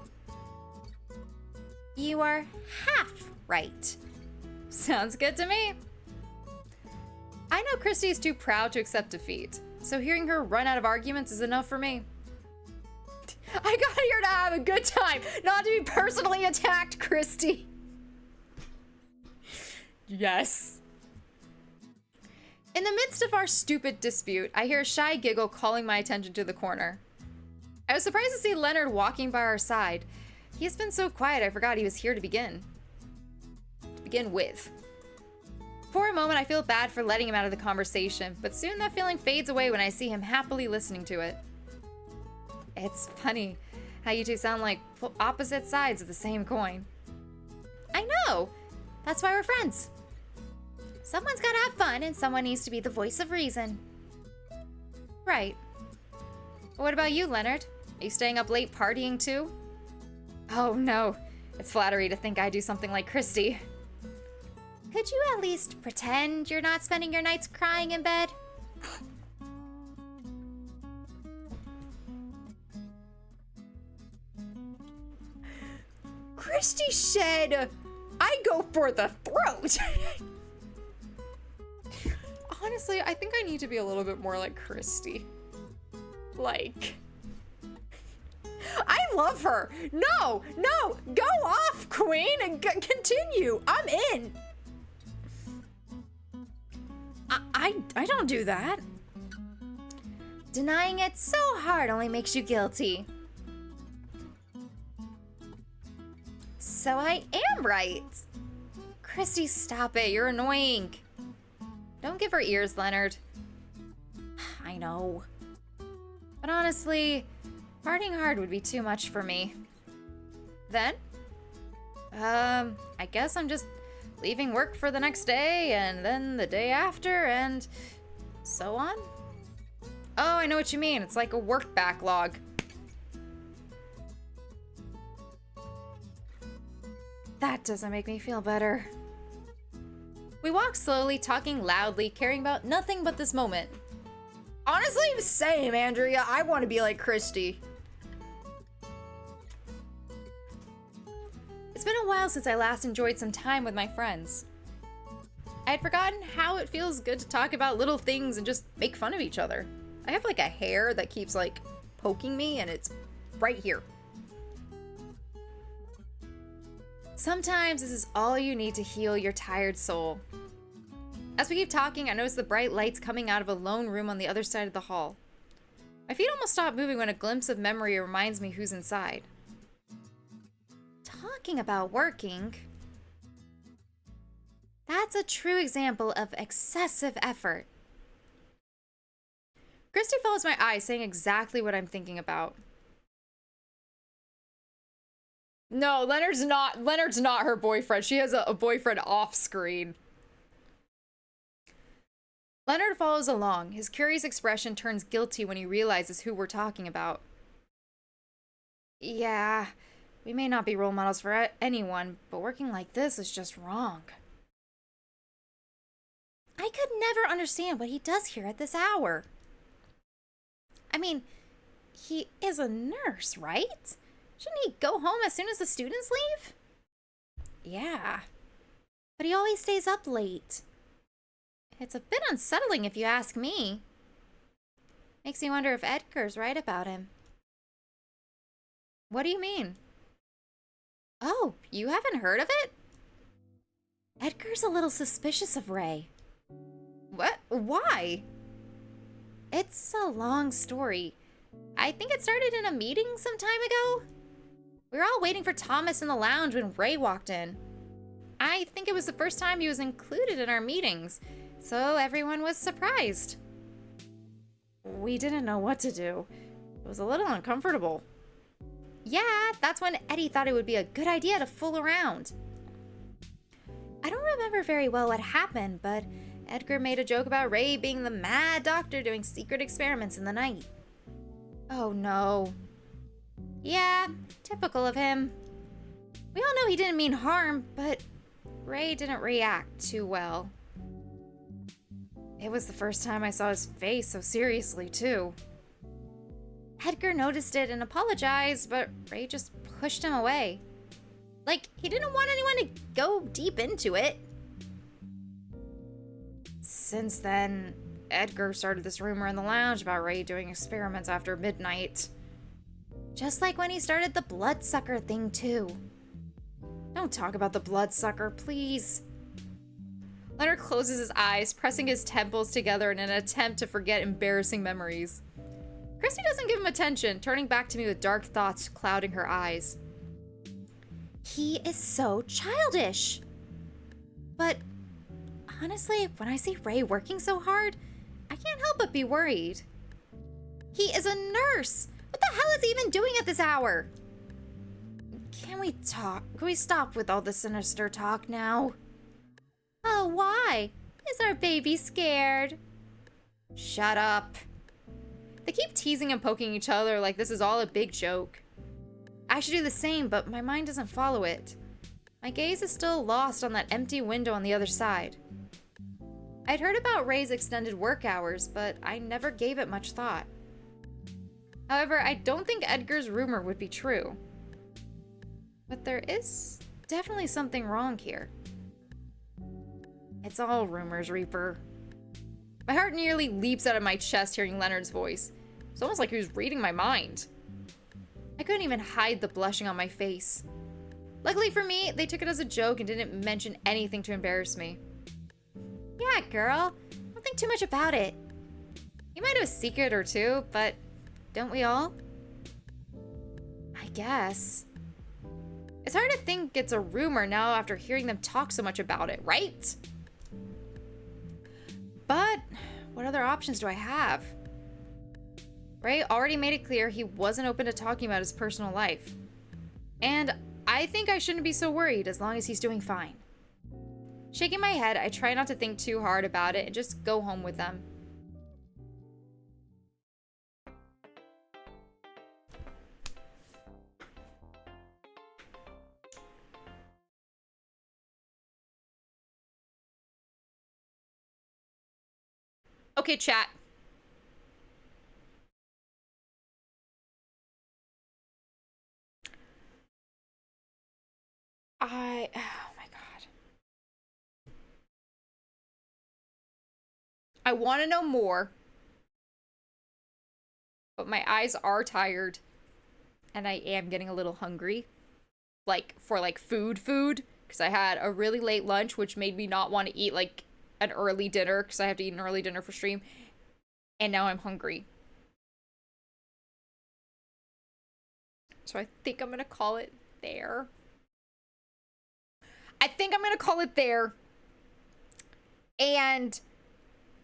You are half right. sounds good to me. I know Christy is too proud to accept defeat, so hearing her run out of arguments is enough for me. I got here to have a good time, not to be personally attacked, Christy. Yes. In the midst of our stupid dispute, I hear a shy giggle calling my attention to the corner. I was surprised to see Leonard walking by our side. He has been so quiet I forgot he was here to begin with. For a moment, I feel bad for letting him out of the conversation, but soon that feeling fades away when I see him happily listening to it. It's funny how you two sound like opposite sides of the same coin. I know. That's why we're friends. Someone's gotta have fun and someone needs to be the voice of reason. Right. What about you, Leonard? Are you staying up late partying too? Oh no, it's flattery to think I do something like Christy. Could you at least pretend you're not spending your nights crying in bed? Christy said, I go for the throat. Honestly, I think I need to be a little bit more like Christy. Like, I love her. No, go off, queen, and continue. I'm in. I don't do that. Denying it so hard only makes you guilty. So I am right. Christy, stop it. You're annoying. Don't give her ears, Leonard. I know. But honestly, partying hard would be too much for me. Then, I guess I'm just leaving work for the next day, and then the day after, and so on. Oh, I know what you mean. It's like a work backlog. That doesn't make me feel better. We walk slowly, talking loudly, caring about nothing but this moment. Honestly, same, Andrea. I want to be like Christy. It's been a while since I last enjoyed some time with my friends. I had forgotten how it feels good to talk about little things and just make fun of each other. I have like a hair that keeps like poking me, and it's right here. Sometimes this is all you need to heal your tired soul. As we keep talking, I notice the bright lights coming out of a lone room on the other side of the hall. My feet almost stop moving when a glimpse of memory reminds me who's inside. Talking about working, that's a true example of excessive effort. Christy follows my eye, saying exactly what I'm thinking about. No, Leonard's not her boyfriend. She has a boyfriend off screen. Leonard follows along. His curious expression turns guilty when he realizes who we're talking about. Yeah, we may not be role models for anyone, but working like this is just wrong. never understand what he does here at this hour. I mean, he is a nurse, right? Shouldn't he go home as soon as the students leave? Yeah. But he always stays up late. It's a bit unsettling if you ask me. Makes me wonder if Edgar's right about him. What do you mean? Oh, you haven't heard of it? Edgar's a little suspicious of Ray. What? Why? It's a long story. I think it started in a meeting some time ago. We were all waiting for Thomas in the lounge when Ray walked in. I think it was the first time he was included in our meetings, so everyone was surprised. We didn't know what to do. It was a little uncomfortable. Yeah, that's when Eddie thought it would be a good idea to fool around. I don't remember very well what happened, but Edgar made a joke about Ray being the mad doctor doing secret experiments in the night. Oh no. Yeah, typical of him. We all know he didn't mean harm, but Ray didn't react too well. It was the first time I saw his face so seriously, too. Edgar noticed it and apologized, but Ray just pushed him away. Like, he didn't want anyone to go deep into it. Since then, Edgar started this rumor in the lounge about Ray doing experiments after midnight. Just like when he started the bloodsucker thing, too. Don't talk about the bloodsucker, please. Leonard closes his eyes, pressing his temples together in an attempt to forget embarrassing memories. Christy doesn't give him attention, turning back to me with dark thoughts clouding her eyes. He is so childish. But honestly, when I see Ray working so hard, I can't help but be worried. He is a nurse. What the hell is he even doing at this hour? Can we talk? Can we stop with all the sinister talk now? Oh, why? Is our baby scared? Shut up. They keep teasing and poking each other like this is all a big joke. I should do the same, but my mind doesn't follow it. My gaze is still lost on that empty window on the other side. I'd heard about Ray's extended work hours, but I never gave it much thought. However, I don't think Edgar's rumor would be true. But there is definitely something wrong here. It's all rumors, Reaper. My heart nearly leaps out of my chest hearing Leonard's voice. It's almost like he was reading my mind. I couldn't even hide the blushing on my face. Luckily for me, they took it as a joke and didn't mention anything to embarrass me. Yeah, girl. Don't think too much about it. You might have a secret or two, but don't we all? I guess. It's hard to think it's a rumor now after hearing them talk so much about it, right? But what other options do I have? Ray already made it clear he wasn't open to talking about his personal life. And I think I shouldn't be so worried as long as he's doing fine. Shaking my head, I try not to think too hard about it and just go home with them. Okay, chat. Oh my God. I want to know more, but my eyes are tired and I am getting a little hungry. For food, because I had a really late lunch, which made me not want to eat an early dinner because I have to eat an early dinner for stream. And now I'm hungry. So I think I'm going to call it there. And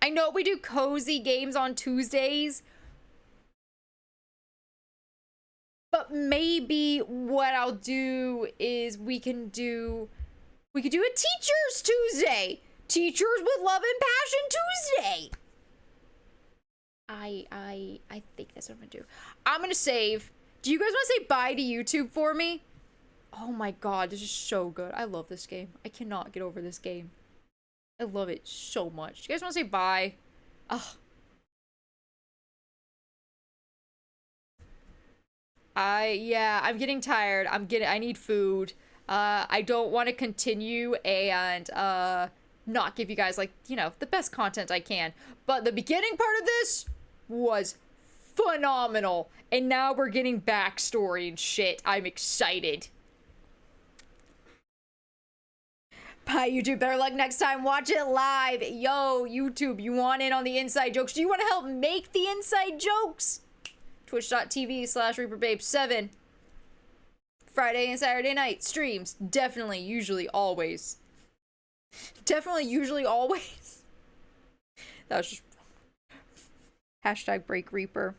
I know we do cozy games on Tuesdays, but maybe what I'll do is we could do a Teachers Tuesday. Teachers with Love and Passion Tuesday. I think that's what I'm gonna do. I'm gonna save. Do you guys want to say bye to YouTube for me? Oh my God, this is so good. I love this game. I cannot get over this game. I love it so much. Do you guys want to say bye? Ugh. I'm getting tired. I need food. I don't want to continue and, not give you guys, like, you know, the best content I can. But the beginning part of this was phenomenal. And now we're getting backstory and shit. I'm excited. Bye, YouTube. Better luck next time. Watch it live. Yo, YouTube, you want in on the inside jokes? Do you want to help make the inside jokes? Twitch.tv/ReaperBabe7. Friday and Saturday night streams. Definitely, usually, always. Definitely, usually, always. That was just... Hashtag break Reaper.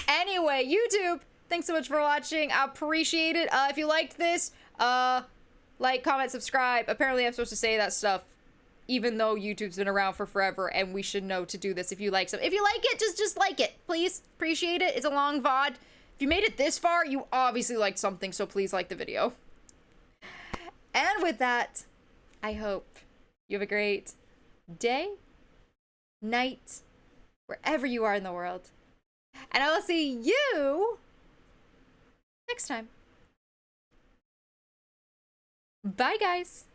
Anyway, YouTube, thanks so much for watching. I appreciate it. If you liked this, like, comment, subscribe. Apparently, I'm supposed to say that stuff, even though YouTube's been around for forever, and we should know to do this if you like some. If you like it, just like it, please. Appreciate it. It's a long VOD. If you made it this far, you obviously liked something, so please like the video. And with that, I hope you have a great day, night, wherever you are in the world. And I will see you next time. Bye, guys.